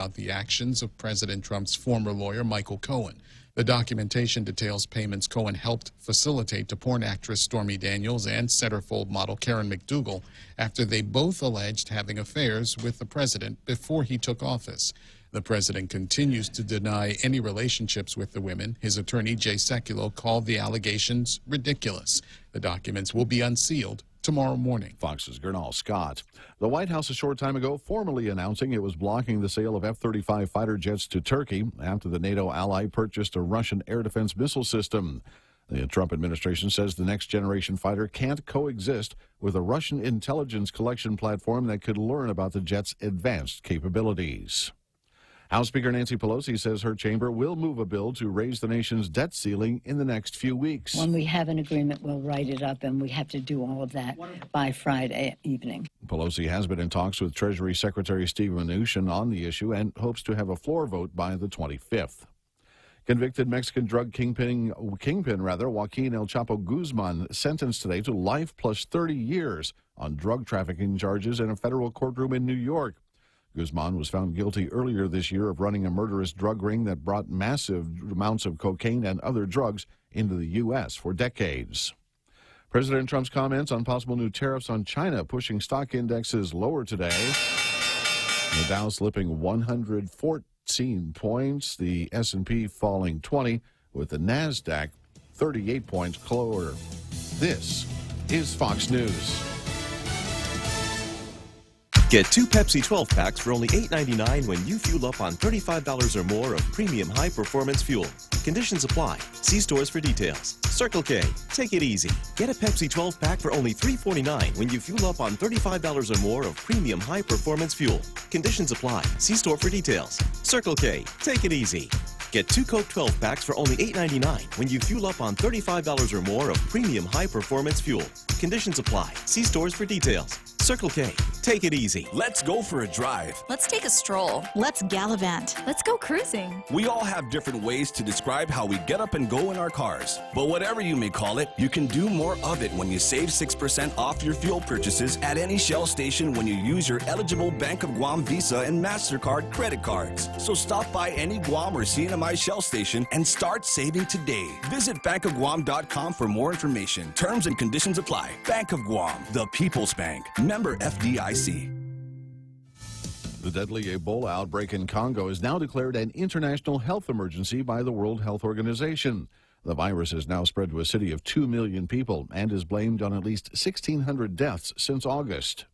about the actions of President Trump's former lawyer, Michael Cohen. The documentation details payments Cohen helped facilitate to porn actress Stormy Daniels and centerfold model Karen McDougal after they both alleged having affairs with the president before he took office. The president continues to deny any relationships with the women. His attorney, Jay Sekulow, called the allegations ridiculous. The documents will be unsealed tomorrow morning. Fox's Gernal Scott. The White House a short time ago formally announcing it was blocking the sale of F-35 fighter jets to Turkey after the NATO ally purchased a Russian air defense missile system. The Trump administration says the next generation fighter can't coexist with a Russian intelligence collection platform that could learn about the jet's advanced capabilities. House Speaker Nancy Pelosi says her chamber will move a bill to raise the nation's debt ceiling in the next few weeks. When we have an agreement, we'll write it up, and we have to do all of that by Friday evening. Pelosi has been in talks with Treasury Secretary Steve Mnuchin on the issue and hopes to have a floor vote by the 25th. Convicted Mexican drug kingpin Joaquin El Chapo Guzman sentenced today to life plus 30 years on drug trafficking charges in a federal courtroom in New York. Guzman was found guilty earlier this year of running a murderous drug ring that brought massive amounts of cocaine and other drugs into the U.S. for decades. President Trump's comments on possible new tariffs on China pushing stock indexes lower today. The Dow slipping 114 points, the S&P falling 20, with the NASDAQ 38 points lower. This is Fox News. Get 2 Pepsi 12-packs for only $8.99 when you fuel up on $35 or more of premium high-performance fuel. Conditions apply. See stores for details. Circle K. Take it easy. Get a Pepsi 12-pack for only $3.49 when you fuel up on $35 or more of premium high-performance fuel. Conditions apply. See store for details. Circle K. Take it easy. Get 2 Coke 12-packs for only $8.99 when you fuel up on $35 or more of premium high-performance fuel. Conditions apply. See stores for details. Circle K. Take it easy. Let's go for a drive. Let's take a stroll. Let's gallivant. Let's go cruising. We all have different ways to describe how we get up and go in our cars. But whatever you may call it, you can do more of it when you save 6% off your fuel purchases at any Shell station when you use your eligible Bank of Guam Visa and MasterCard credit cards. So stop by any Guam or CNMI Shell station and start saving today. Visit bankofguam.com for more information. Terms and conditions apply. Bank of Guam, the People's Bank. Member FDIC. The deadly Ebola outbreak in Congo is now declared an international health emergency by the World Health Organization. The virus has now spread to a city of 2 million people and is blamed on at least 1,600 deaths since August.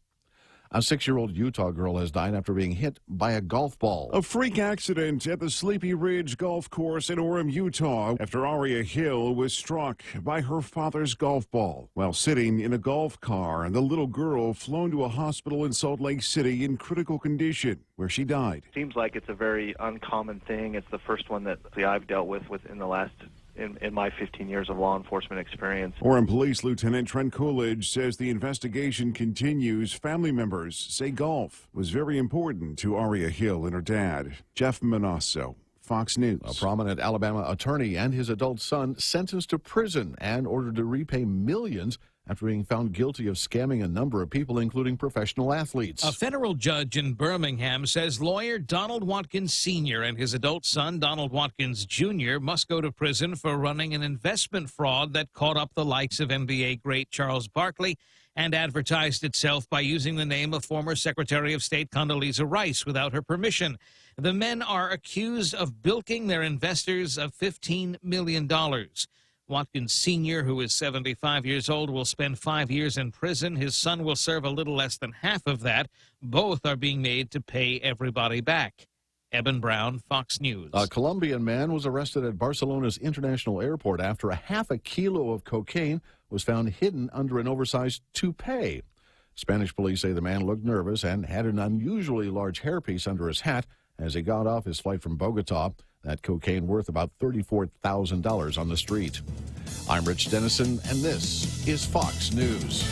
A 6-year-old Utah girl has died after being hit by a golf ball. A freak accident at the Sleepy Ridge Golf Course in Orem, Utah, after Aria Hill was struck by her father's golf ball while sitting in a golf car, and the little girl flown to a hospital in Salt Lake City in critical condition, where she died. Seems like it's a very uncommon thing. It's the first one that I've dealt with in the last in my 15 years of law enforcement experience. Orem Police Lieutenant Trent Coolidge says the investigation continues. Family members say golf was very important to Aria Hill and her dad. Jeff Manasso, Fox News. A prominent Alabama attorney and his adult son sentenced to prison and ordered to repay millions after being found guilty of scamming a number of people, including professional athletes. A federal judge in Birmingham says lawyer Donald Watkins Sr. and his adult son, Donald Watkins Jr., must go to prison for running an investment fraud that caught up the likes of NBA great Charles Barkley and advertised itself by using the name of former Secretary of State Condoleezza Rice without her permission. The men are accused of bilking their investors of $15 million. Watkins Sr., who is 75 years old, will spend 5 years in prison. His son will serve a little less than half of that. Both are being made to pay everybody back. Eben Brown, Fox News. A Colombian man was arrested at Barcelona's International Airport after a half a kilo of cocaine was found hidden under an oversized toupee. Spanish police say the man looked nervous and had an unusually large hairpiece under his hat as he got off his flight from Bogota. That cocaine worth about $34,000 on the street. I'm Rich Dennison, and this is Fox News.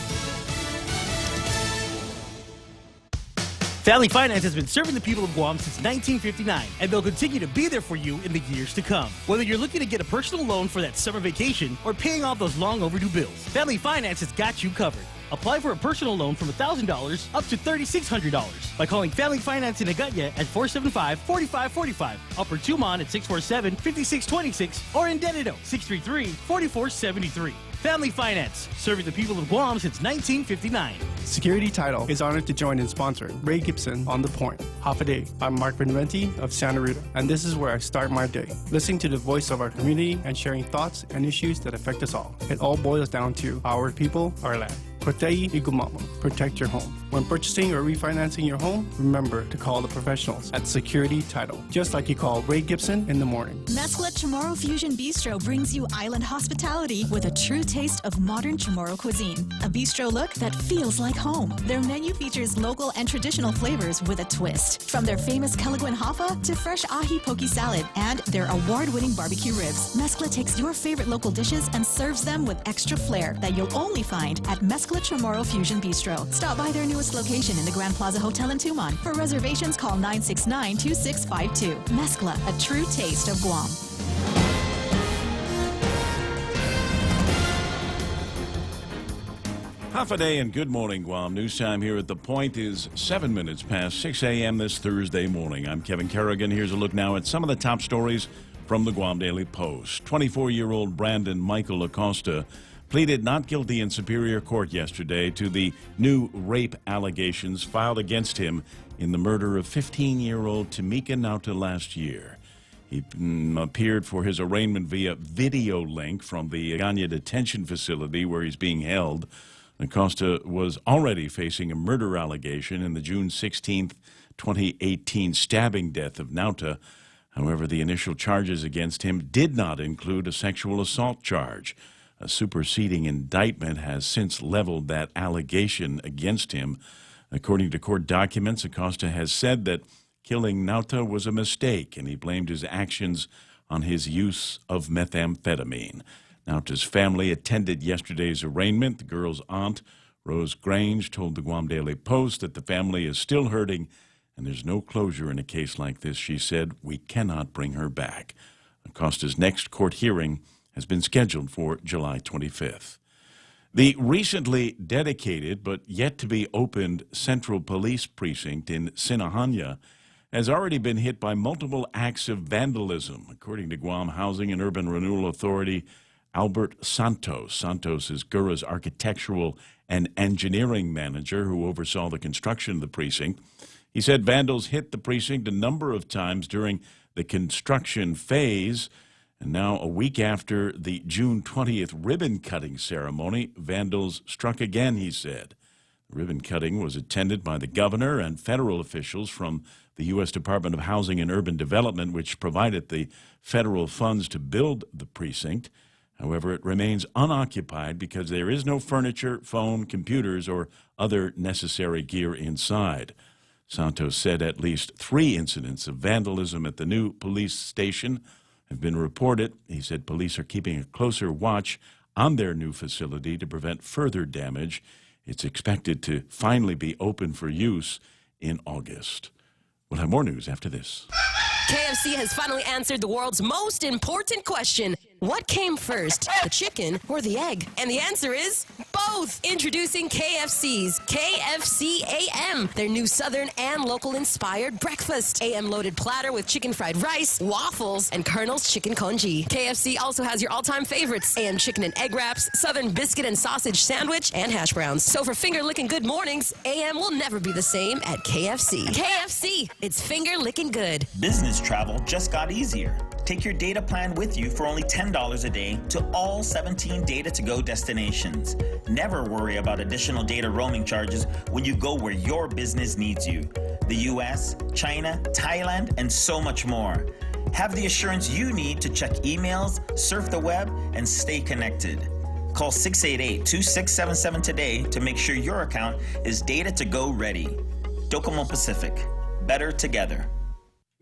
Family Finance has been serving the people of Guam since 1959, and they'll continue to be there for you in the years to come. Whether you're looking to get a personal loan for that summer vacation or paying off those long overdue bills, Family Finance has got you covered. Apply for a personal loan from $1,000 up to $3,600 by calling Family Finance in Agutya at 475-4545, Upper Tumon at 647-5626, or in Dededo, 633-4473. Family Finance, serving the people of Guam since 1959. Security Title is honored to join in sponsoring Ray Gibson on The Point. Half a Day. I'm Mark Benventi of Santa Rita, and this is where I start my day, listening to the voice of our community and sharing thoughts and issues that affect us all. It all boils down to our people, our land. Protei Igumamo. Protect your home. When purchasing or refinancing your home, remember to call the professionals at Security Title, just like you call Ray Gibson in the morning. Mezcla Chamorro Fusion Bistro brings you island hospitality with a true taste of modern Chamorro cuisine. A bistro look that feels like home. Their menu features local and traditional flavors with a twist. From their famous Calaguan Hafa to fresh ahi poke salad and their award-winning barbecue ribs. Mezcla takes your favorite local dishes and serves them with extra flair that you'll only find at Mezcla Chamorro Fusion Bistro. Stop by their newest location in the Grand Plaza Hotel in Tumon. For reservations, call 969-2652. Mezcla, a true taste of Guam. Half a day and good morning, Guam. News time here at The Point is 7 minutes past 6 a.m. this Thursday morning. I'm Kevin Kerrigan. Here's a look now at some of the top stories from the Guam Daily Post. 24-year-old Brandon Michael Acosta pleaded not guilty in Superior Court yesterday to the new rape allegations filed against him in the murder of 15-year-old Tamika Nauta last year. He appeared for his arraignment via video link from the Agana detention facility where he's being held. Acosta was already facing a murder allegation in the June 16, 2018 stabbing death of Nauta. However, the initial charges against him did not include a sexual assault charge. A superseding indictment has since leveled that allegation against him. According to court documents, Acosta has said that killing Nauta was a mistake, and he blamed his actions on his use of methamphetamine. Nauta's family attended yesterday's arraignment. The girl's aunt, Rose Grange, told the Guam Daily Post that the family is still hurting and there's no closure in a case like this. She said, "We cannot bring her back." Acosta's next court hearing has been scheduled for July 25th. The recently dedicated but yet to be opened Central Police Precinct in Sinahanya has already been hit by multiple acts of vandalism, according to Guam Housing and Urban Renewal Authority Albert Santos. Santos is GURA's architectural and engineering manager who oversaw the construction of the precinct. He said vandals hit the precinct a number of times during the construction phase. And now, a week after the June 20th ribbon-cutting ceremony, vandals struck again, he said. The ribbon-cutting was attended by the governor and federal officials from the U.S. Department of Housing and Urban Development, which provided the federal funds to build the precinct. However, it remains unoccupied because there is no furniture, phone, computers, or other necessary gear inside. Santos said at least 3 incidents of vandalism at the new police station have been reported. He said police are keeping a closer watch on their new facility to prevent further damage. It's expected to finally be open for use in August. We'll have more news after this. KFC has finally answered the world's most important question. What came first, the chicken or the egg? And the answer is both. Introducing KFC's KFC AM, their new Southern and local-inspired breakfast. AM-loaded platter with chicken fried rice, waffles, and Colonel's chicken congee. KFC also has your all-time favorites, AM chicken and egg wraps, Southern biscuit and sausage sandwich, and hash browns. So for finger-licking good mornings, AM will never be the same at KFC. KFC, it's finger-licking good. Business travel just got easier. Take your data plan with you for only $10 a day to all 17 Data-to-Go destinations. Never worry about additional data roaming charges when you go where your business needs you. The US, China, Thailand, and so much more. Have the assurance you need to check emails, surf the web, and stay connected. Call 688-2677 today to make sure your account is Data-to-Go ready. Docomo Pacific. Better together.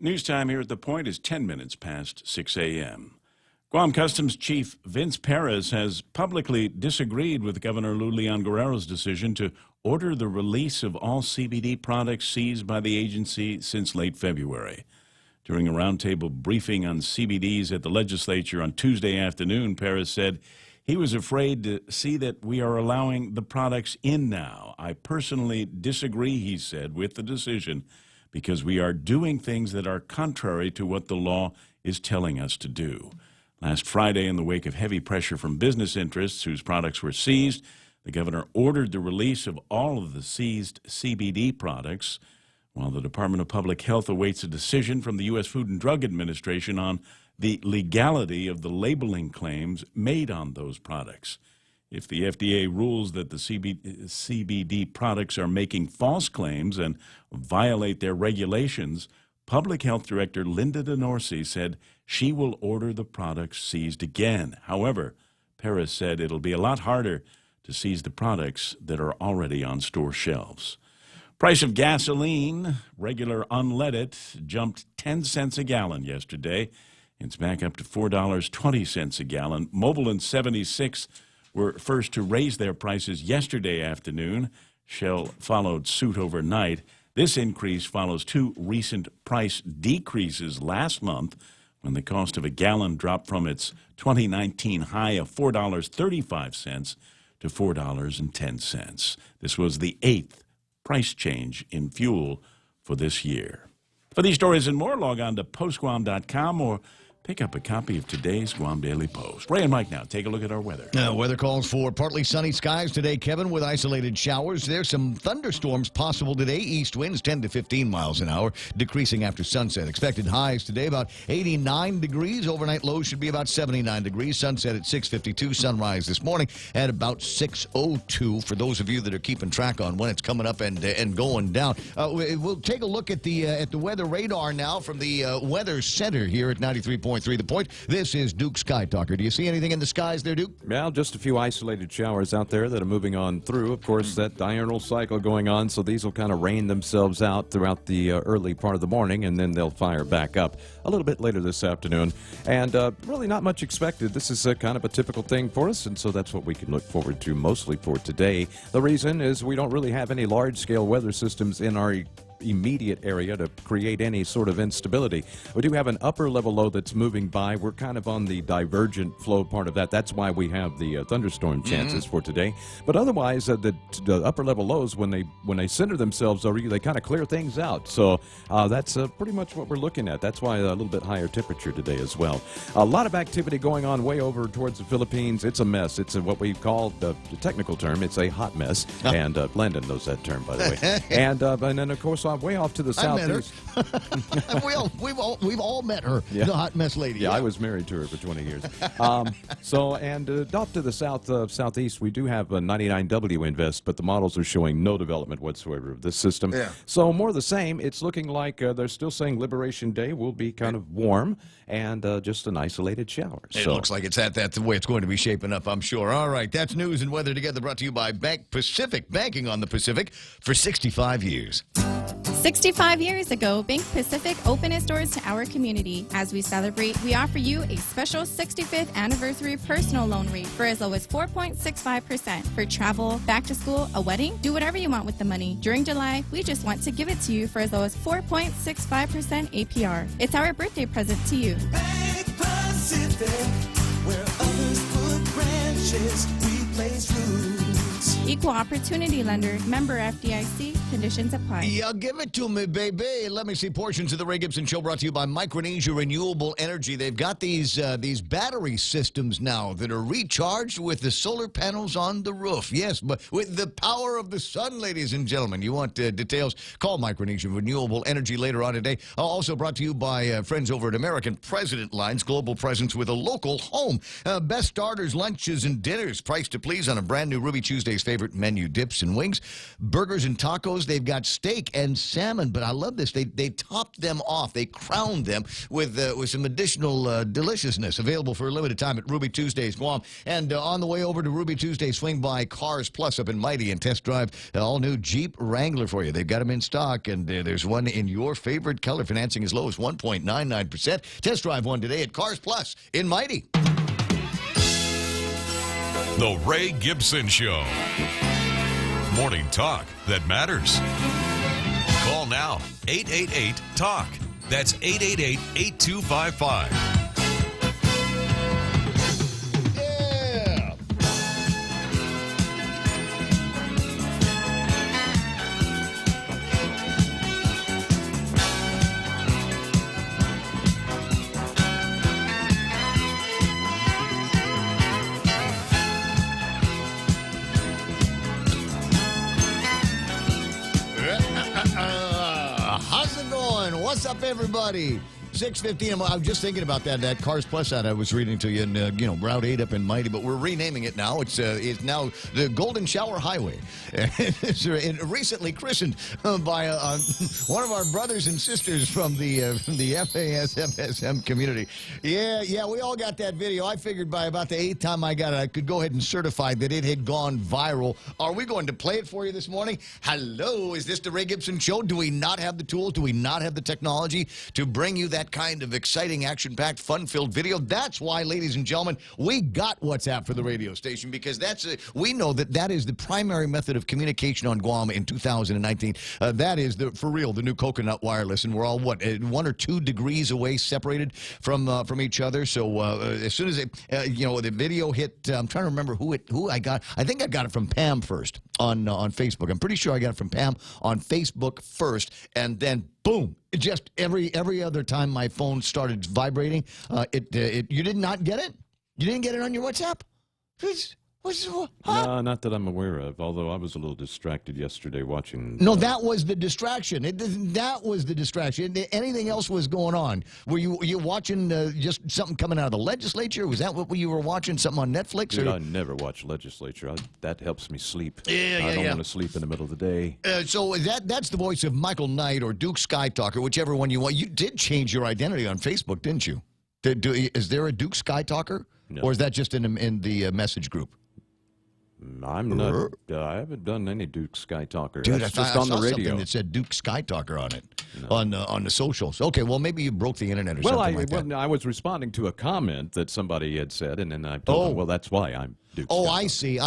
News time here at The Point is 10 minutes past 6 a.m. Guam Customs Chief Vince Perez has publicly disagreed with Governor Lou Leon Guerrero's decision to order the release of all CBD products seized by the agency since late February. During a roundtable briefing on CBDs at the legislature on Tuesday afternoon, Paris said he was afraid to see that we are allowing the products in now. I personally disagree, he said, with the decision because we are doing things that are contrary to what the law is telling us to do. Last Friday, in the wake of heavy pressure from business interests whose products were seized, the governor ordered the release of all of the seized CBD products, while the Department of Public Health awaits a decision from the U.S. Food and Drug Administration on the legality of the labeling claims made on those products. If the FDA rules that the CBD products are making false claims and violate their regulations, Public Health Director Linda DeNorsi said she will order the products seized again. However, Paris said it'll be a lot harder to seize the products that are already on store shelves. Price of gasoline, regular unleaded, jumped 10 cents a gallon yesterday. It's back up to $4.20 a gallon. Mobil and 76 were first to raise their prices yesterday afternoon. Shell followed suit overnight. This increase follows two recent price decreases last month when the cost of a gallon dropped from its 2019 high of $4.35 to $4.10. This was the eighth price change in fuel for this year. For these stories and more, log on to postguam.com or pick up a copy of today's Guam Daily Post. Ray and Mike now, take a look at our weather. Weather calls for partly sunny skies today, Kevin, with isolated showers. There's some thunderstorms possible today. East winds 10 to 15 miles an hour, decreasing after sunset. Expected highs today about 89 degrees. Overnight lows should be about 79 degrees. Sunset at 6:52. Sunrise this morning at about 6:02. For those of you that are keeping track on when it's coming up and going down, we'll take a look at the weather radar now from the Weather Center here at 93.3 The Point. This is Duke Sky Talker. Do you see anything in the skies there, Duke? Well, just a few isolated showers out there that are moving on through. Of course, that diurnal cycle going on, so these will kind of rain themselves out throughout the early part of the morning, and then they'll fire back up a little bit later this afternoon. And really not much expected. This is kind of a typical thing for us, and so that's what we can look forward to mostly for today. The reason is we don't really have any large-scale weather systems in our immediate area to create any sort of instability. We do have an upper level low that's moving by. We're kind of on the divergent flow part of that. That's why we have the thunderstorm chances for today. But otherwise, the upper level lows, when they center themselves over you, they kind of clear things out. So that's pretty much what we're looking at. That's why a little bit higher temperature today as well. A lot of activity going on way over towards the Philippines. It's a mess. It's what we call the technical term. It's a hot mess. And Landon knows that term, by the way. And then, of course, way off to the southeast. We've all met her, the hot mess lady. Yeah, I was married to her for 20 years. Off to the southeast, we do have a 99W Invest, but the models are showing no development whatsoever of this system. Yeah. So more the same. It's looking like they're still saying Liberation Day will be kind of warm and just an isolated shower. It looks like it's the way it's going to be shaping up, I'm sure. All right, that's news and weather together, brought to you by Bank Pacific, banking on the Pacific for 65 years. 65 years ago, Bank Pacific opened its doors to our community. As we celebrate, we offer you a special 65th anniversary personal loan rate for as low as 4.65% for travel, back to school, a wedding. Do whatever you want with the money. During July, we just want to give it to you for as low as 4.65% APR. It's our birthday present to you. Bank Pacific, where others put branches, we place roots. Equal opportunity lender, member FDIC, conditions apply. Yeah, give it to me, baby. Let me see portions of the Ray Gibson Show brought to you by Micronesia Renewable Energy. They've got these battery systems now that are recharged with the solar panels on the roof. Yes, but with the power of the sun, ladies and gentlemen. You want details? Call Micronesia Renewable Energy later on today. Also brought to you by friends over at American President Lines, global presence with a local home. Best starters, lunches, and dinners. Price to please on a brand new Ruby Tuesday's favorite menu, dips and wings, burgers and tacos. They've got steak and salmon, but I love this. They top them off. They crown them with some additional deliciousness. Available for a limited time at Ruby Tuesdays Guam. And on the way over to Ruby Tuesday, swing by Cars Plus up in Mighty and test drive all new Jeep Wrangler for you. They've got them in stock, and there's one in your favorite color. Financing as low as 1.99%. Test drive one today at Cars Plus in Mighty. The Ray Gibson Show. Morning talk that matters. Call now, 888-TALK. That's 888-8255. Yeah. How's it going? What's up, everybody? 6:15. I was just thinking about that Cars Plus ad I was reading to you, and Route 8 up in Mighty, but we're renaming it now. It's now the Golden Shower Highway. It's recently christened by one of our brothers and sisters from the FASFSM community. Yeah, we all got that video. I figured by about the 8th time I got it, I could go ahead and certify that it had gone viral. Are we going to play it for you this morning? Hello, is this the Ray Gibson Show? Do we not have the tools? Do we not have the technology to bring you that kind of exciting, action-packed, fun-filled video? That's why, ladies and gentlemen, we got WhatsApp for the radio station, because we know that is the primary method of communication on Guam in 2019. That is, for real, the new coconut wireless, and we're all, 1 or 2 degrees away, separated from each other. So as soon as the video hit, I'm trying to remember who I got. I think I got it from Pam first on Facebook. I'm pretty sure I got it from Pam on Facebook first, and then boom. Just every other time my phone started vibrating, you did not get it? You didn't get it on your WhatsApp? No, not that I'm aware of, although I was a little distracted yesterday watching... No, that was the distraction. That was the distraction. Anything else was going on? Were you watching just something coming out of the legislature? Was that what you were watching, something on Netflix? Dude, I never watch legislature. That helps me sleep. I don't want to sleep in the middle of the day. So that's the voice of Michael Knight or Duke Skytalker, whichever one you want. You did change your identity on Facebook, didn't you? Is there a Duke Skytalker? No. Or is that just in the message group? I'm not. I haven't done any Duke Sky Talker. Dude, That's I just on saw the radio. something that said Duke Sky Talker on it, on the socials. Okay, well, maybe you broke the internet or something like that. Well, I was responding to a comment that somebody had said, and then I told them, well, that's why I'm Duke Sky Talker. I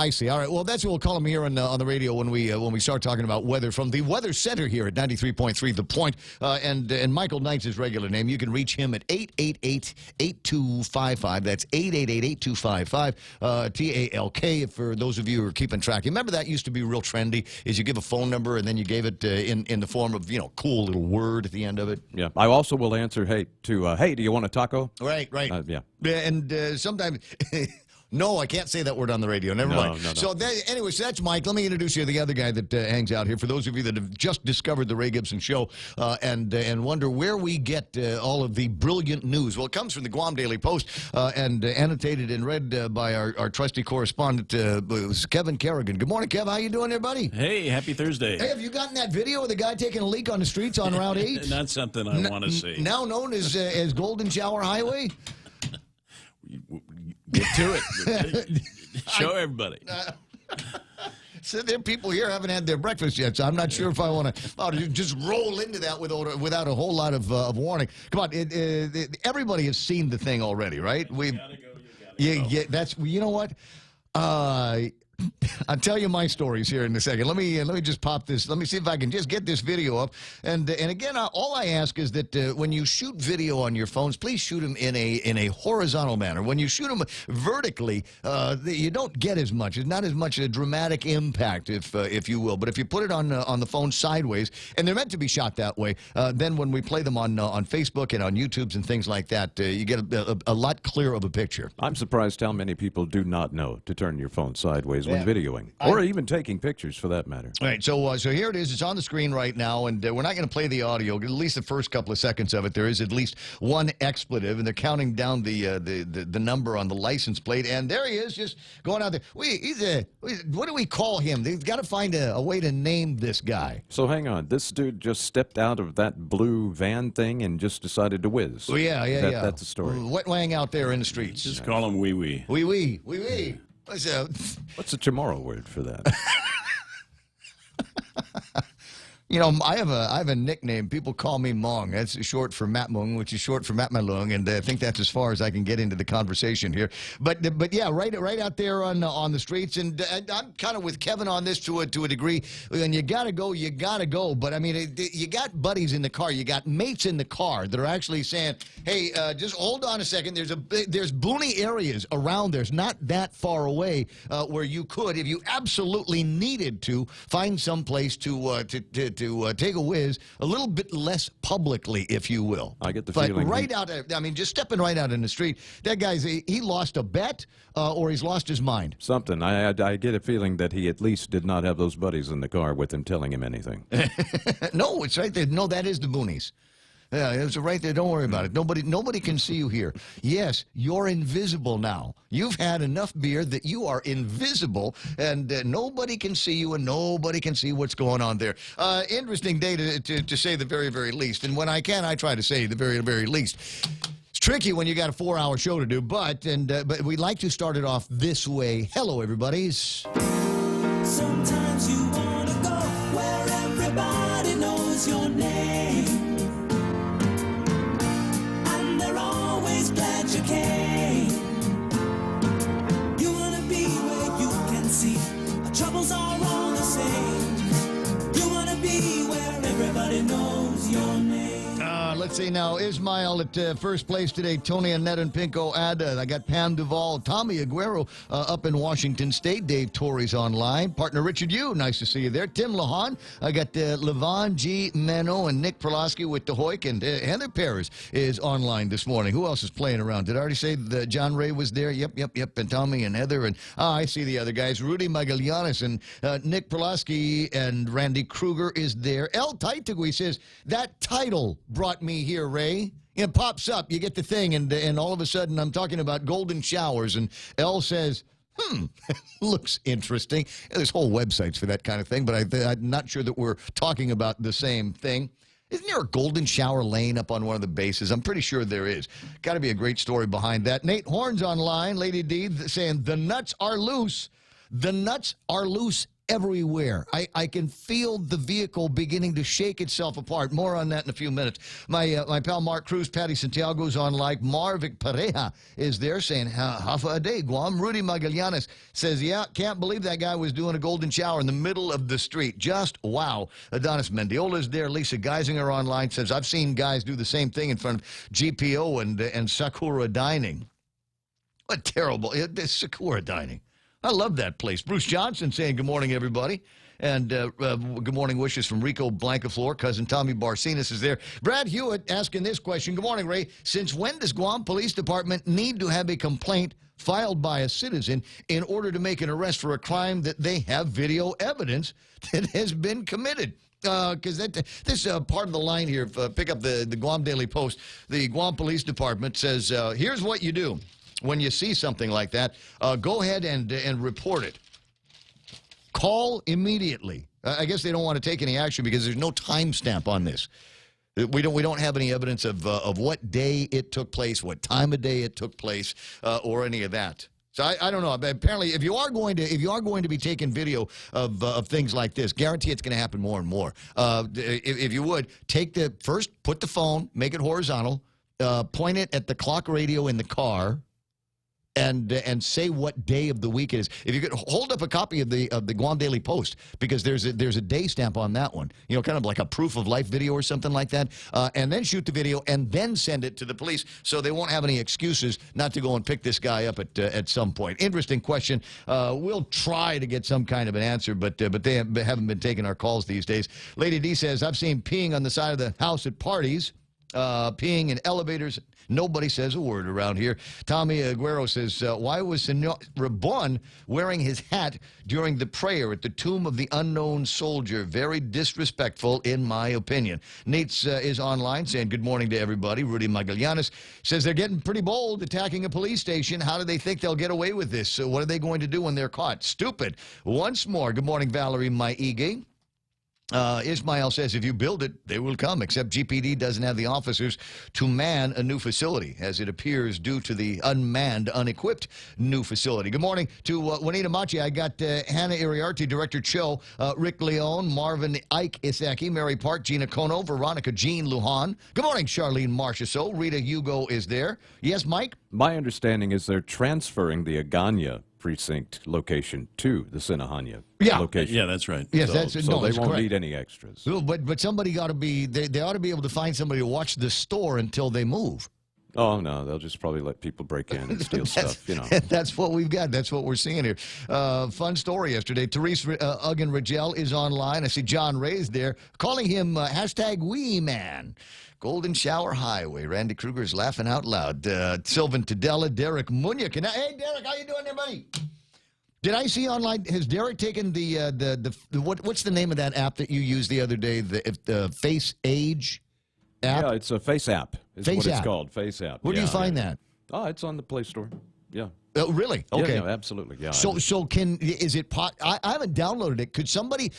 see. All right, well, that's what we'll call them here on the radio when we start talking about weather from the Weather Center here at 93.3 The Point. And Michael Knight's his regular name. You can reach him at 888-8255. That's 888-8255. TALK, for those of you who are keeping track. Remember that used to be real trendy, is you give a phone number and then you gave it in the form of, cool little word at the end of it. Yeah, I also will answer, hey, do you want a taco? Right. Yeah. And sometimes... No, I can't say that word on the radio. Never mind. No. So, anyway, so that's Mike. Let me introduce you to the other guy that hangs out here. For those of you that have just discovered the Ray Gibson Show and wonder where we get all of the brilliant news. Well, it comes from the Guam Daily Post and annotated and read by our trusty correspondent, Kevin Kerrigan. Good morning, Kev. How you doing there, buddy? Hey, happy Thursday. Hey, have you gotten that video of the guy taking a leak on the streets on Route 8? Not something I want to see. Now known as Golden Shower Highway? Get to it. Show everybody. So there are people here who haven't had their breakfast yet, so I'm not sure if I want to just roll into that without a whole lot of warning. Come on, everybody has seen the thing already, right? Yeah, that's, you know what? I'll tell you my stories here in a second. Let me just pop this. Let me see if I can just get this video up. And again, all I ask is that when you shoot video on your phones, please shoot them in a horizontal manner. When you shoot them vertically, you don't get as much. It's not as much a dramatic impact, if you will. But if you put it on the phone sideways, and they're meant to be shot that way, then when we play them on Facebook and on YouTubes and things like that, you get a lot clearer of a picture. I'm surprised how many people do not know to turn your phone sideways when videoing, or even taking pictures for that matter. All right, so here it is. It's on the screen right now, and we're not going to play the audio. At least the first couple of seconds of it, there is at least one expletive, and they're counting down the number on the license plate. And there he is, just going out there. What do we call him? They've got to find a way to name this guy. So hang on, this dude just stepped out of that blue van thing and just decided to whiz. Oh, yeah. That's the story. Wet-wang out there in the streets. Just call him wee wee. Wee wee. Wee wee. What's the Chamorro word for that? You know, I have a nickname. People call me Mong. That's short for Matt Mung, which is short for Matt Malung, and I think that's as far as I can get into the conversation here. But yeah, right out there on the streets, and I'm kind of with Kevin on this to a degree. When you gotta go, you gotta go. But I mean, you got buddies in the car, you got mates in the car that are actually saying, "Hey, just hold on a second. There's boony areas around. There's not that far away where you could, if you absolutely needed to, find some place to take a whiz a little bit less publicly, if you will." I get the but feeling. Right out, I mean, just stepping right out in the street, that guy's, he lost a bet or he's lost his mind. Something. I get a feeling that he at least did not have those buddies in the car with him telling him anything. No, it's right there. No, that is the boonies. Yeah, it's right there. Don't worry about it. Nobody can see you here. Yes, you're invisible now. You've had enough beer that you are invisible, and nobody can see you, and nobody can see what's going on there. Interesting day to say the very, very least. And when I can, I try to say the very, very least. It's tricky when you got a 4-hour show to do, but we like to start it off this way. Hello, everybody's. Sometimes you want to go where everybody knows your name. Glad you came. You wanna be where you can see our troubles are all the same. You wanna be where everybody knows your name. Let's see now. Ismail at first place today. Tony Annette and Pinko Ada. I got Pam Duvall, Tommy Aguero up in Washington State. Dave Torrey's online. Partner Richard Yu, nice to see you there. Tim Lahan. I got Levon G. Meno and Nick Perlosky with the Hoik. And Heather Perez is online this morning. Who else is playing around? Did I already say that John Ray was there? Yep. And Tommy and Heather. And I see the other guys. Rudy Magallanes and Nick Perlosky and Randy Kruger is there. El Taitagui says, that title brought me here, Ray. It pops up, you get the thing, and all of a sudden I'm talking about golden showers, and Elle says, looks interesting. There's whole websites for that kind of thing, but I'm not sure that we're talking about the same thing. Isn't there a golden shower lane up on one of the bases? I'm pretty sure there is. Got to be a great story behind that. Nate Horn's online. Lady D saying, the nuts are loose. The nuts are loose everywhere. I can feel the vehicle beginning to shake itself apart. More on that in a few minutes. My pal Mark Cruz, Patty Santiago's on like. Marvic Pareja is there saying, half a day, Guam. Rudy Magallanes says, yeah, can't believe that guy was doing a golden shower in the middle of the street. Just wow. Adonis Mendiola is there. Lisa Geisinger online says, I've seen guys do the same thing in front of GPO and Sakura Dining. What terrible. Sakura Dining. I love that place. Bruce Johnson saying good morning, everybody. And good morning wishes from Rico Blancaflor. Cousin Tommy Barcinas is there. Brad Hewitt asking this question. Good morning, Ray. Since when does Guam Police Department need to have a complaint filed by a citizen in order to make an arrest for a crime that they have video evidence that has been committed? Because this part of the line here, pick up the Guam Daily Post. The Guam Police Department says, here's what you do. When you see something like that, go ahead and report it. Call immediately. I guess they don't want to take any action because there's no timestamp on this. We don't have any evidence of what day it took place, what time of day it took place, or any of that. So I don't know. Apparently, if you are going to be taking video of things like this, guarantee it's going to happen more and more. If you would put the phone, make it horizontal, point it at the clock radio in the car. And say what day of the week it is. If you could hold up a copy of the Guam Daily Post, because there's a day stamp on that one, kind of like a proof of life video or something like that, and then shoot the video and then send it to the police so they won't have any excuses not to go and pick this guy up at some point. Interesting question. We'll try to get some kind of an answer, but they haven't been taking our calls these days. Lady D says, I've seen peeing on the side of the house at parties, peeing in elevators. Nobody says a word around here. Tommy Aguero says, why was Senor Rabon wearing his hat during the prayer at the tomb of the unknown soldier? Very disrespectful, in my opinion. Nate is online saying good morning to everybody. Rudy Magallanes says they're getting pretty bold, attacking a police station. How do they think they'll get away with this? What are they going to do when they're caught? Stupid. Once more, good morning, Valerie Maige. Ismail says if you build it, they will come, except GPD doesn't have the officers to man a new facility, as it appears due to the unmanned, unequipped new facility. Good morning to Juanita Machi. I got Hannah Iriarte, Director Cho, Rick Leone, Marvin Ike Isaki, Mary Park, Gina Kono, Veronica Jean Lujan. Good morning, Charlene Marchessault. Rita Hugo is there. Yes, Mike? My understanding is they're transferring the Agana precinct location to the Sinahanya location. Yeah, that's right. Yes, so, that's so no, they that's won't correct. need any extras. No, but somebody got to be. They ought to be able to find somebody to watch the store until they move. Oh, no, they'll just probably let people break in and steal stuff, you know. That's what we've got. That's what we're seeing here. Fun story yesterday. Therese Uggen-Rigel is online. I see John Ray's there, calling him hashtag Wee Man. Golden Shower Highway. Randy Kruger's laughing out loud. Sylvan Tadella, Derek Munyuk. Hey, Derek, how you doing there, buddy? Did I see online, has Derek taken the what's the name of that app that you used the other day, the Face Age app? Yeah, it's a Face app. Is Face what it's app. called, Face app. Where do you find that? Oh, it's on the Play Store. Yeah. Oh, really? Okay. Yeah, absolutely. Yeah. So is it I haven't downloaded it. Could somebody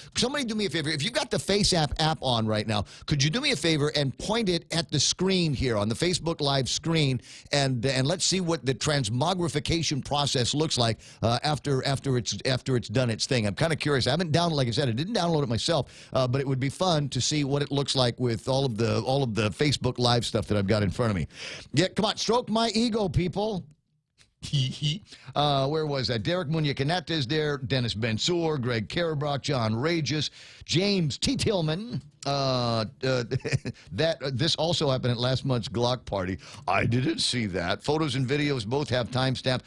do me a favor? If you've got the Face app on right now, could you do me a favor and point it at the screen here on the Facebook Live screen, and let's see what the transmogrification process looks like after it's done its thing. I'm kind of curious. I haven't downloaded, like I said, I didn't download it myself, but it would be fun to see what it looks like with all of the Facebook Live stuff that I've got in front of me. Yeah, come on, stroke my ego, people. Where was that? Derek Munyakanet is there. Dennis Bensour, Greg Karabrock, John Rages, James T. Tillman. This also happened at last month's Glock party. I didn't see that. Photos and videos both have timestamp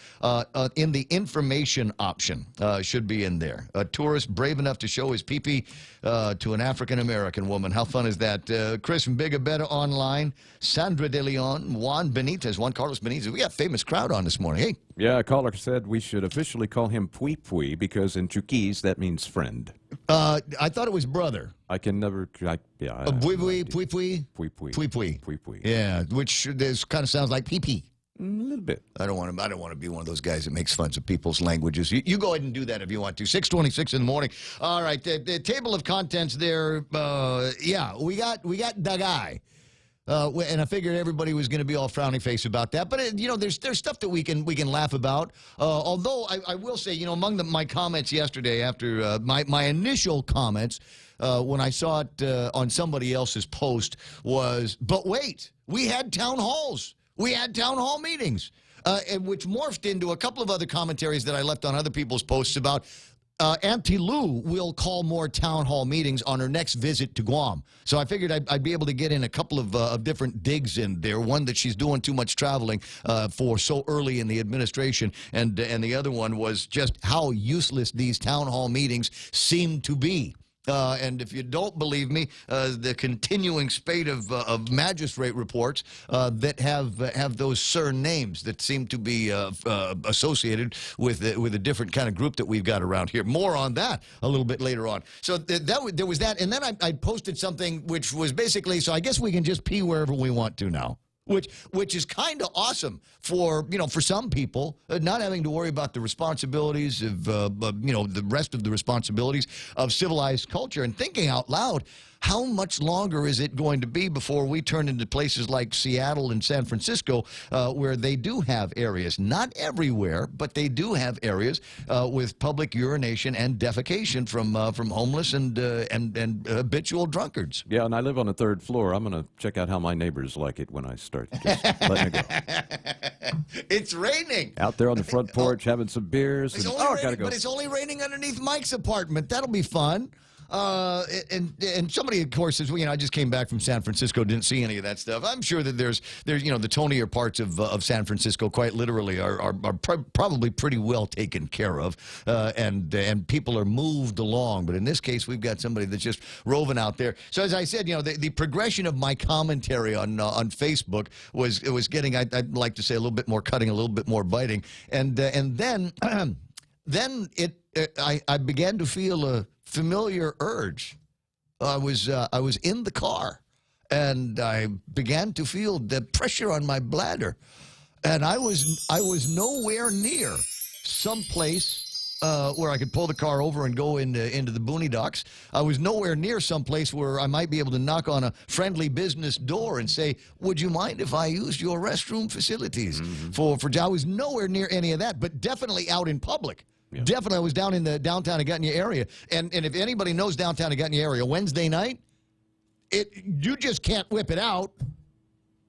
in the information option. Should be in there. A tourist brave enough to show his pee-pee to an African-American woman. How fun is that? Chris from Big Abeta online. Sandra De Leon. Juan Benitez. Juan Carlos Benitez. We got a famous crowd on this morning. Hey. Yeah, a caller said we should officially call him Pui Pui because in Chuquis that means friend. I thought it was brother. I can never. Pui Pui. Pui Pui. Pui Pui. Pui Pui. Pui Pui. Yeah, which this kind of sounds like pee-pee. A little bit. I don't want to be one of those guys that makes fun of people's languages. You go ahead and do that if you want to. 6:26 in the morning. All right, the table of contents there. Yeah, we got the guy. And I figured everybody was going to be all frowny face about that. But, there's stuff that we can laugh about. Although I will say, among my comments yesterday after my initial comments when I saw it on somebody else's post was, but wait, we had town halls. We had town hall meetings, and which morphed into a couple of other commentaries that I left on other people's posts about Auntie Lou will call more town hall meetings on her next visit to Guam. So I figured I'd be able to get in a couple of different digs in there. One that she's doing too much traveling for so early in the administration, and the other one was just how useless these town hall meetings seem to be. And if you don't believe me, the continuing spate of magistrate reports that have those surnames that seem to be associated with a different kind of group that we've got around here. More on that a little bit later on. So there was that, and then I posted something which was basically, so I guess we can just pee wherever we want to now. Which is kind of awesome for some people, not having to worry about the responsibilities of the rest of the responsibilities of civilized culture, and thinking out loud, how much longer is it going to be before we turn into places like Seattle and San Francisco where they do have areas, not everywhere, but they do have areas with public urination and defecation from homeless and habitual drunkards. Yeah, and I live on the third floor. I'm going to check out how my neighbors like it when I start. Just letting it go. It's raining. Out there on the front porch having some beers. And, gotta go. But it's only raining underneath Mike's apartment. That'll be fun. And somebody, of course, says, well, I just came back from San Francisco, didn't see any of that stuff. I'm sure that there's the tonier parts of San Francisco, quite literally, are probably pretty well taken care of, and people are moved along. But in this case, we've got somebody that's just roving out there. So as I said, the progression of my commentary on Facebook was getting, I'd like to say, a little bit more cutting, a little bit more biting, and then I began to feel a familiar urge. I was in the car, and I began to feel the pressure on my bladder, and I was nowhere near someplace where I could pull the car over and go into the boonies. I was nowhere near someplace where I might be able to knock on a friendly business door and say, would you mind if I used your restroom facilities? I was nowhere near any of that, but definitely out in public. Yeah. Definitely, I was down in the downtown Agutnia area. And if anybody knows downtown Agutnia area, Wednesday night, you just can't whip it out.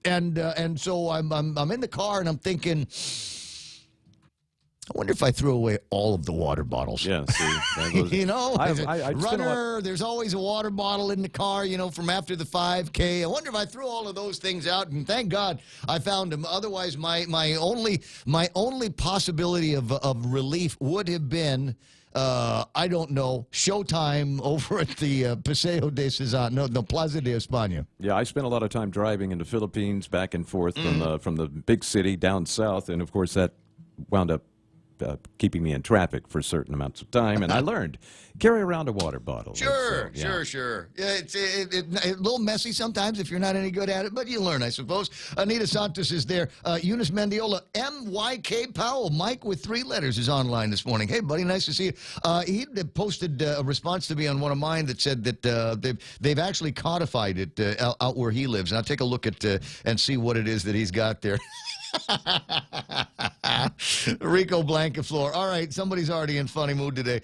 And so I'm in the car and I'm thinking, I wonder if I threw away all of the water bottles. Yeah, see, that was, you know, I runner, there's always a water bottle in the car, you know, from after the 5K. I wonder if I threw all of those things out, and thank God I found them. Otherwise, my only possibility of relief would have been, I don't know, showtime over at the Paseo de Cezanne, no, Plaza de España. Yeah, I spent a lot of time driving in the Philippines back and forth from the big city down south, and of course that wound up keeping me in traffic for certain amounts of time, and I learned, carry around a water bottle. Sure. Yeah, it's a little messy sometimes if you're not any good at it, but you learn, I suppose. Anita Santos is there. Eunice Mendiola, M.Y.K. Powell, Mike with 3 letters, is online this morning. Hey, buddy, nice to see you. He posted a response to me on one of mine that said that they've actually codified it out where he lives, and I'll take a look at and see what it is that he's got there. Rico Blancaflor. All right, somebody's already in funny mood today.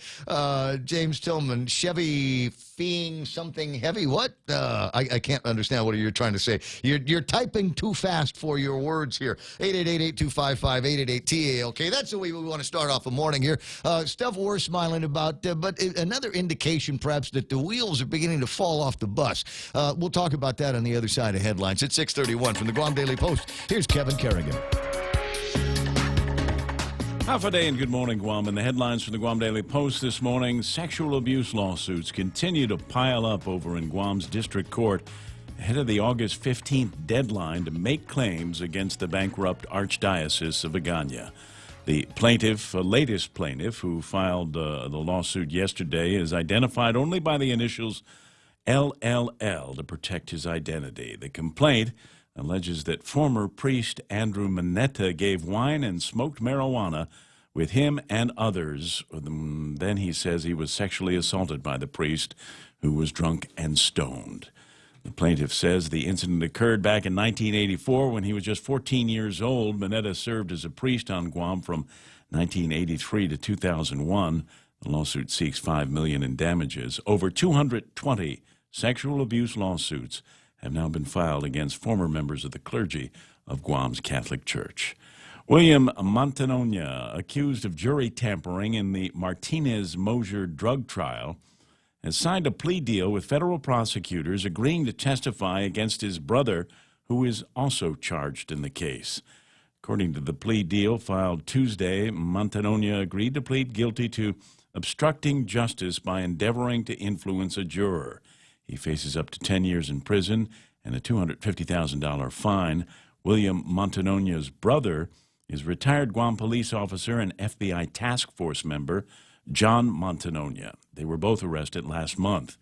James Tillman, Chevy Fiend something heavy. What? I can't understand what you're trying to say. You're typing too fast for your words here. 888-8255-888-TALK. That's the way we want to start off a morning here. Stuff we're smiling about, but another indication perhaps that the wheels are beginning to fall off the bus. We'll talk about that on the other side of headlines at 6:31 from the Guam Daily Post. Here's Kevin Kerrigan. Half a day and good morning, Guam. And the headlines from the Guam Daily Post this morning: sexual abuse lawsuits continue to pile up over in Guam's district court ahead of the August 15th deadline to make claims against the bankrupt Archdiocese of Agutnia. The latest plaintiff who filed the lawsuit yesterday, is identified only by the initials LLL to protect his identity. The complaint alleges that former priest Andrew Manetta gave wine and smoked marijuana with him and others. Then he says he was sexually assaulted by the priest, who was drunk and stoned. The plaintiff says the incident occurred back in 1984 when he was just 14 years old. Manetta served as a priest on Guam from 1983 to 2001. The lawsuit seeks $5 million in damages. Over 220 sexual abuse lawsuits have now been filed against former members of the clergy of Guam's Catholic Church. William Montanonia, accused of jury tampering in the Martinez-Mosier drug trial, has signed a plea deal with federal prosecutors, agreeing to testify against his brother, who is also charged in the case. According to the plea deal filed Tuesday, Montanonia agreed to plead guilty to obstructing justice by endeavoring to influence a juror. He faces up to 10 years in prison and a $250,000 fine. William Montanonia's brother is retired Guam police officer and FBI task force member John Montanonia. They were both arrested last month.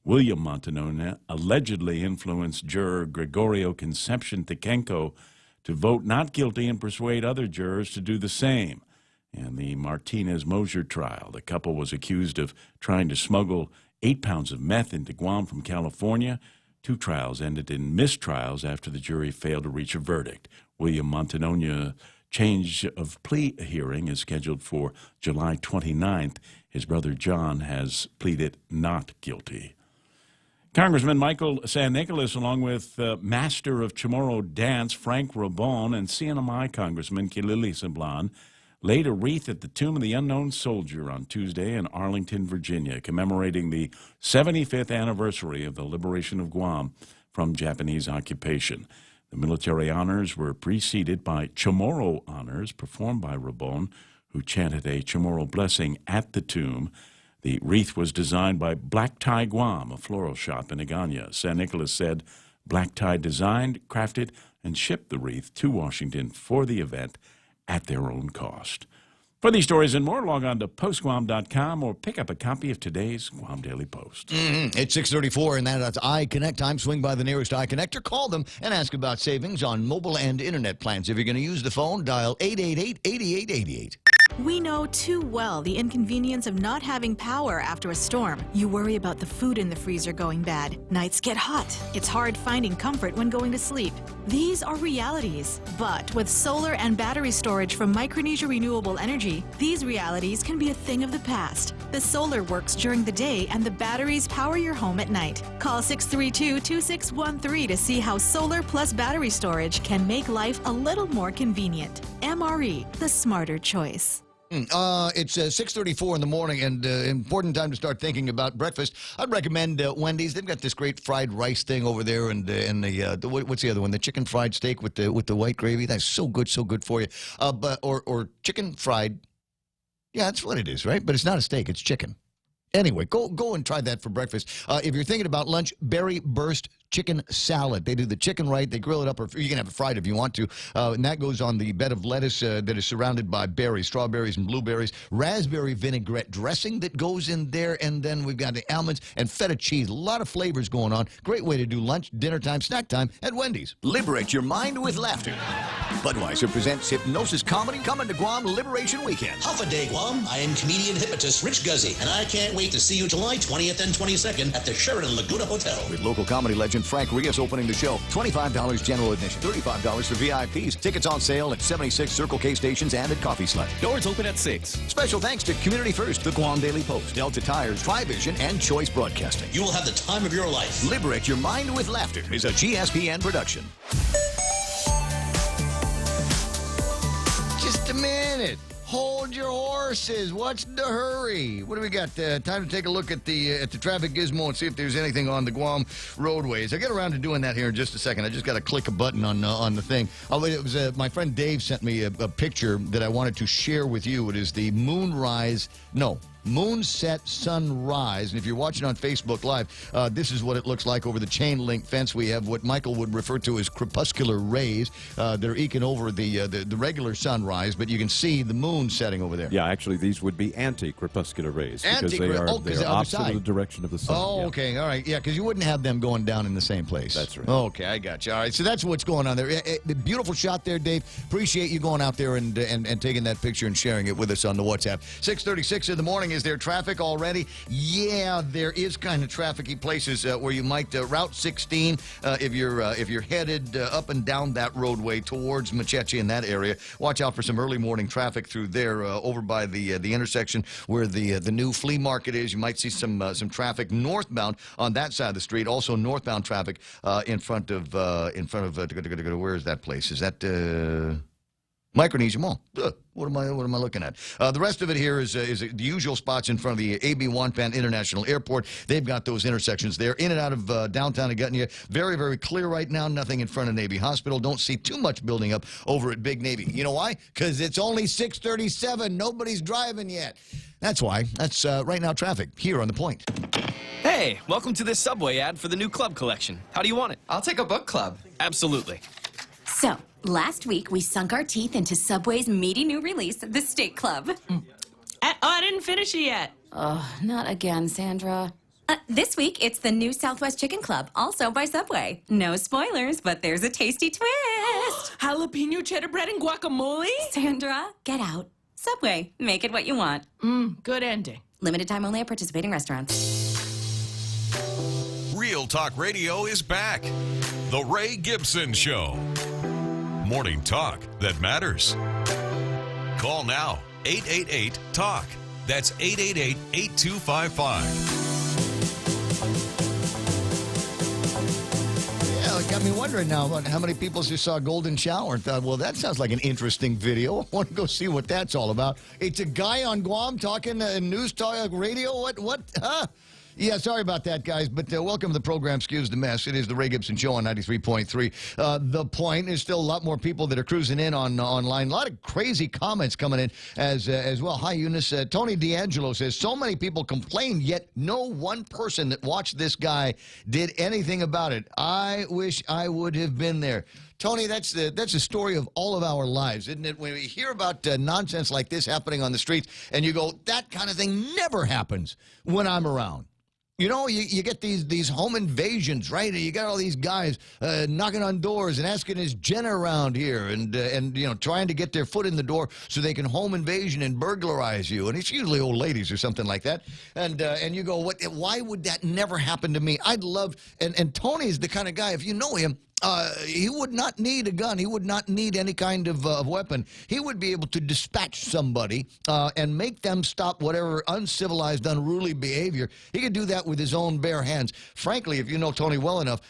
William Montanonia allegedly influenced juror Gregorio Concepcion Tekenko to vote not guilty and persuade other jurors to do the same. In the Martinez-Mosier trial, the couple was accused of trying to smuggle 8 pounds of meth into Guam from California. 2 trials ended in mistrials after the jury failed to reach a verdict. William Montanonia change of plea hearing is scheduled for July 29th. His brother John has pleaded not guilty. Congressman Michael San Nicolas, along with Master of Chamorro Dance Frank Rabon and CNMI Congressman Kilili Sablan, laid a wreath at the Tomb of the Unknown Soldier on Tuesday in Arlington, Virginia, commemorating the 75th anniversary of the liberation of Guam from Japanese occupation. The military honors were preceded by Chamorro honors performed by Rabon, who chanted a Chamorro blessing at the tomb. The wreath was designed by Black Tie Guam, a floral shop in Agutnia. San Nicolas said Black Tie designed, crafted, and shipped the wreath to Washington for the event at their own cost. For these stories and more, log on to postguam.com or pick up a copy of today's Guam Daily Post. It's 6:34, and that's iConnect time. Swing by the nearest iConnector, call them, and ask about savings on mobile and internet plans. If you're going to use the phone, dial 888-8888. We know too well the inconvenience of not having power after a storm. You worry about the food in the freezer going bad. Nights get hot. It's hard finding comfort when going to sleep. These are realities. But with solar and battery storage from Micronesia Renewable Energy, these realities can be a thing of the past. The solar works during the day and the batteries power your home at night. Call 632-2613 to see how solar plus battery storage can make life a little more convenient. MRE, the smarter choice. It's 6:34 in the morning, and important time to start thinking about breakfast. I'd recommend Wendy's. They've got this great fried rice thing over there, and what's the other one? The chicken fried steak with the white gravy. That's so good for you. Or chicken fried. Yeah, that's what it is, right? But it's not a steak; it's chicken. Anyway, go and try that for breakfast. If you're thinking about lunch, Berry Burst chicken salad. They do the chicken right. They grill it up, or you can have it fried if you want to. And that goes on the bed of lettuce that is surrounded by berries, strawberries and blueberries, raspberry vinaigrette dressing that goes in there, and then we've got the almonds and feta cheese. A lot of flavors going on. Great way to do lunch, dinner time, snack time at Wendy's. Liberate your mind with laughter. Budweiser presents Hypnosis Comedy coming to Guam Liberation Weekend. Half a day, Guam. I am comedian hypnotist Rich Guzzi, and I can't wait to see you July 20th and 22nd at the Sheraton Laguna Hotel. With local comedy legend Frank Rios opening the show. $25 general admission, $35 for VIPs. Tickets on sale at 76 Circle K stations and at Coffee Slut. Doors open at 6. Special thanks to Community First, the Guam Daily Post, Delta Tires, Trivision, and Choice Broadcasting. You will have the time of your life. Liberate your mind with laughter is a GSPN production. Just a minute. Hold your horses. What's the hurry? What do we got? Time to take a look at the traffic gizmo and see if there's anything on the Guam roadways. I'll get around to doing that here in just a second. I just got to click a button on the thing. Oh, it was my friend Dave sent me a picture that I wanted to share with you. It is the moonset sunrise. And if you're watching on Facebook Live, this is what it looks like over the chain link fence. We have what Michael would refer to as crepuscular rays. They're eking over the regular sunrise, but you can see the moon setting over there. Yeah, actually, these would be anti-crepuscular rays because they are opposite of the direction of the sun. Oh, yeah. Okay, all right. Yeah, because you wouldn't have them going down in the same place. That's right. Okay, I got you. All right, so that's what's going on there. Beautiful shot there, Dave. Appreciate you going out there and taking that picture and sharing it with us on the WhatsApp. 6:36 in the morning. Is there traffic already? Yeah, there is kind of trafficy places where you might Route 16 if you're headed up and down that roadway towards Machechi in that area. Watch out for some early morning traffic through there over by the intersection where the new flea market is. You might see some traffic northbound on that side of the street. Also northbound traffic in front of where is that place? Is that Micronesia Mall? What am I looking at? The rest of it here is the usual spots in front of the AB Wanpan International Airport. They've got those intersections there. In and out of downtown Agutnia. Very, very clear right now. Nothing in front of Navy Hospital. Don't see too much building up over at Big Navy. You know why? Because it's only 6:37. Nobody's driving yet. That's why. That's right now traffic here on The Point. Hey, welcome to this Subway ad for the new club collection. How do you want it? I'll take a book club. Absolutely. So, last week we sunk our teeth into Subway's meaty new release, the Steak Club. I didn't finish it yet. Oh, not again, Sandra. This week, it's the new Southwest Chicken Club, also by Subway. No spoilers, but there's a tasty twist. Jalapeno cheddar bread and guacamole? Sandra, get out. Subway, make it what you want. Good ending. Limited time only at participating restaurants. Real Talk Radio is back. The Ray Gibson Show. Morning talk that matters. Call now, 888-TALK. That's 888-8255. Yeah, it got me wondering now about how many people just saw Golden Shower and thought, well, that sounds like an interesting video. I want to go see what that's all about. It's a guy on Guam talking news talk radio. What? Huh? Yeah, sorry about that, guys, but welcome to the program. Excuse the mess. It is the Ray Gibson Show on 93.3. The Point is still a lot more people that are cruising in online. A lot of crazy comments coming in as well. Hi, Eunice. Tony D'Angelo says, so many people complain, yet no one person that watched this guy did anything about it. I wish I would have been there. Tony, that's the story of all of our lives, isn't it? When we hear about nonsense like this happening on the streets, and you go, that kind of thing never happens when I'm around. You know, you get these home invasions, right? You got all these guys knocking on doors and asking, is Jenna around here? And you know, trying to get their foot in the door so they can home invasion and burglarize you. And it's usually old ladies or something like that. And you go, what? Why would that never happen to me? I'd love, and Tony's the kind of guy, if you know him, he would not need a gun. He would not need any kind of weapon. He would be able to dispatch somebody and make them stop whatever uncivilized, unruly behavior. He could do that with his own bare hands. Frankly, if you know Tony well enough,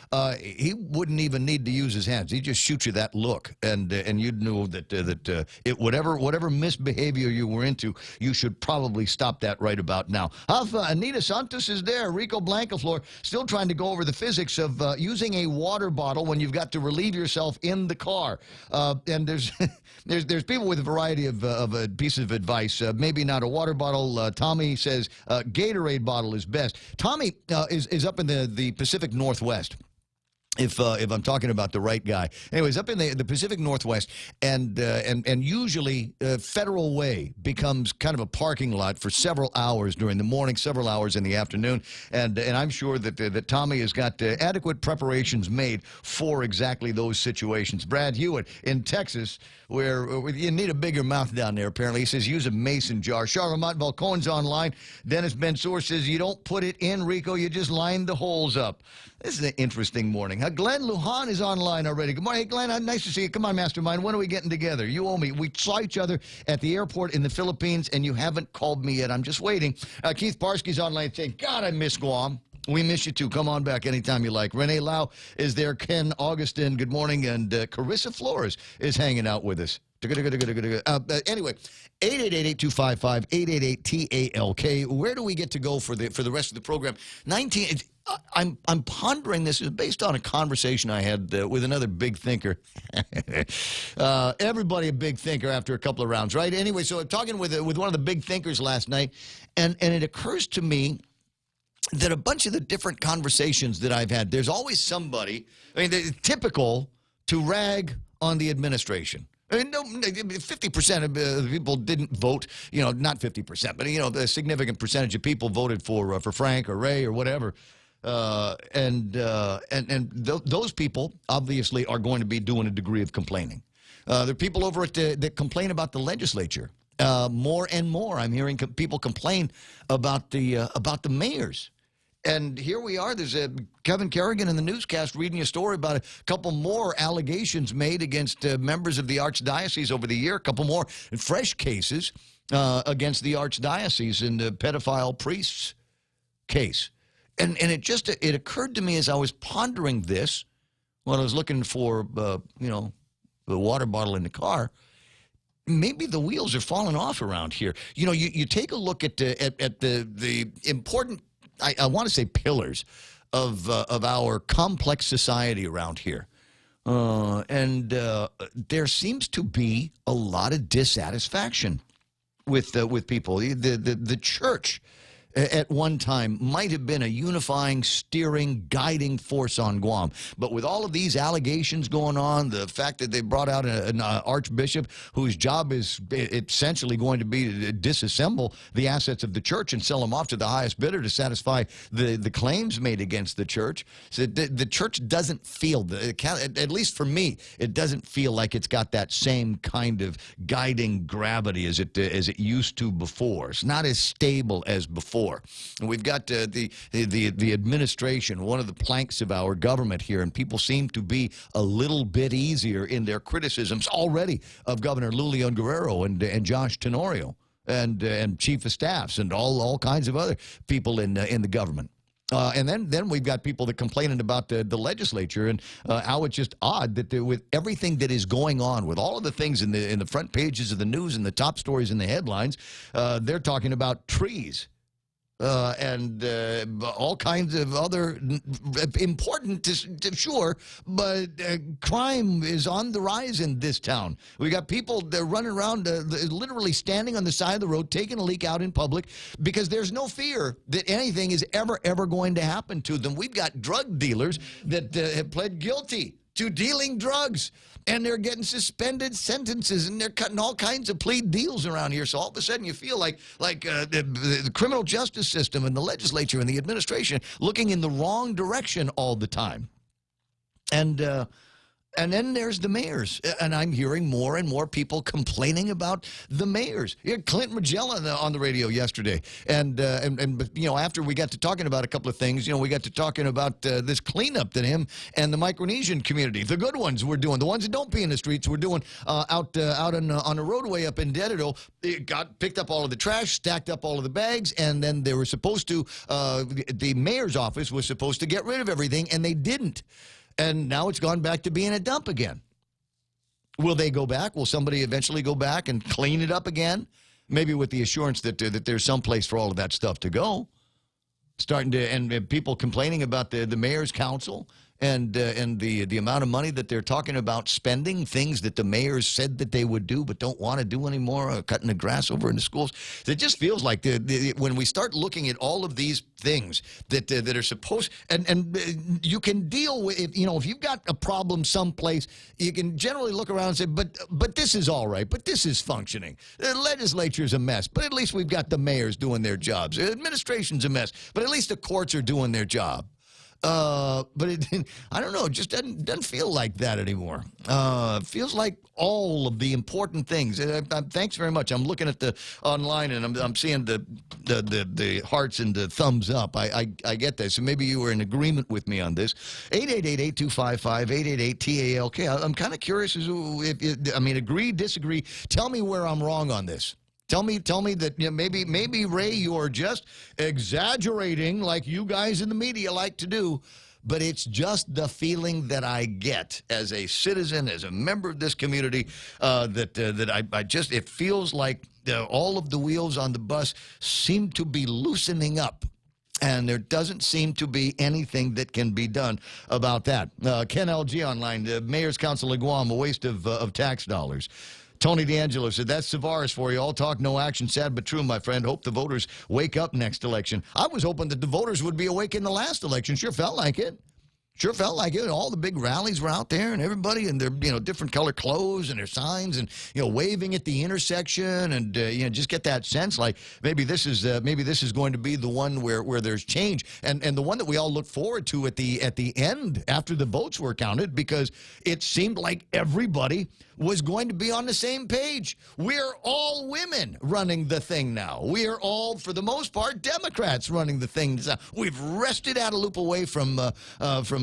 he wouldn't even need to use his hands. He'd just shoot you that look, and you'd know that whatever misbehavior you were into, you should probably stop that right about now. Anita Santos is there. Rico Blancaflor still trying to go over the physics of using a water bottle when you've got to relieve yourself in the car. And there's there's people with a variety of pieces of advice. Maybe not a water bottle. Tommy says Gatorade bottle is best. Tommy is up in the Pacific Northwest. If I'm talking about the right guy. Anyways, up in the Pacific Northwest, and usually Federal Way becomes kind of a parking lot for several hours during the morning, several hours in the afternoon, and I'm sure that Tommy has got adequate preparations made for exactly those situations. Brad Hewitt in Texas, where you need a bigger mouth down there, apparently. He says use a mason jar. Charlotte Balcone's online. Dennis Bensour says you don't put it in, Rico, you just line the holes up. This is an interesting morning. Glenn Lujan is online already. Good morning. Hey, Glenn, nice to see you. Come on, Mastermind. When are we getting together? You owe me. We saw each other at the airport in the Philippines, and you haven't called me yet. I'm just waiting. Keith Parsky's online saying, God, I miss Guam. We miss you, too. Come on back anytime you like. Renee Lau is there. Ken Augustin, good morning. And Carissa Flores is hanging out with us. Anyway, 888-8255-888-TALK. Where do we get to go for the rest of the program? I'm pondering this. Is based on a conversation I had with another big thinker. Everybody a big thinker after a couple of rounds, right? Anyway, so I'm talking with one of the big thinkers last night, and it occurs to me that a bunch of the different conversations that I've had, there's always somebody, I mean, it's typical to rag on the administration. I mean, 50% of the people didn't vote, you know, not 50%, but, you know, the significant percentage of people voted for Frank or Ray or whatever. Those people obviously are going to be doing a degree of complaining. There are people over at that complain about the legislature. More and more, I'm hearing people complain about the mayors. And here we are. There's Kevin Kerrigan in the newscast reading a story about a couple more allegations made against members of the Archdiocese over the year, a couple more fresh cases against the Archdiocese in the pedophile priests case. And it occurred to me as I was pondering this, when I was looking for, you know, the water bottle in the car, maybe the wheels are falling off around here. You know, you take a look at the important, I want to say, pillars of our complex society around here. And there seems to be a lot of dissatisfaction with people. The church at one time might have been a unifying, steering, guiding force on Guam. But with all of these allegations going on, the fact that they brought out an archbishop whose job is essentially going to be to disassemble the assets of the church and sell them off to the highest bidder to satisfy the claims made against the church. So the church doesn't feel, at least for me, it doesn't feel like it's got that same kind of guiding gravity as it used to before. It's not as stable as before. And we've got the administration, one of the planks of our government here, and people seem to be a little bit easier in their criticisms already of Governor Lulian Guerrero and Josh Tenorio and chief of staffs and all kinds of other people in the government. And then we've got people that complaining about the legislature and how it's just odd that with everything that is going on, with all of the things in the front pages of the news and the top stories and the headlines, they're talking about trees. And all kinds of other important, sure, but crime is on the rise in this town. We got people that are running around literally standing on the side of the road, taking a leak out in public because there's no fear that anything is ever going to happen to them. We've got drug dealers that have pled guilty to dealing drugs. And they're getting suspended sentences, and they're cutting all kinds of plea deals around here. So all of a sudden you feel like the criminal justice system and the legislature and the administration looking in the wrong direction all the time. And then there's the mayors, and I'm hearing more and more people complaining about the mayors. You had Clint Magella on the radio yesterday, and you know, after we got to talking about a couple of things, you know, we got to talking about this cleanup that him and the Micronesian community, the good ones, were doing, the ones that don't pee in the streets, were doing out on a roadway up in Dedito. It got picked up all of the trash, stacked up all of the bags, and then they were supposed to. The mayor's office was supposed to get rid of everything, and they didn't. And now it's gone back to being a dump again. Will they go back? Will somebody eventually go back and clean it up again? Maybe with the assurance that there's some place for all of that stuff to go. And people complaining about the mayor's council and the amount of money that they're talking about spending, things that the mayors said that they would do but don't want to do anymore, cutting the grass over in the schools. It just feels like when we start looking at all of these things that are supposed, and you can deal with, if you've got a problem someplace, you can generally look around and say, but this is all right, but this is functioning. The legislature's a mess, but at least we've got the mayors doing their jobs. The administration's a mess, but at least the courts are doing their job. But I don't know, it just doesn't feel like that anymore. It feels like all of the important things. Thanks very much. I'm looking at the online, and I'm seeing the hearts and the thumbs up. I get that. So maybe you were in agreement with me on this. 888-8255, 888-TALK. I'm kind of curious if agree, disagree. Tell me where I'm wrong on this. Tell me that maybe Ray, you're just exaggerating like you guys in the media like to do, but it's just the feeling that I get as a citizen, as a member of this community, it feels like all of the wheels on the bus seem to be loosening up. And there doesn't seem to be anything that can be done about that. Ken LG online, the Mayor's Council of Guam, a waste of tax dollars. Tony D'Angelo said, that's Savaris for you. All talk, no action. Sad but true, my friend. Hope the voters wake up next election. I was hoping that the voters would be awake in the last election. Sure felt like it. Sure felt like it. All the big rallies were out there, and everybody in their different color clothes and their signs, and waving at the intersection, and just get that sense like maybe this is going to be the one where there's change, and the one that we all look forward to at the end after the votes were counted, because it seemed like everybody was going to be on the same page. We're all women running the thing now. We are all, for the most part, Democrats running the thing. We've wrested Adelup away from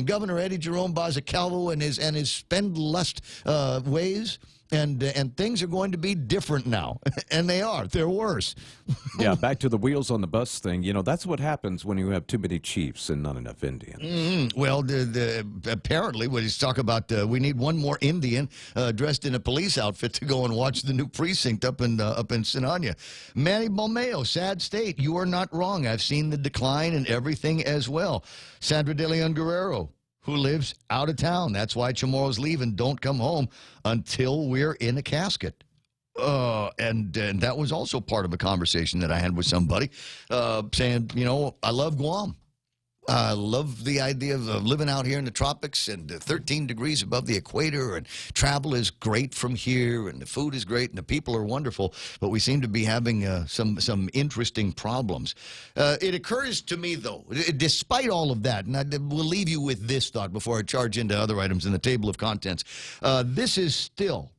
Governor Eddie Jerome Bazacalvo and his spend-lust ways. And things are going to be different now. And they are. They're worse. Yeah, back to the wheels on the bus thing. That's what happens when you have too many chiefs and not enough Indians. Mm-hmm. Well, apparently, when he's talking about we need one more Indian dressed in a police outfit to go and watch the new precinct up in Sinania. Manny Balmeo, sad state. You are not wrong. I've seen the decline in everything as well. Sandra De Leon Guerrero, who lives out of town. That's why Chamorro's leave and don't come home until we're in a casket. And that was also part of a conversation that I had with somebody saying, I love Guam. I love the idea of living out here in the tropics and 13 degrees above the equator, and travel is great from here, and the food is great, and the people are wonderful, but we seem to be having some interesting problems. It occurs to me, though, despite all of that, and we'll leave you with this thought before I charge into other items in the table of contents, this is still,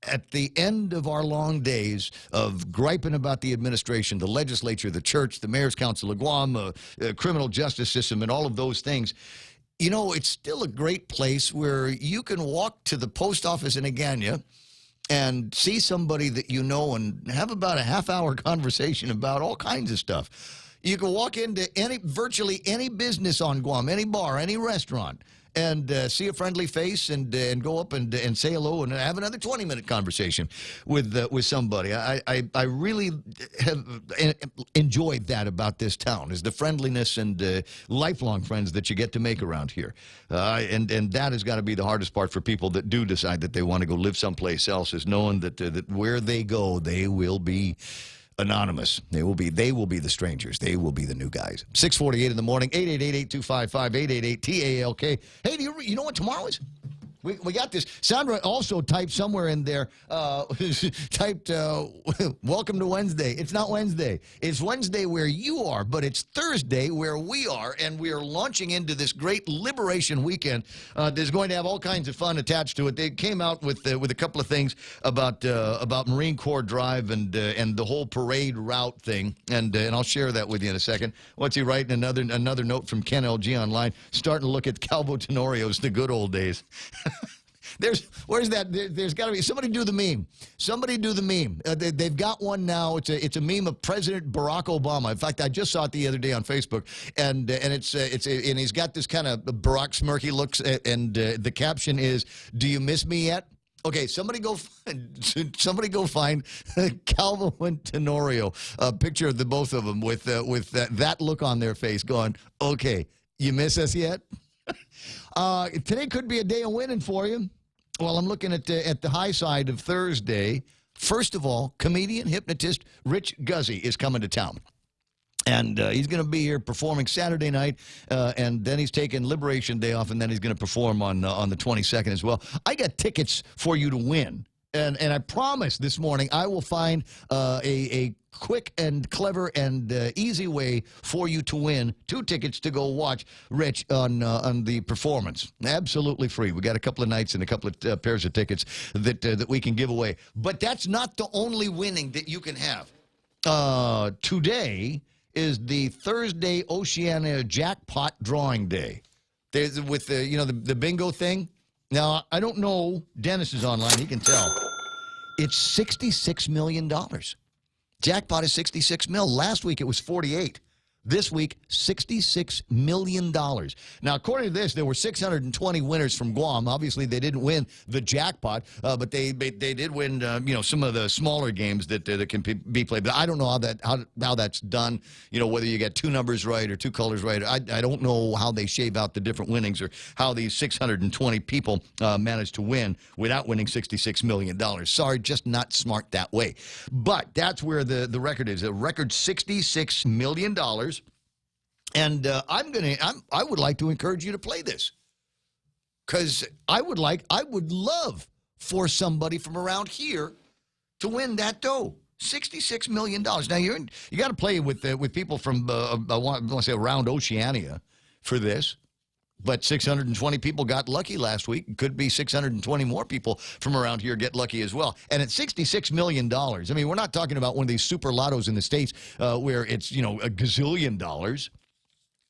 at the end of our long days of griping about the administration, the legislature, the church, the Mayor's Council of Guam, criminal justice system, and all of those things, it's still a great place where you can walk to the post office in Agana and see somebody that you know and have about a half-hour conversation about all kinds of stuff. You can walk into virtually any business on Guam, any bar, any restaurant, and see a friendly face and go up and say hello and have another 20-minute conversation with somebody. I really have enjoyed that about this town, is the friendliness and lifelong friends that you get to make around here. And that has got to be the hardest part for people that do decide that they want to go live someplace else, is knowing that where they go, they will be anonymous. They will be the strangers. They will be the new guys. 6:48 in the morning, 888-8255, 888-TALK. Hey, do you know what tomorrow is? We got this. Sandra also typed somewhere in there, typed, welcome to Wednesday. It's not Wednesday. It's Wednesday where you are, but it's Thursday where we are, and we are launching into this great Liberation Weekend. There's going to have all kinds of fun attached to it. They came out with a couple of things about Marine Corps Drive and the whole parade route thing, and I'll share that with you in a second. What's he writing? Another note from Ken LG online, starting to look at Calvo Tenorio's The Good Old Days. Where's that? There's got to be somebody do the meme. Somebody do the meme. They've got one now. It's a meme of President Barack Obama. In fact, I just saw it the other day on Facebook, and and he's got this kind of Barack smirky looks, and the caption is, "Do you miss me yet?" Okay, somebody go find Calvo and Tenorio, a picture of the both of them with that look on their face, going, "Okay, you miss us yet?" Today could be a day of winning for you. Well, I'm looking at the high side of Thursday. First of all, comedian, hypnotist Rich Guzzi is coming to town. And he's going to be here performing Saturday night, and then he's taking Liberation Day off, and then he's going to perform on the 22nd as well. I got tickets for you to win, and I promise this morning I will find a quick and clever and easy way for you to win 2 tickets to go watch Rich on the performance. Absolutely free. We got a couple of nights and a couple of pairs of tickets that we can give away. But that's not the only winning that you can have. Today is the Thursday Oceania Jackpot Drawing Day. There's with the bingo thing. Now, I don't know. Dennis is online. He can tell. It's $66 million. Jackpot is $66 million. Last week it was 48. This week, $66 million. Now, according to this, there were 620 winners from Guam. Obviously, they didn't win the jackpot, but they did win, some of the smaller games that can be played. But I don't know how that's done. Whether you get 2 numbers right or 2 colors right. I don't know how they shave out the different winnings or how these 620 people managed to win without winning $66 million. Sorry, just not smart that way. But that's where the record is. A record $66 million. And I would like to encourage you to play this, because I would love for somebody from around here to win that dough. $66 million. Now you got to play with people from I want to say around Oceania for this. But 620 people got lucky last week. Could be 620 more people from around here get lucky as well. And at $66 million, I mean, we're not talking about one of these super lottos in the States where it's, a gazillion dollars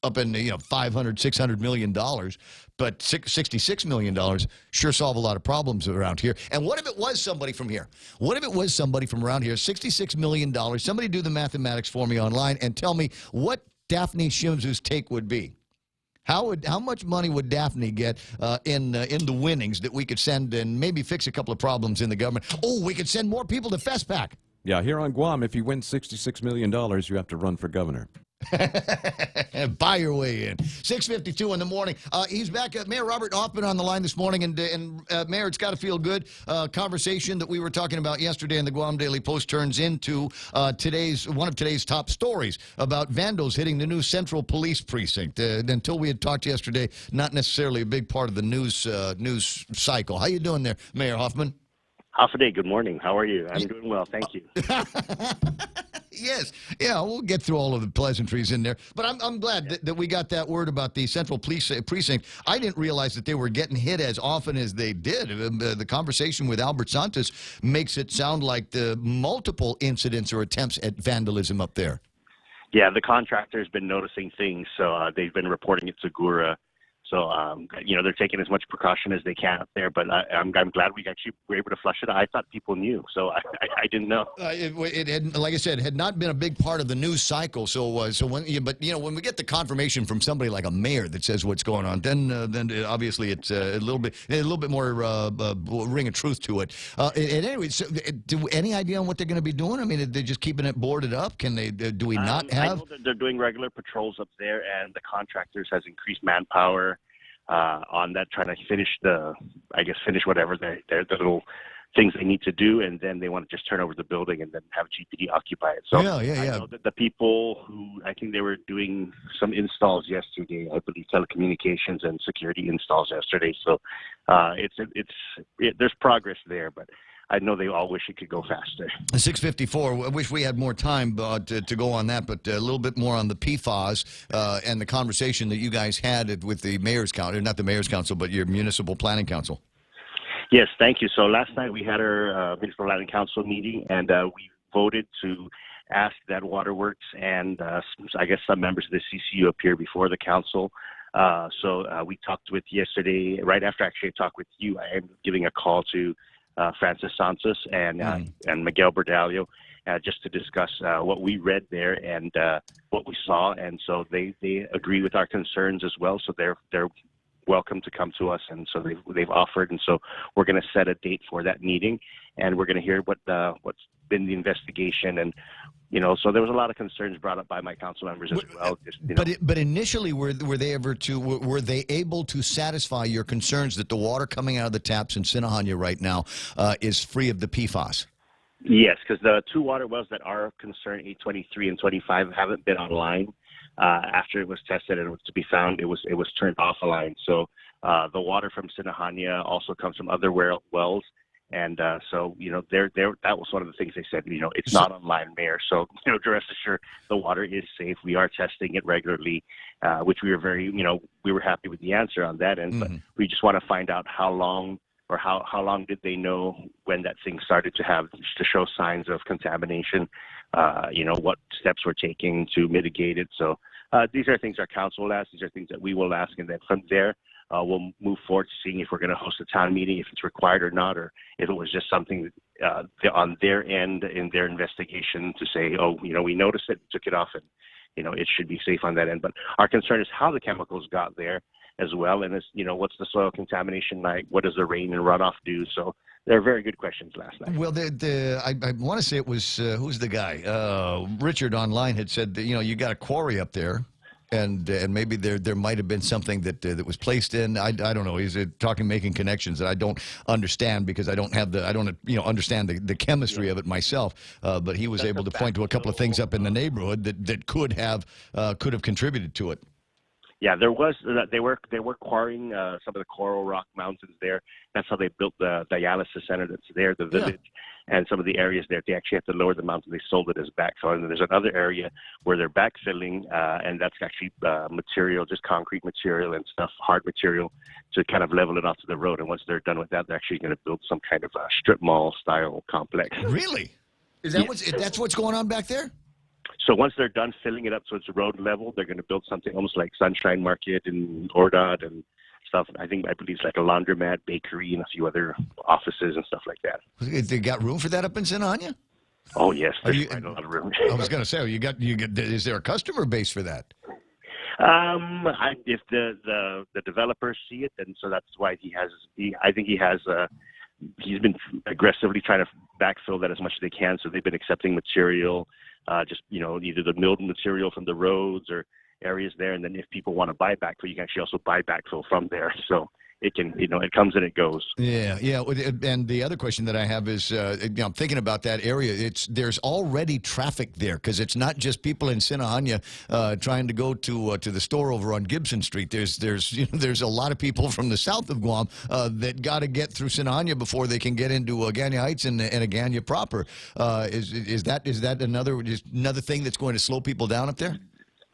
up in, $500, $600 million. But $66 million sure solve a lot of problems around here. And what if it was somebody from here? What if it was somebody from around here? $66 million. Somebody do the mathematics for me online and tell me what Daphne Shimzu's take would be. How much money would Daphne get in the winnings that we could send and maybe fix a couple of problems in the government? Oh, we could send more people to FESPAC. Yeah, here on Guam, if you win $66 million, you have to run for governor. Buy your way in. 6:52 in the morning. He's back. Mayor Robert Hoffman on the line this morning. And Mayor, it's got to feel good. Conversation that we were talking about yesterday in the Guam Daily Post turns into one of today's top stories about vandals hitting the new Central Police Precinct. Until we had talked yesterday, not necessarily a big part of the news cycle. How you doing there, Mayor Hoffman? Half a day. Good morning. How are you? I'm doing well. Thank you. Yes. Yeah, we'll get through all of the pleasantries in there. But I'm glad that we got that word about the Central Police Precinct. I didn't realize that they were getting hit as often as they did. The conversation with Albert Santos makes it sound like the multiple incidents or attempts at vandalism up there. Yeah, the contractor's been noticing things, so they've been reporting it to GURA. So, they're taking as much precaution as they can up there. But I'm glad we actually were able to flush it out. I thought people knew, so I didn't know. It had, like I said, had not been a big part of the news cycle. So when we get the confirmation from somebody like a mayor that says what's going on, then obviously it's a little bit more ring of truth to it. And anyway, so, any idea on what they're going to be doing? I mean, are they just keeping it boarded up? Can they? Do we not have? I know that they're doing regular patrols up there, and the contractors has increased manpower on that, trying to finish whatever their little things they need to do, and then they want to just turn over the building and then have GPD occupy it. So I know that the people who, I think they were doing some installs yesterday, I believe telecommunications and security installs yesterday. So there's progress there, but I know they all wish it could go faster. 6:54. I wish we had more time to go on that, but a little bit more on the PFAS and the conversation that you guys had with the mayor's council, not the mayor's council, but your municipal planning council. Yes, thank you. So last night we had our municipal planning council meeting, and we voted to ask that Waterworks and I guess some members of the CCU appear before the council. So we talked with yesterday, right after actually I talked with you, I am giving a call to Francis Santos and Miguel Bordalio just to discuss what we read there and what we saw. And so they agree with our concerns as well. So they're welcome to come to us, and so they've offered, and so we're going to set a date for that meeting, and we're going to hear what's been the investigation, and so there was a lot of concerns brought up by my council members as well. But initially, were they able to satisfy your concerns that the water coming out of the taps in Sinahanya right now is free of the PFAS? Yes, because the two water wells that are concerned, 823 and 25, haven't been online. After it was tested and it was to be found, it was turned off a line. So the water from Sinahanya also comes from other wells, and so that was one of the things they said. It's not online, Mayor. So rest assured, the water is safe. We are testing it regularly, which we were we were happy with the answer on that end. But we just want to find out how long did they know when that thing started to show signs of contamination. What steps we're taking to mitigate it. So these are things our council will ask. These are things that we will ask. And then from there, we'll move forward to seeing if we're going to host a town meeting, if it's required or not, or if it was just something on their end in their investigation to say, we noticed it, took it off, and, it should be safe on that end. But our concern is how the chemicals got there as well. And it's, what's the soil contamination like? What does the rain and runoff do? So they're very good questions last night. Well, I want to say it was, who's the guy? Richard online had said that, you got a quarry up there, and maybe there might have been something that was placed in. I don't know. He's making connections that I don't understand because I don't understand the chemistry of it myself. But he was able to point to a couple of things up in the neighborhood that could have contributed to it. Yeah, there was. They were quarrying some of the coral rock mountains there. That's how they built the dialysis center that's there, the village, and some of the areas there. They actually have to lower the mountain. They sold it as backfill. And then there's another area where they're backfilling, and that's actually material, just concrete material and stuff, hard material, to kind of level it off to the road. And once they're done with that, they're actually going to build some kind of strip mall style complex. Really? Is that that's what's going on back there? So once they're done filling it up so it's road level, they're going to build something almost like Sunshine Market and Ordod and stuff. I believe it's like a laundromat, bakery, and a few other offices and stuff like that. They got room for that up in Sinahanya? Oh, yes. There's quite a lot of room. I was going to say, is there a customer base for that? If the developers see it, then so that's why he's been aggressively trying to backfill that as much as they can. So they've been accepting material, either the milled material from the roads or areas there. And then if people want to buy backfill, you can actually also buy backfill from there. So it can, it comes and it goes. Yeah. And the other question that I have is, I'm thinking about that area. There's already traffic there because it's not just people in Sinahanya trying to go to the store over on Gibson Street. There's a lot of people from the south of Guam that got to get through Sinahanya before they can get into Agana Heights and Agana proper. Is that another thing that's going to slow people down up there?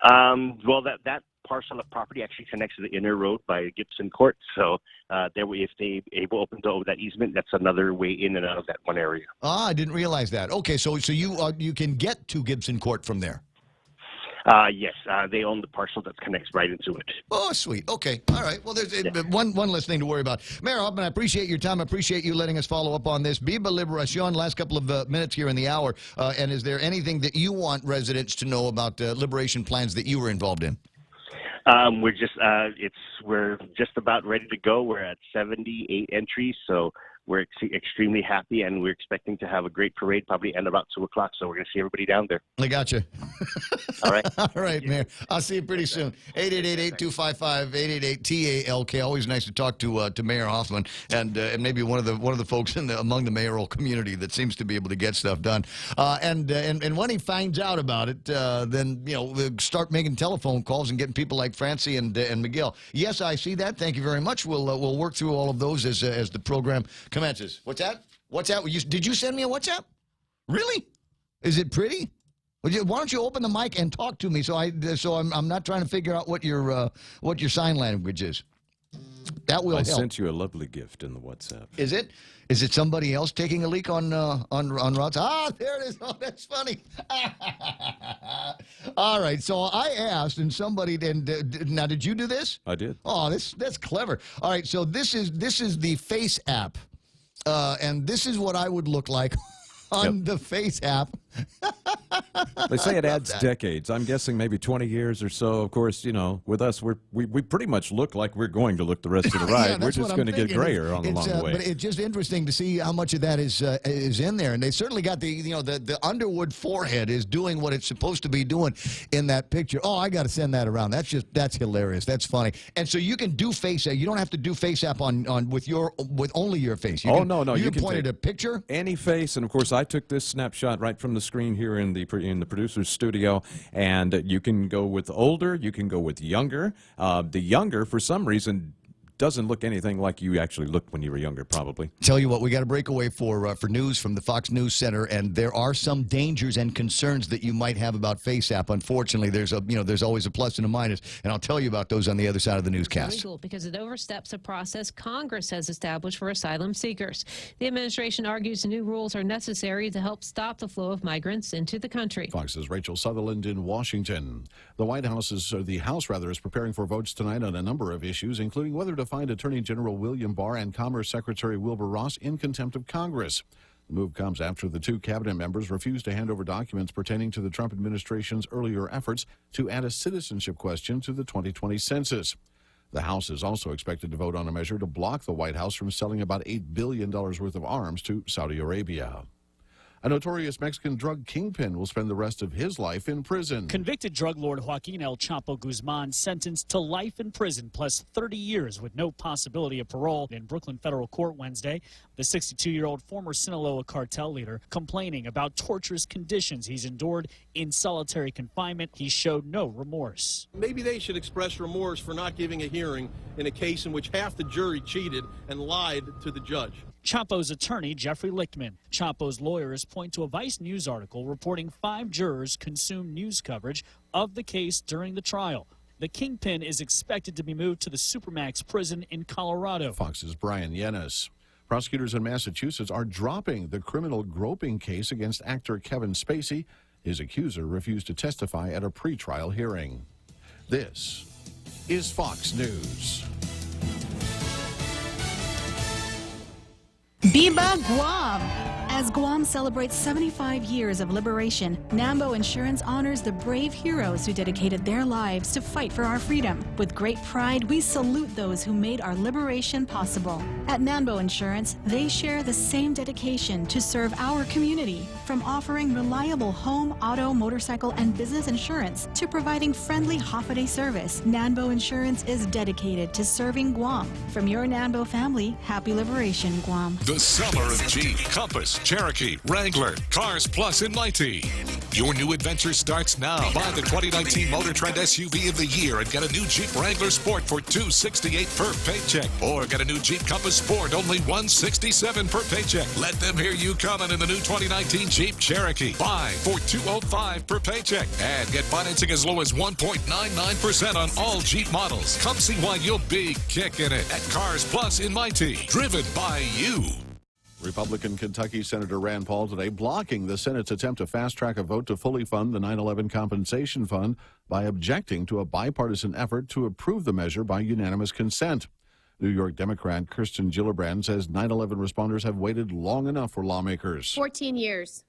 Well, that parcel of property actually connects to the inner road by Gibson Court. So if they open that easement, that's another way in and out of that one area. I didn't realize that. Okay, so you can get to Gibson Court from there. Yes, they own the parcel that connects right into it. Oh, sweet. Okay. All right. Well, there's one less thing to worry about. Mayor Hoffman, I appreciate your time. I appreciate you letting us follow up on this. Viva Liberacion, last couple of minutes here in the hour. And is there anything that you want residents to know about liberation plans that you were involved in? We're just about ready to go. We're at 78 entries, so we're extremely happy, and we're expecting to have a great parade, probably end about 2 o'clock. So we're going to see everybody down there. I got you. All right. All right, Mayor. I'll see you pretty soon. 888-8255-88-TALK. Always nice to talk to Mayor Hoffman and maybe one of the folks among the mayoral community that seems to be able to get stuff done. And when he finds out about it, then start making telephone calls and getting people like Francie and Miguel. Yes, I see that. Thank you very much. We'll work through all of those as the program commences. What's that? Did you send me a WhatsApp? Really? Is it pretty? Why don't you open the mic and talk to me so I'm not trying to figure out what your sign language is. That will help. I sent you a lovely gift in the WhatsApp. Is it? Is it somebody else taking a leak on Rod's? Ah, there it is. Oh, that's funny. All right. So I asked, and somebody now did you do this? I did. Oh, that's clever. All right. So this is the Face app, and this is what I would look like on the Face app. They say it adds decades. I'm guessing maybe 20 years or so. Of course, with us, we pretty much look like we're going to look the rest of the ride. Yeah, we're just going to get grayer along the way. But it's just interesting to see how much of that is in there. And they certainly got the Underwood forehead is doing what it's supposed to be doing in that picture. Oh, I got to send that around. That's hilarious. That's funny. And so you can do Face app. You don't have to do Face app with only your face. No. You can point at a picture. Any face, and of course, I took this snapshot right from the screen here in the producer's studio, and you can go with older, you can go with younger. The younger, for some reason, doesn't look anything like you actually looked when you were younger, probably. Tell you what, we got a breakaway for news from the Fox News Center, and there are some dangers and concerns that you might have about FaceApp. Unfortunately, there's always a plus and a minus, and I'll tell you about those on the other side of the newscast. Illegal because it oversteps a process Congress has established for asylum seekers. The administration argues the new rules are necessary to help stop the flow of migrants into the country. Fox's Rachel Sutherland in Washington. The House is preparing for votes tonight on a number of issues, including whether to find Attorney General William Barr and Commerce Secretary Wilbur Ross in contempt of Congress. The move comes after the two cabinet members refused to hand over documents pertaining to the Trump administration's earlier efforts to add a citizenship question to the 2020 census. The House is also expected to vote on a measure to block the White House from selling about $8 billion worth of arms to Saudi Arabia. A notorious Mexican drug kingpin will spend the rest of his life in prison. Convicted drug lord Joaquin El Chapo Guzman sentenced to life in prison plus 30 years with no possibility of parole in Brooklyn federal court Wednesday. The 62-year-old former Sinaloa cartel leader complaining about torturous conditions he's endured in solitary confinement. He showed no remorse. Maybe they should express remorse for not giving a hearing in a case in which half the jury cheated and lied to the judge. Chapo's attorney, Jeffrey Lichtman. Chapo's lawyers point to a Vice News article reporting 5 jurors consumed news coverage of the case during the trial. The kingpin is expected to be moved to the Supermax prison in Colorado. Fox's Brian Yennis. Prosecutors in Massachusetts are dropping the criminal groping case against actor Kevin Spacey. His accuser refused to testify at a pretrial hearing. This is Fox News. Biba Guam! As Guam celebrates 75 years of liberation, Nambo Insurance honors the brave heroes who dedicated their lives to fight for our freedom. With great pride, we salute those who made our liberation possible. At Nambo Insurance, they share the same dedication to serve our community. From offering reliable home, auto, motorcycle, and business insurance to providing friendly holiday service, Nambo Insurance is dedicated to serving Guam. From your Nambo family, happy liberation, Guam. The summer of Jeep, Compass, Cherokee, Wrangler, Cars Plus in Mighty. Your new adventure starts now. Buy the 2019 Motor Trend SUV of the year and get a new Jeep Wrangler Sport for $268 per paycheck. Or get a new Jeep Compass Sport, only $167 per paycheck. Let them hear you coming in the new 2019 Jeep Cherokee. Buy for $205 per paycheck. And get financing as low as 1.99% on all Jeep models. Come see why you'll be kicking it at Cars Plus in Mighty. Driven by you. Republican Kentucky Senator Rand Paul today blocking the Senate's attempt to fast-track a vote to fully fund the 9/11 Compensation Fund by objecting to a bipartisan effort to approve the measure by unanimous consent. New York Democrat Kirsten Gillibrand says 9/11 responders have waited long enough for lawmakers. 14 years.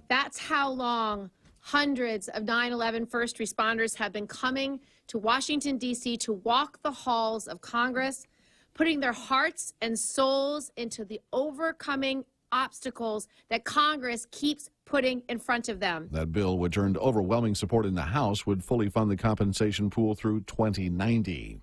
That's how long hundreds of 9/11 first responders have been coming to Washington, D.C. to walk the halls of Congress, putting their hearts and souls into the overcoming obstacles that Congress keeps putting in front of them. That bill, which earned overwhelming support in the House, would fully fund the compensation pool through 2090.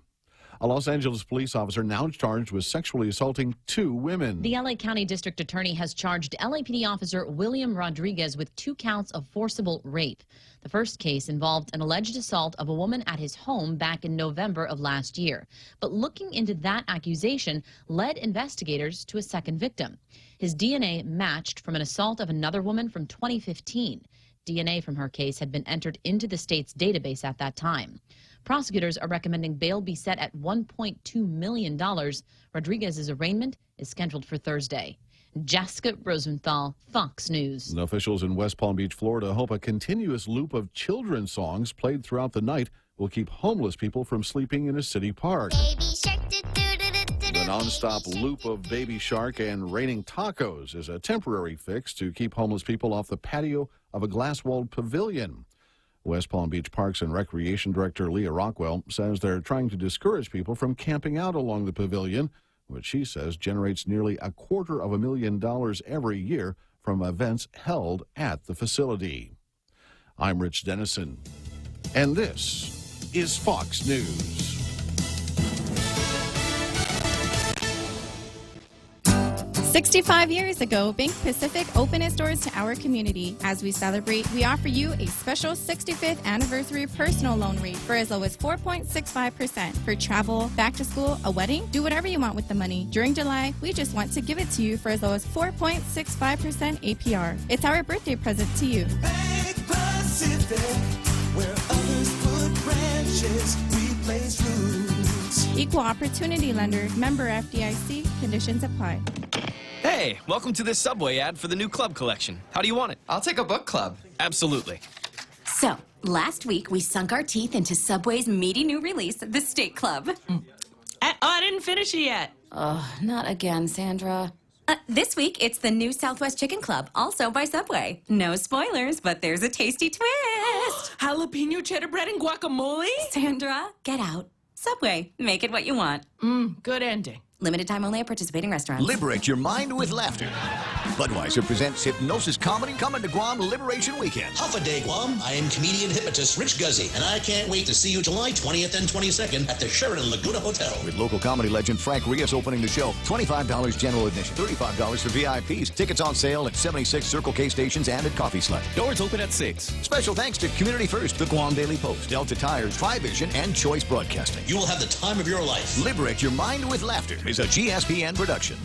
A Los Angeles police officer now charged with sexually assaulting 2 women. The LA County District Attorney has charged LAPD officer William Rodriguez with 2 counts of forcible rape. The first case involved an alleged assault of a woman at his home back in November of last year. But looking into that accusation led investigators to a second victim. His DNA matched from an assault of another woman from 2015. DNA from her case had been entered into the state's database at that time. Prosecutors are recommending bail be set at $1.2 million. Rodriguez's arraignment is scheduled for Thursday. Jessica Rosenthal, Fox News. And officials in West Palm Beach, Florida, hope a continuous loop of children's songs played throughout the night will keep homeless people from sleeping in a city park. The nonstop loop of Baby Shark and raining tacos is a temporary fix to keep homeless people off the patio of a glass-walled pavilion. West Palm Beach Parks and Recreation Director Leah Rockwell says they're trying to discourage people from camping out along the pavilion, which she says generates nearly $250,000 every year from events held at the facility. I'm Rich Dennison, and this is Fox News. 65 years ago, Bank Pacific opened its doors to our community. As we celebrate, we offer you a special 65th anniversary personal loan rate for as low as 4.65%. For travel, back to school, a wedding, do whatever you want with the money. During July, we just want to give it to you for as low as 4.65% APR. It's our birthday present to you. Bank Pacific, where others put branches, we place roots. Equal opportunity lender, member FDIC, conditions apply. Hey, welcome to this Subway ad for the new club collection. How do you want it? I'll take a book club. Absolutely. So, last week we sunk our teeth into Subway's meaty new release, the Steak Club. I didn't finish it yet. Oh, not again, Sandra. This week, it's the new Southwest Chicken Club, also by Subway. No spoilers, but there's a tasty twist. Jalapeno cheddar bread and guacamole? Sandra, get out. Subway, make it what you want. Good ending. Limited time only at participating restaurants. Liberate your mind with laughter. Budweiser presents Hypnosis Comedy coming to Guam Liberation Weekend. Half a day, Guam. I am comedian hypnotist Rich Guzzi, and I can't wait to see you July 20th and 22nd at the Sheraton Laguna Hotel. With local comedy legend Frank Rios opening the show. $25 general admission, $35 for VIPs. Tickets on sale at 76 Circle K stations and at Coffee Slut. Doors open at 6. Special thanks to Community First, the Guam Daily Post, Delta Tires, Trivision, and Choice Broadcasting. You will have the time of your life. Liberate your mind with laughter is a GSPN production.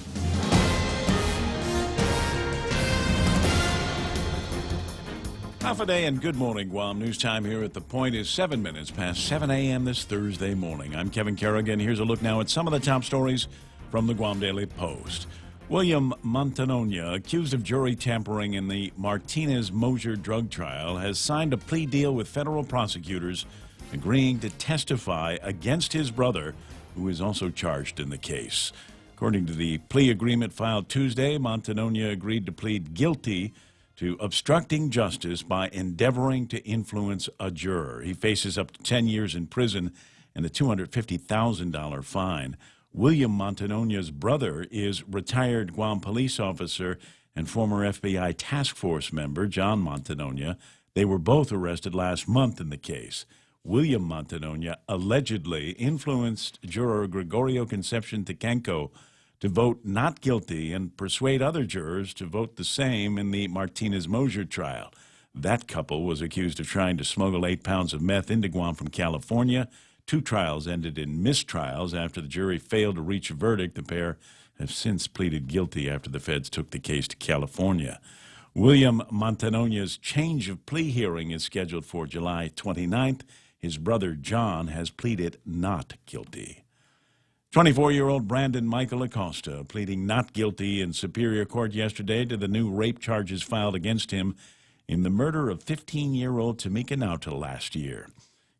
Half a day and good morning, Guam. News time here at The Point is 7 minutes past 7 a.m. this Thursday morning. I'm Kevin Kerrigan. Here's a look now at some of the top stories from the Guam Daily Post. William Montanonia, accused of jury tampering in the Martinez-Mosier drug trial, has signed a plea deal with federal prosecutors, agreeing to testify against his brother, who is also charged in the case. According to the plea agreement filed Tuesday, Montanonia agreed to plead guilty to obstructing justice by endeavoring to influence a juror. He faces up to 10 years in prison and a $250,000 fine. William Montanonia's brother is retired Guam police officer and former FBI task force member John Montanonia. They were both arrested last month in the case. William Montanonia allegedly influenced juror Gregorio Concepcion Tekenko to vote not guilty and persuade other jurors to vote the same in the Martinez-Mosier trial. That couple was accused of trying to smuggle 8 pounds of meth into Guam from California. 2 trials ended in mistrials after the jury failed to reach a verdict. The pair have since pleaded guilty after the feds took the case to California. William Montanonia's change of plea hearing is scheduled for July 29th. His brother John has pleaded not guilty. 24-year-old Brandon Michael Acosta pleading not guilty in Superior Court yesterday to the new rape charges filed against him in the murder of 15-year-old Tamika Nauta last year.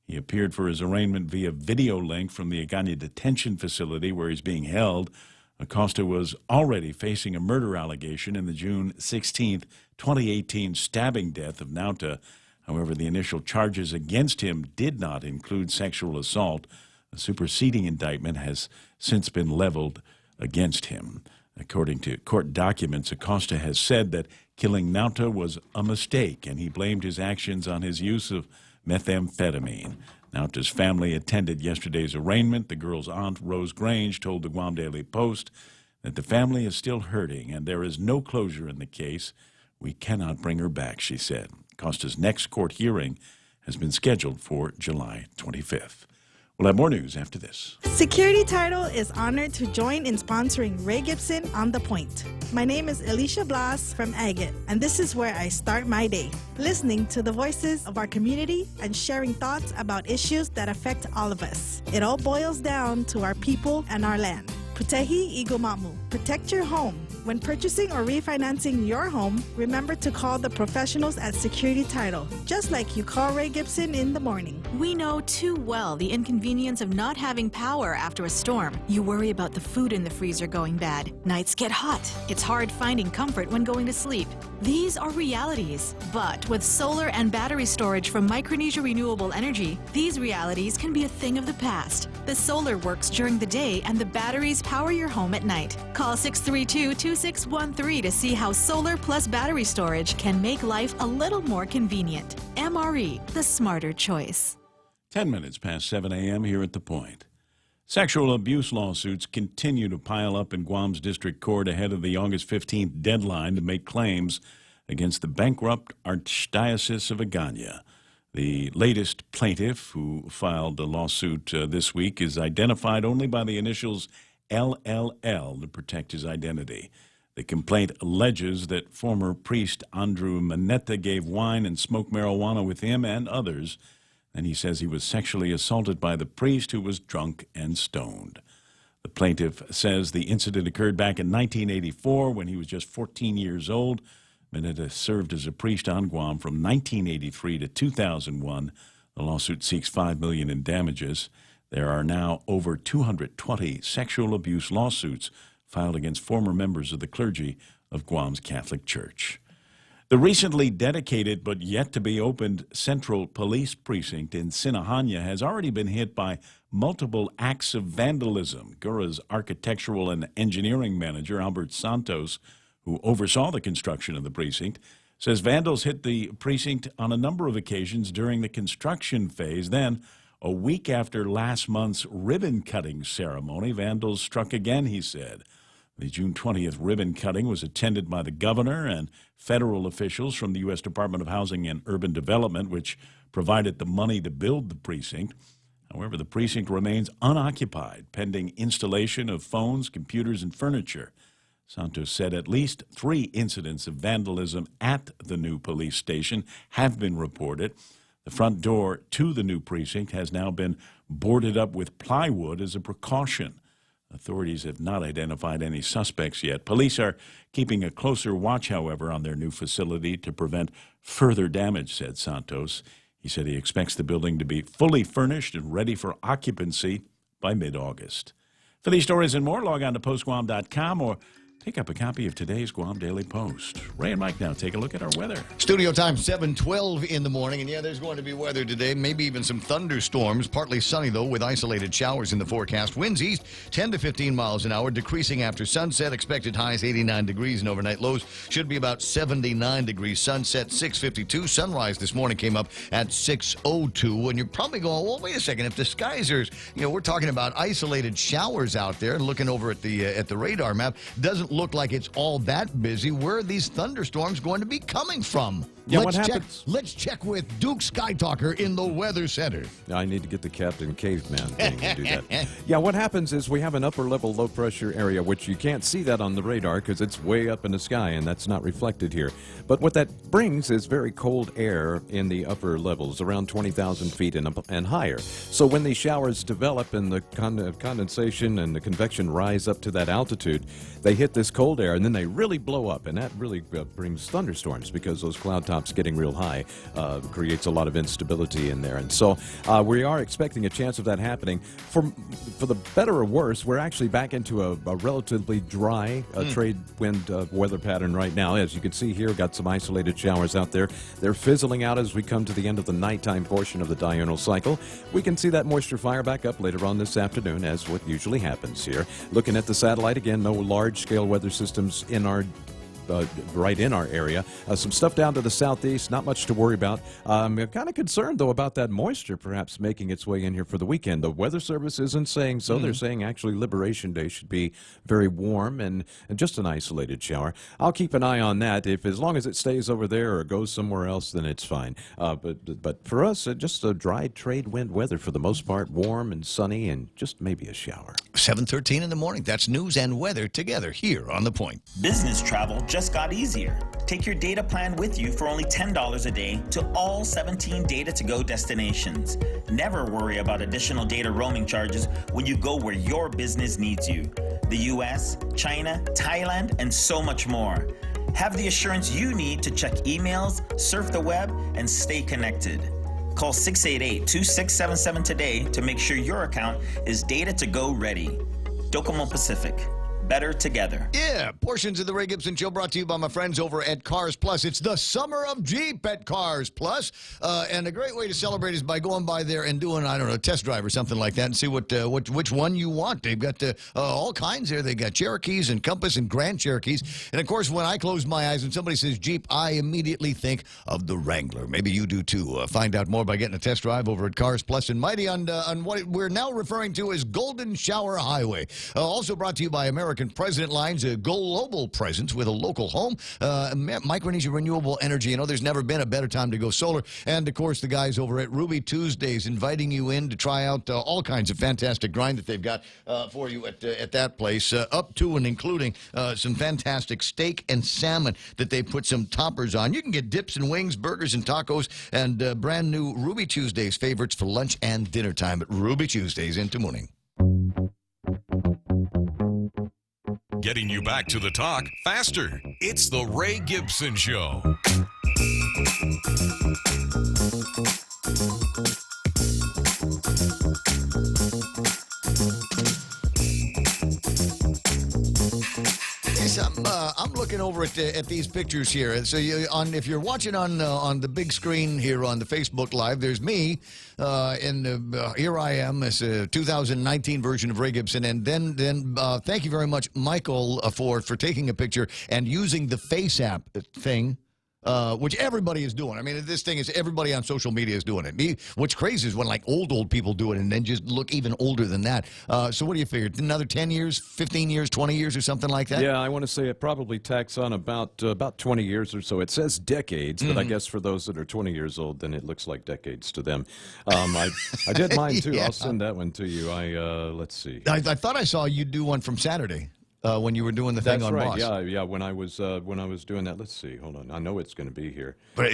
He appeared for his arraignment via video link from the Agana detention facility where he's being held. Acosta was already facing a murder allegation in the June 16, 2018 stabbing death of Nauta. However, the initial charges against him did not include sexual assault. A superseding indictment has since been leveled against him. According to court documents, Acosta has said that killing Nauta was a mistake, and he blamed his actions on his use of methamphetamine. Nauta's family attended yesterday's arraignment. The girl's aunt, Rose Grange, told the Guam Daily Post that the family is still hurting and there is no closure in the case. We cannot bring her back, she said. Acosta's next court hearing has been scheduled for July 25th. We'll have more news after this. Security Title is honored to join in sponsoring Ray Gibson on The Point. My name is Alicia Blas from Agate, and this is where I start my day, listening to the voices of our community and sharing thoughts about issues that affect all of us. It all boils down to our people and our land. Putehi Igomamu. Protect your home. When purchasing or refinancing your home, remember to call the professionals at Security Title, just like you call Ray Gibson in the morning. We know too well the inconvenience of not having power after a storm. You worry about the food in the freezer going bad. Nights get hot. It's hard finding comfort when going to sleep. These are realities. But with solar and battery storage from Micronesia Renewable Energy, these realities can be a thing of the past. The solar works during the day and the batteries power your home at night. Call 632-2613 to see how solar plus battery storage can make life a little more convenient. MRE, the smarter choice. 10 minutes past 7 a.m. here at The Point. Sexual abuse lawsuits continue to pile up in Guam's district court ahead of the August 15th deadline to make claims against the bankrupt Archdiocese of Agana. The latest plaintiff who filed a lawsuit this week is identified only by the initials LLL to protect his identity. The complaint alleges that former priest Andrew Manetta gave wine and smoked marijuana with him and others, and he says he was sexually assaulted by the priest who was drunk and stoned. The plaintiff says the incident occurred back in 1984 when he was just 14 years old. Manetta served as a priest on Guam from 1983 to 2001. The lawsuit seeks $5 million in damages. There are now over 220 sexual abuse lawsuits filed against former members of the clergy of Guam's Catholic Church. The recently dedicated but yet to be opened Central Police Precinct in Sinahanya has already been hit by multiple acts of vandalism. Gura's architectural and engineering manager, Albert Santos, who oversaw the construction of the precinct, says vandals hit the precinct on a number of occasions during the construction phase. Then, a week after last month's ribbon-cutting ceremony, vandals struck again, he said. The June 20th ribbon cutting was attended by the governor and federal officials from the U.S. Department of Housing and Urban Development, which provided the money to build the precinct. However, the precinct remains unoccupied, pending installation of phones, computers, and furniture. Santos said at least 3 incidents of vandalism at the new police station have been reported. The front door to the new precinct has now been boarded up with plywood as a precaution. Authorities have not identified any suspects yet. Police are keeping a closer watch, however, on their new facility to prevent further damage, said Santos. He said he expects the building to be fully furnished and ready for occupancy by mid-August. For these stories and more, log on to postguam.com or pick up a copy of today's Guam Daily Post. Ray and Mike now take a look at our weather. Studio time 7:12 in the morning, and yeah, there's going to be weather today, maybe even some thunderstorms. Partly sunny, though, with isolated showers in the forecast. Winds east 10 to 15 miles an hour, decreasing after sunset. Expected highs 89 degrees and overnight lows should be about 79 degrees. Sunset 6:52. Sunrise this morning came up at 6:02. And you're probably going, well, wait a second. If the skies are, we're talking about isolated showers out there, and looking over at the radar map, doesn't look like it's all that busy. Where are these thunderstorms going to be coming from? Yeah, what happens? Let's check with Duke Skytalker in the Weather Center. I need to get the Captain Caveman thing to do that. Yeah, what happens is we have an upper-level low-pressure area, which you can't see that on the radar because it's way up in the sky, and that's not reflected here. But what that brings is very cold air in the upper levels, around 20,000 feet and higher. So when these showers develop and the condensation and the convection rise up to that altitude, they hit this this cold air, and then they really blow up, and that really brings thunderstorms because those cloud tops getting real high creates a lot of instability in there. And so we are expecting a chance of that happening. For the better or worse, we're actually back into a relatively dry trade wind weather pattern right now. As you can see here, got some isolated showers out there. They're fizzling out as we come to the end of the nighttime portion of the diurnal cycle. We can see that moisture fire back up later on this afternoon, as what usually happens here. Looking at the satellite again, no large-scale weather systems in our right in our area. Some stuff down to the southeast, not much to worry about. I'm kind of concerned, though, about that moisture perhaps making its way in here for the weekend. The Weather Service isn't saying so. They're saying actually Liberation Day should be very warm and just an isolated shower. I'll keep an eye on that. As long as it stays over there or goes somewhere else, then it's fine. But for us, just a dry trade wind weather for the most part, warm and sunny and just maybe a shower. 7:13 in the morning. That's news and weather together here on The Point. Business travel just got easier. Take your data plan with you for only $10 a day to all 17 Data-to-Go destinations. Never worry about additional data roaming charges when you go where your business needs you. The US, China, Thailand, and so much more. Have the assurance you need to check emails, surf the web, and stay connected. Call 688-2677 today to make sure your account is Data-to-Go ready. Docomo Pacific. Better together. Yeah, portions of the Ray Gibson Show brought to you by my friends over at Cars Plus. It's the summer of Jeep at Cars Plus, and a great way to celebrate is by going by there and doing, I don't know, a test drive or something like that and see which one you want. They've got all kinds there. They got Cherokees and Compass and Grand Cherokees. And, of course, when I close my eyes and somebody says Jeep, I immediately think of the Wrangler. Maybe you do, too. Find out more by getting a test drive over at Cars Plus and Mighty on what we're now referring to as Golden Shower Highway. Also brought to you by American President Lines, a global presence with a local home. Micronesia Renewable Energy. You know, there's never been a better time to go solar. And, of course, the guys over at Ruby Tuesdays inviting you in to try out all kinds of fantastic grind that they've got for you at that place, up to and including some fantastic steak and salmon that they put some toppers on. You can get dips and wings, burgers and tacos, and brand new Ruby Tuesdays favorites for lunch and dinner time at Ruby Tuesdays into morning. Getting you back to the talk faster. It's the Ray Gibson Show. Yes, I'm looking over at these pictures here. So if you're watching on the big screen here on the Facebook Live, there's me, and here I am as a 2019 version of Ray Gibson. And then thank you very much, Michael, for taking a picture and using the Face app thing. Which everybody is doing. I mean, this thing is everybody on social media is doing it. What's crazy is when like old people do it and then just look even older than that. So what do you figure? Another 10 years, 15 years, 20 years or something like that? Yeah, I want to say it probably tacks on about 20 years or so. It says decades, but I guess for those that are 20 years old, then it looks like decades to them. I did mine too. Yeah. I'll send that one to you. Let's see. I thought I saw you do one from Saturday. When you were doing the thing on Boss. That's right, yeah. When I was doing that, let's see. Hold on. I know it's going to be here. But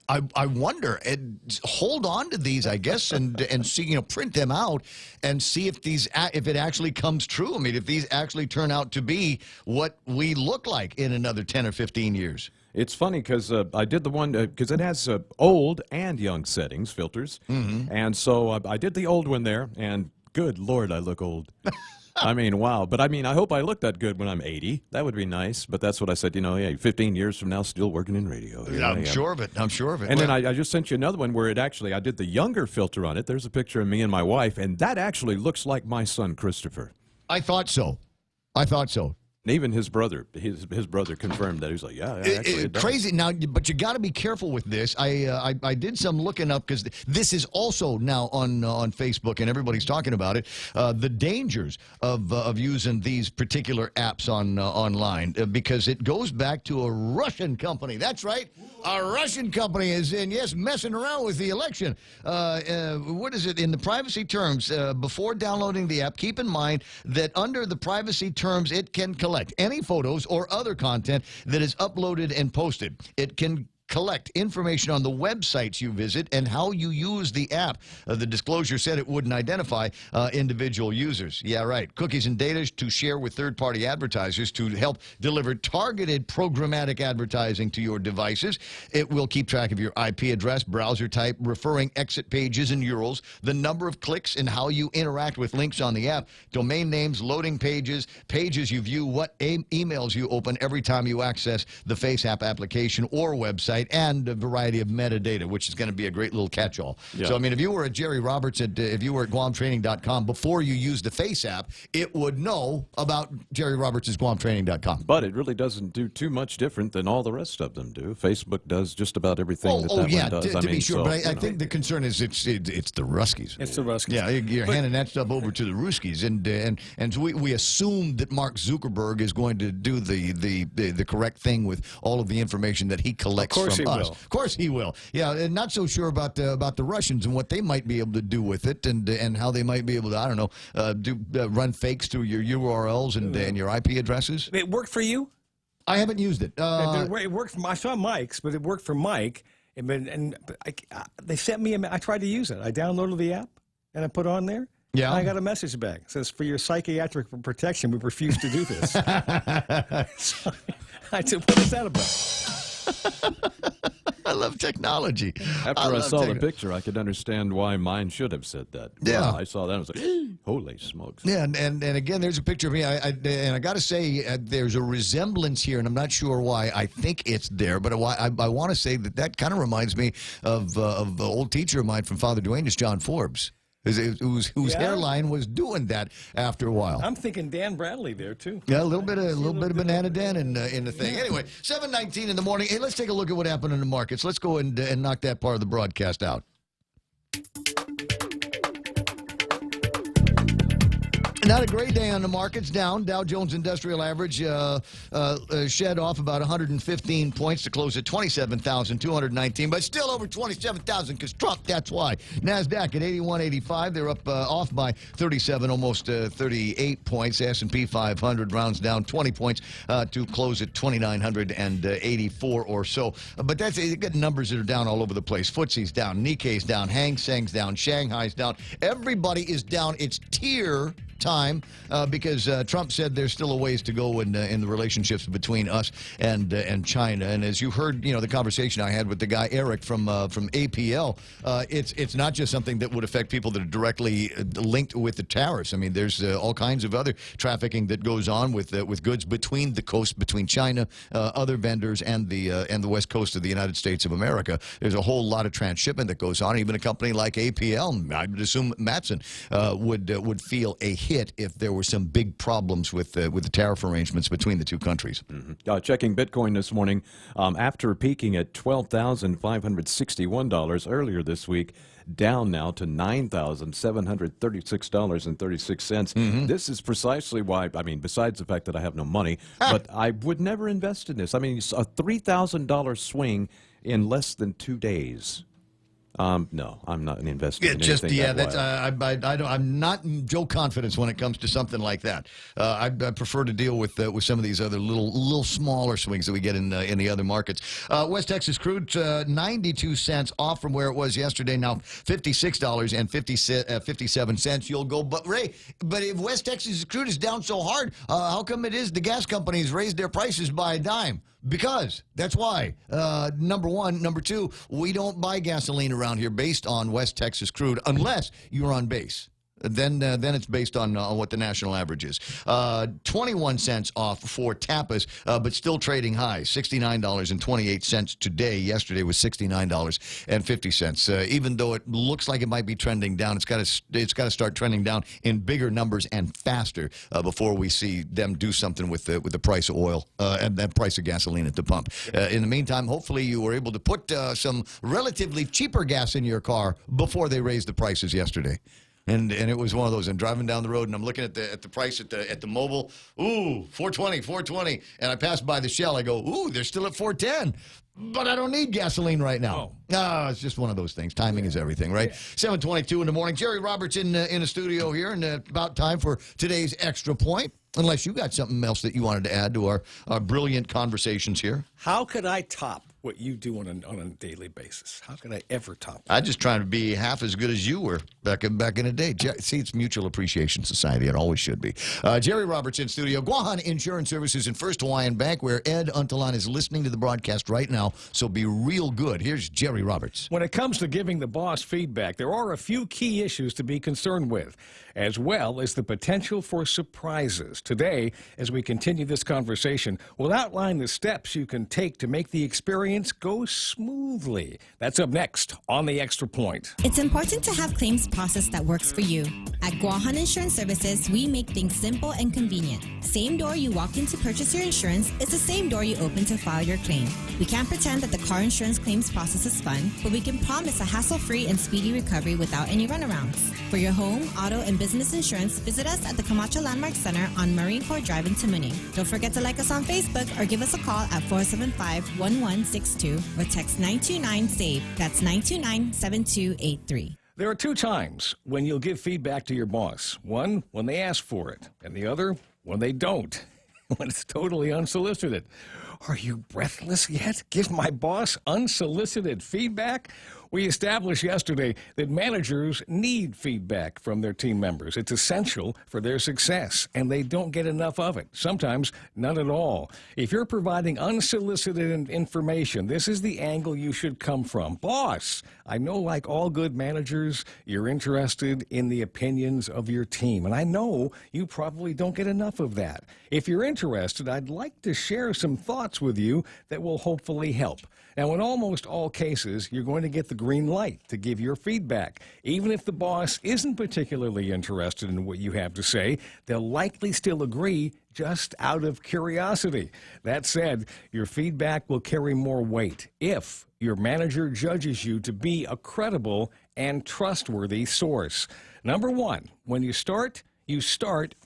I wonder. Hold on to these, I guess, and see, print them out and see if it actually comes true. I mean, if these actually turn out to be what we look like in another 10 or 15 years. It's funny because I did the one because it has old and young settings filters, and so I did the old one there, and good Lord, I look old. I mean, wow. But I mean, I hope I look that good when I'm 80. That would be nice. But that's what I said, 15 years from now, still working in radio. I'm sure of it. I'm sure of it. And then I just sent you another one where I did the younger filter on it. There's a picture of me and my wife, and that actually looks like my son, Christopher. I thought so. And even his brother confirmed that. He was like, yeah, actually it does. Crazy. Now, but you got to be careful with this. I did some looking up because this is also now on Facebook and everybody's talking about it. The dangers of using these particular apps online because it goes back to a Russian company. That's right. A Russian company is messing around with the election. What is it? In the privacy terms, before downloading the app, keep in mind that under the privacy terms, it can collect any photos or other content that is uploaded and posted. It can collect information on the websites you visit and how you use the app. The disclosure said it wouldn't identify individual users. Yeah, right. Cookies and data to share with third-party advertisers to help deliver targeted programmatic advertising to your devices. It will keep track of your IP address, browser type, referring exit pages and URLs, the number of clicks, and how you interact with links on the app, domain names, loading pages, pages you view, what emails you open every time you access the FaceApp application or website, and a variety of metadata, which is going to be a great little catch-all. Yeah. So, I mean, if you were at Jerry Roberts, if you were at GuamTraining.com before you used the FaceApp, it would know about Jerry Roberts' GuamTraining.com. But it really doesn't do too much different than all the rest of them do. Facebook does just about everything that one does. To be sure, but I think the concern is it's the Ruskies. It's the Ruskies. Yeah, you're handing that stuff over to the Ruskies, and so we assume that Mark Zuckerberg is going to do the correct thing with all of the information that he collects from us. Of course he will. Yeah, and not so sure about the Russians and what they might be able to do with it, and how they might be able to, I don't know, run fakes through your URLs and your IP addresses. It worked for you? I haven't used it. It worked for I saw Mike's, but it worked for Mike. And they sent me I tried to use it. I downloaded the app and I put it on there. Yeah. I got a message back. It says, for your psychiatric protection, we refuse to do this. So I said, what is that about? I love technology. After I saw the picture, I could understand why mine should have said that. Yeah. I saw that. I was like, holy smokes. Yeah, and again, there's a picture of me. And I got to say, there's a resemblance here, and I'm not sure why. I think it's there, but I want to say that kind of reminds me of an old teacher of mine from Father Duane's, John Forbes, whose hairline was doing that after a while. I'm thinking Dan Bradley there too. Yeah, a little bit of Banana Dan in the thing. Anyway, 7:19 in the morning. Hey, let's take a look at what happened in the markets. Let's go and knock that part of the broadcast out. Not a great day on the markets. Down. Dow Jones Industrial Average shed off about 115 points to close at 27,219, but still over 27,000 because Trump, that's why. NASDAQ at 81.85. They're up off by 37, almost 38 points. S&P 500 rounds down 20 points to close at 2,984 or so. But that's good numbers that are down all over the place. FTSE's down, Nikkei's down, Hang Seng's down, Shanghai's down. Everybody is down. It's tier time because Trump said there's still a ways to go in the relationships between us and China. And as you heard, the conversation I had with the guy Eric from APL, it's not just something that would affect people that are directly linked with the tariffs. I mean, there's all kinds of other trafficking that goes on with goods between the coast, between China, other vendors, and the west coast of the United States of America. There's a whole lot of transshipment that goes on. Even a company like APL, I would assume Matson would feel a hit if there were some big problems with the tariff arrangements between the two countries. Mm-hmm. Checking Bitcoin this morning, after peaking at $12,561 earlier this week, down now to $9,736.36. Mm-hmm. This is precisely why, besides the fact that I have no money, but I would never invest in this. I mean, a $3,000 swing in less than 2 days. No, I'm not investing in anything that wild. I'm not Joe Confidence when it comes to something like that. I prefer to deal with some of these other little smaller swings that we get in the other markets. West Texas crude 92 cents off from where it was yesterday. Now $56.57. You'll go, but Ray, if West Texas crude is down so hard, how come it is the gas companies raised their prices by a dime? Because that's why. Number one. Number two, we don't buy gasoline around here based on West Texas crude unless you're on base. Then it's based on what the national average is. 21 cents off for Tapas, but still trading high, $69.28 today. Yesterday was $69.50. Even though it looks like it might be trending down, it's got to start trending down in bigger numbers and faster before we see them do something with the price of oil and the price of gasoline at the pump. In the meantime, hopefully you were able to put some relatively cheaper gas in your car before they raised the prices yesterday. And it was one of those. I'm driving down the road and I'm looking at the price at the mobile. Ooh, $4.20. And I pass by the Shell. I go, ooh, they're still at $4.10. But I don't need gasoline right now. It's just one of those things. Timing is everything, right? 7:22 in the morning. Jerry Roberts in the studio here, and about time for today's Extra Point. Unless you got something else that you wanted to add to our brilliant conversations here. How could I top what you do on a daily basis. How could I ever top that? I just trying to be half as good as you were back in the day. See, it's Mutual Appreciation Society. It always should be. Jerry Roberts in studio. Guahan Insurance Services and First Hawaiian Bank, where Ed Untalan is listening to the broadcast right now. So be real good. Here's Jerry Roberts. When it comes to giving the boss feedback, there are a few key issues to be concerned with, as well as the potential for surprises. Today, as we continue this conversation, we'll outline the steps you can take to make the experience go smoothly. That's up next on The Extra Point. It's important to have claims process that works for you. At Guahan Insurance Services, we make things simple and convenient. Same door you walk in to purchase your insurance is the same door you open to file your claim. We can't pretend that the car insurance claims process is fun, but we can promise a hassle-free and speedy recovery without any runarounds. For your home, auto, and business insurance, visit us at the Camacho Landmark Center on Marine Corps Drive in Tamuning. Don't forget to like us on Facebook or give us a call at 475-1162 or text 929-SAVE. That's 929-7283. There are two times when you'll give feedback to your boss. One, when they ask for it, and the other, when they don't, when it's totally unsolicited. Are you breathless yet? Give my boss unsolicited feedback? We established yesterday that managers need feedback from their team members. It's essential for their success, and they don't get enough of it. Sometimes none at all. If you're providing unsolicited information, this is the angle you should come from. Boss, I know like all good managers, you're interested in the opinions of your team, and I know you probably don't get enough of that. If you're interested, I'd like to share some thoughts with you that will hopefully help. Now, in almost all cases, you're going to get the green light to give your feedback. Even if the boss isn't particularly interested in what you have to say, they'll likely still agree just out of curiosity. That said, your feedback will carry more weight if your manager judges you to be a credible and trustworthy source. Number one, when you start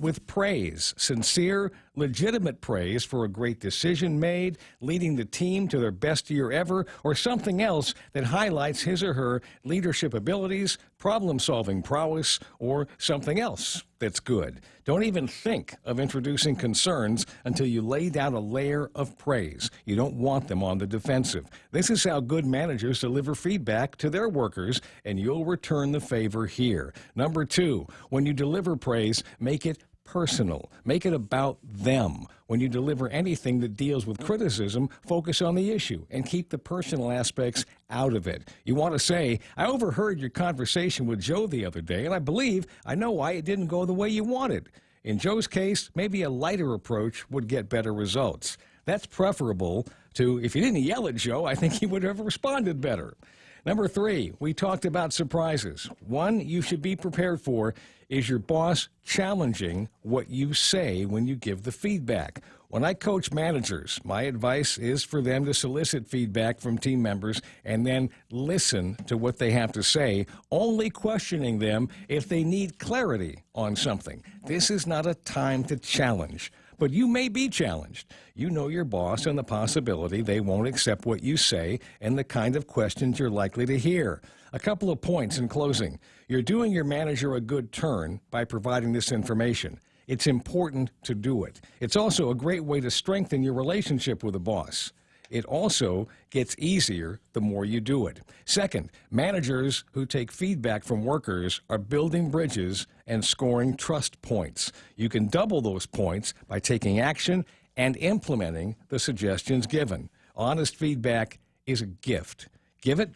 with praise, sincere, legitimate praise for a great decision made, leading the team to their best year ever, or something else that highlights his or her leadership abilities, problem-solving prowess, or something else that's good. Don't even think of introducing concerns until you lay down a layer of praise. You don't want them on the defensive. This is how good managers deliver feedback to their workers, and you'll return the favor here. Number two, when you deliver praise, make it personal. Make it about them. When you deliver anything that deals with criticism, focus on the issue and keep the personal aspects out of it. You want to say, I overheard your conversation with Joe the other day, and I know why it didn't go the way you wanted. In Joe's case, maybe a lighter approach would get better results. That's preferable to, if you didn't yell at Joe, I think he would have responded better. Number three, we talked about surprises. One you should be prepared for is your boss challenging what you say when you give the feedback. When I coach managers, my advice is for them to solicit feedback from team members and then listen to what they have to say, only questioning them if they need clarity on something. This is not a time to challenge. But you may be challenged. You know your boss and the possibility they won't accept what you say and the kind of questions you're likely to hear. A couple of points in closing. You're doing your manager a good turn by providing this information. It's important to do it. It's also a great way to strengthen your relationship with a boss. It also gets easier the more you do it. Second, managers who take feedback from workers are building bridges and scoring trust points. You can double those points by taking action and implementing the suggestions given. Honest feedback is a gift. Give it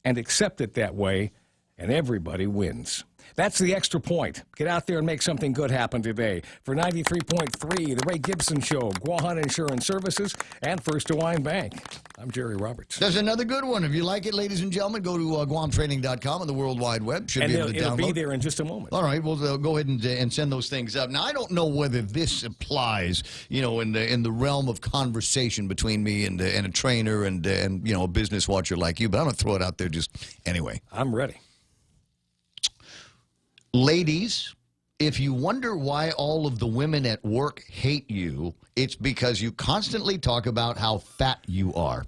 and accept it that way, and everybody wins. That's the extra point. Get out there and make something good happen today. For 93.3, The Ray Gibson Show, Guahan Insurance Services, and First Hawaiian Bank. I'm Jerry Roberts. There's another good one. If you like it, ladies and gentlemen, go to GuamTraining.com on the World Wide Web. Should be able to it'll download. be there in just a moment. All right, well, go ahead and send those things up. Now, I don't know whether this applies, in the realm of conversation between me and a trainer and a business watcher like you, but I'm going to throw it out there just anyway. I'm ready. Ladies, if you wonder why all of the women at work hate you, it's because you constantly talk about how fat you are.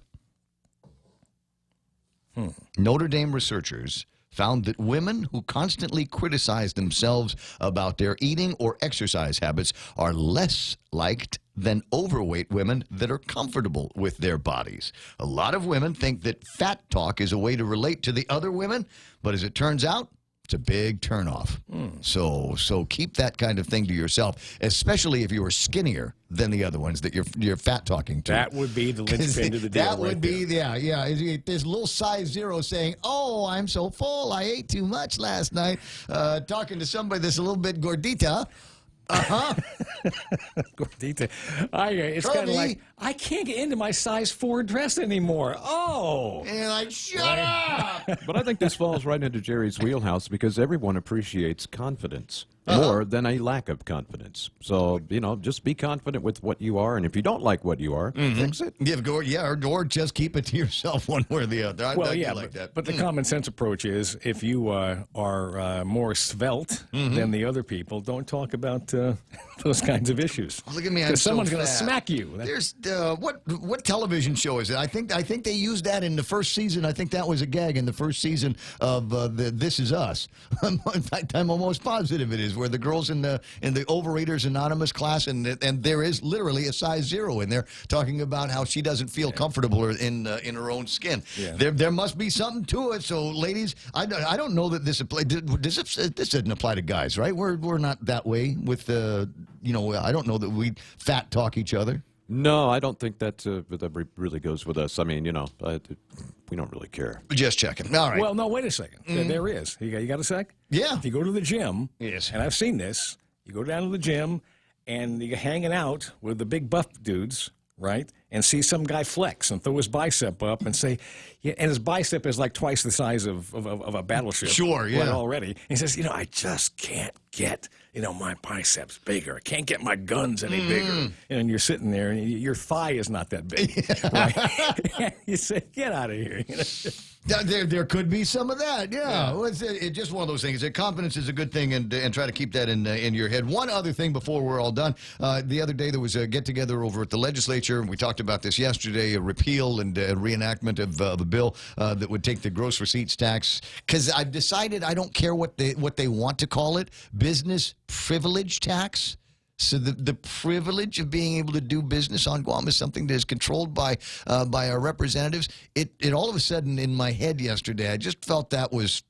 Notre Dame researchers found that women who constantly criticize themselves about their eating or exercise habits are less liked than overweight women that are comfortable with their bodies. A lot of women think that fat talk is a way to relate to the other women, but as it turns out, it's a big turnoff. So keep that kind of thing to yourself, especially if you are skinnier than the other ones that you're fat talking to. That would be the linchpin to the deal. That would right be, there. yeah. There's little size 0 saying, "Oh, I'm so full. I ate too much last night." Talking to somebody that's a little bit gordita. Gordita. It's kind of like, I can't get into my size 4 dress anymore. Oh. And you're like, shut up. But I think this falls right into Jerry's wheelhouse because everyone appreciates confidence more than a lack of confidence. So, just be confident with what you are, and if you don't like what you are, fix it. Or just keep it to yourself one way or the other. I like that. But the common sense approach is if you are more svelte than the other people, don't talk about those kinds of issues. Look at me, I'm because so someone's going to fat. smack you. There's what television show is it? I think they used that in the first season. I think that was a gag in the first season of This Is Us. In fact, I'm almost positive it is, where the girls in the Overeaters Anonymous class, and there is literally a size 0 in there talking about how she doesn't feel comfortable in her own skin. Yeah. There must be something to it. So, ladies, I don't know that this applies. This doesn't apply to guys, right? We're not that way with I don't know that we fat talk each other. No, I don't think that really goes with us. I mean, we don't really care. Just checking. All right. Well, no, wait a second. There is. You got a sec? Yeah. If you go to the gym, yes, and I've seen this, you go down to the gym, and you're hanging out with the big buff dudes, right? And see some guy flex and throw his bicep up and say, and his bicep is like twice the size of a battleship. Sure, yeah. Already. And he says, I just can't get, my biceps bigger. I can't get my guns any bigger. And you're sitting there, and your thigh is not that big. Right? You say, get out of here. There could be some of that, yeah. Well, it's just one of those things. Confidence is a good thing, and try to keep that in your head. One other thing before we're all done. The other day there was a get-together over at the legislature, and we talked about this yesterday, a repeal and reenactment of a bill that would take the gross receipts tax, because I've decided I don't care what they want to call it, business privilege tax. So the privilege of being able to do business on Guam is something that is controlled by our representatives. It all of a sudden in my head yesterday, I just felt that was,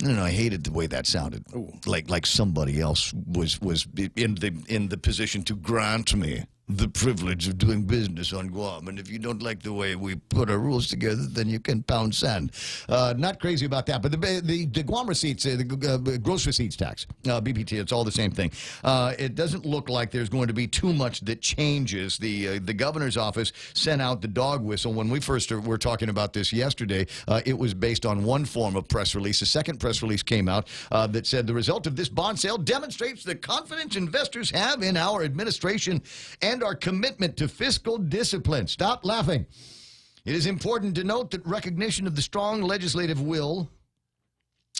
I don't know, I hated the way that sounded. Ooh. Like somebody else was in the position to grant me the privilege of doing business on Guam. And if you don't like the way we put our rules together, then you can pound sand. Not crazy about that. But the Guam receipts, the gross receipts tax, BPT, it's all the same thing. It doesn't look like there's going to be too much that changes. The governor's office sent out the dog whistle. When we first were talking about this yesterday, it was based on one form of press release. A second press release came out that said the result of this bond sale demonstrates the confidence investors have in our administration and our commitment to fiscal discipline. Stop laughing. It is important to note that recognition of the strong legislative will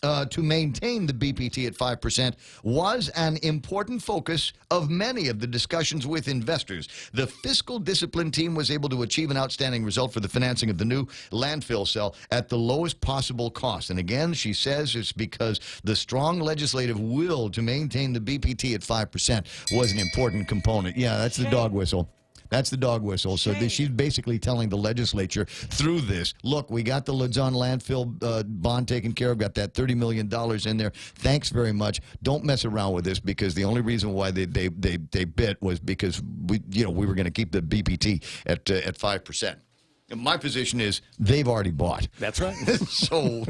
to maintain the BPT at 5% was an important focus of many of the discussions with investors. The fiscal discipline team was able to achieve an outstanding result for the financing of the new landfill cell at the lowest possible cost. And again, she says it's because the strong legislative will to maintain the BPT at 5% was an important component. Yeah, that's the dog whistle. That's the dog whistle. So she's basically telling the legislature through this, look, we got the Luzon landfill bond taken care of, got that $30 million in there. Thanks very much. Don't mess around with this, because the only reason why they bit was because we were going to keep the BPT at 5%. And my position is they've already bought. That's right. so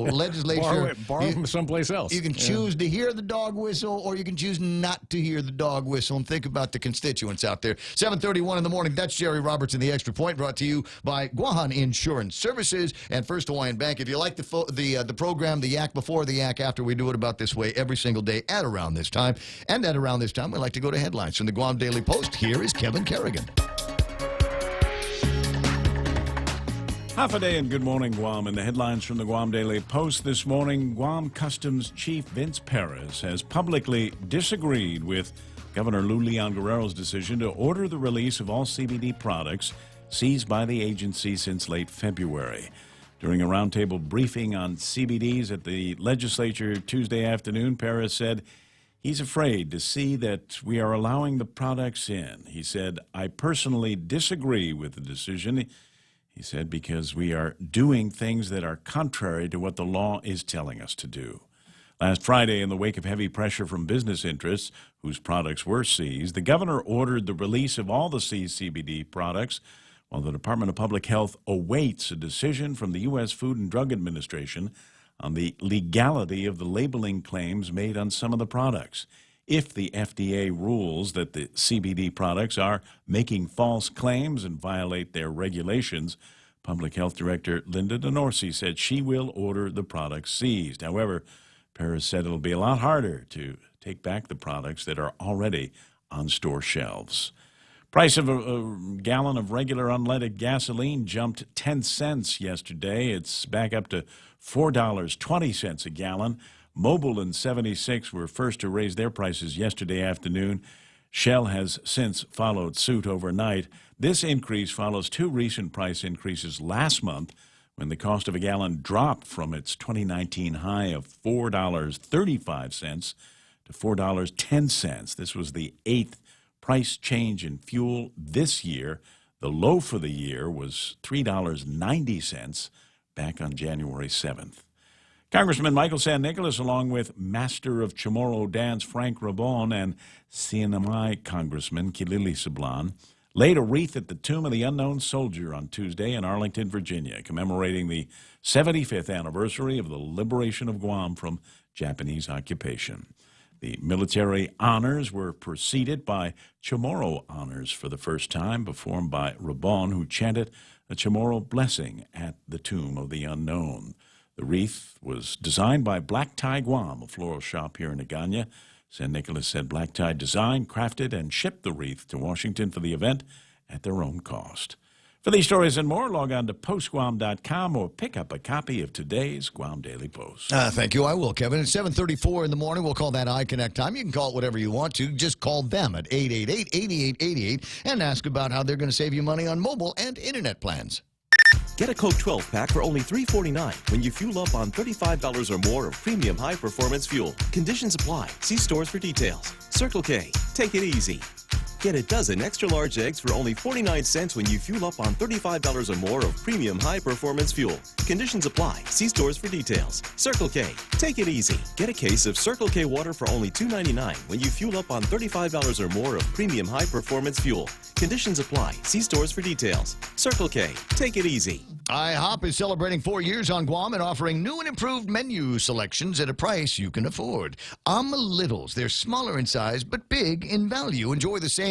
legislature, borrow from someplace else. You can choose to hear the dog whistle, or you can choose not to hear the dog whistle, and think about the constituents out there. 7:31 in the morning. That's Jerry Roberts in the Extra Point, brought to you by Guahan Insurance Services and First Hawaiian Bank. If you like the program, the Yak Before, the Yak After, we do it about this way every single day at around this time. And at around this time, we like to go to headlines from the Guam Daily Post. Here is Kevin Kerrigan. Half a day and good morning, Guam. In the headlines from the Guam Daily Post this morning, Guam Customs Chief Vince Perez has publicly disagreed with Governor Lou Leon Guerrero's decision to order the release of all CBD products seized by the agency since late February. During a roundtable briefing on CBDs at the legislature Tuesday afternoon, Paris said he's afraid to see that we are allowing the products in. He said, I personally disagree with the decision. He said, because we are doing things that are contrary to what the law is telling us to do. Last Friday, in the wake of heavy pressure from business interests whose products were seized, the governor ordered the release of all the seized CBD products, while the Department of Public Health awaits a decision from the U.S. Food and Drug Administration on the legality of the labeling claims made on some of the products. If the FDA rules that the CBD products are making false claims and violate their regulations, Public Health Director Linda DeNorsi said she will order the products seized. However, Paris said it'll be a lot harder to take back the products that are already on store shelves. Price of a gallon of regular unleaded gasoline jumped 10 cents yesterday. It's back up to $4.20 a gallon. Mobil and 76 were first to raise their prices yesterday afternoon. Shell has since followed suit overnight. This increase follows two recent price increases last month when the cost of a gallon dropped from its 2019 high of $4.35 to $4.10. This was the eighth price change in fuel this year. The low for the year was $3.90 back on January 7th. Congressman Michael San Nicolas, along with Master of Chamorro dance Frank Rabon and CNMI Congressman Kilili Sablan, laid a wreath at the tomb of the unknown soldier on Tuesday in Arlington, Virginia, commemorating the 75th anniversary of the liberation of Guam from Japanese occupation. The military honors were preceded by Chamorro honors for the first time, performed by Rabon, who chanted a Chamorro blessing at the tomb of the unknown. The wreath was designed by Black Tie Guam, a floral shop here in Agana. San Nicolas said Black Tie designed, crafted, and shipped the wreath to Washington for the event at their own cost. For these stories and more, log on to postguam.com or pick up a copy of today's Guam Daily Post. Thank you. I will, Kevin. It's 7:34 in the morning. We'll call that iConnect time. You can call it whatever you want to. Just call them at 888-8888 and ask about how they're going to save you money on mobile and internet plans. Get a Coke 12-pack for only $3.49 when you fuel up on $35 or more of premium high-performance fuel. Conditions apply. See stores for details. Circle K. Take it easy. Get a dozen extra-large eggs for only 49 cents when you fuel up on $35 or more of premium high-performance fuel. Conditions apply. See stores for details. Circle K. Take it easy. Get a case of Circle K water for only $2.99 when you fuel up on $35 or more of premium high-performance fuel. Conditions apply. See stores for details. Circle K. Take it easy. IHOP is celebrating 4 years on Guam and offering new and improved menu selections at a price you can afford. Omelittles. They're smaller in size but big in value. Enjoy the same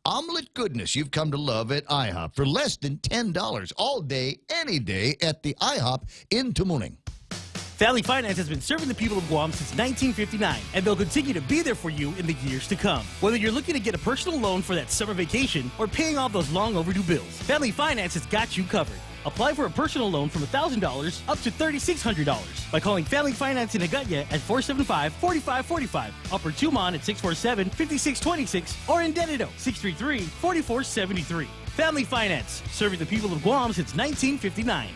omelet goodness you've come to love at IHOP for less than $10 all day, any day at the IHOP in Tamuning. Family Finance has been serving the people of Guam since 1959, and they'll continue to be there for you in the years to come. Whether you're looking to get a personal loan for that summer vacation or paying off those long overdue bills, Family Finance has got you covered. Apply for a personal loan from $1,000 up to $3,600 by calling Family Finance in Agana at 475-4545, Upper Tumon at 647-5626, or in Dededo, 633-4473. Family Finance, serving the people of Guam since 1959.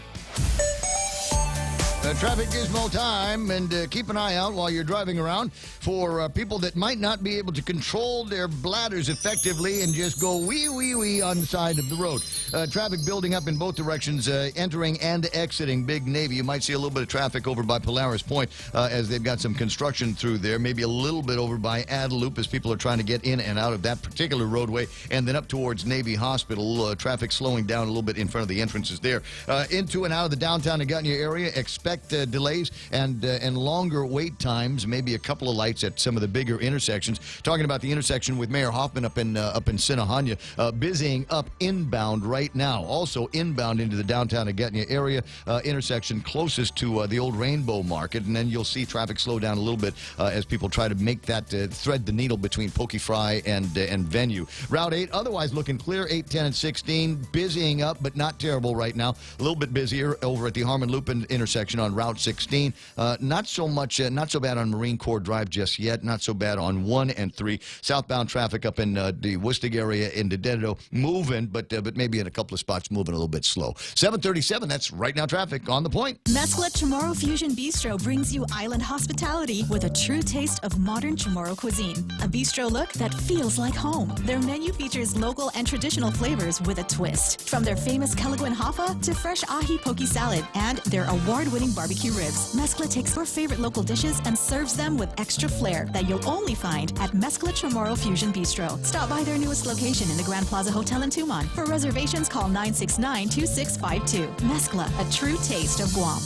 Traffic gizmo time, and keep an eye out while you're driving around for people that might not be able to control their bladders effectively and just go wee on the side of the road. Traffic building up in both directions, entering and exiting Big Navy. You might see a little bit of traffic over by Polaris Point as they've got some construction through there. Maybe a little bit over by Adelup as people are trying to get in and out of that particular roadway. And then up towards Navy Hospital, traffic slowing down a little bit in front of the entrances there. Into and out of the downtown Agana area, expect delays and longer wait times, maybe a couple of lights at some of the bigger intersections. Talking about the intersection with Mayor Hoffman up in Sinahanya, busying up inbound right now. Also inbound into the downtown Agana area, intersection closest to the old Rainbow Market, and then you'll see traffic slow down a little bit as people try to make that thread the needle between Pokey Fry and Venue. Route 8 otherwise looking clear, 8, 10, and 16 busying up, but not terrible right now. A little bit busier over at the Harmon Loop intersection condition on Route 16. Not so bad on Marine Corps Drive just yet. Not so bad on 1 and 3. Southbound traffic up in the Worcester area into Dededo moving, but maybe in a couple of spots moving a little bit slow. 7:37. That's right now traffic on the point. Mezcla Chamorro Fusion Bistro brings you island hospitality with a true taste of modern Chamorro cuisine. A bistro look that feels like home. Their menu features local and traditional flavors with a twist. From their famous Calaguan Hafa to fresh ahi poke salad and their award-winning barbecue ribs. Mezcla takes your favorite local dishes and serves them with extra flair that you'll only find at Mezcla Chamorro Fusion Bistro. Stop by their newest location in the Grand Plaza Hotel in Tumon. For reservations, call 969-2652. Mezcla, a true taste of Guam.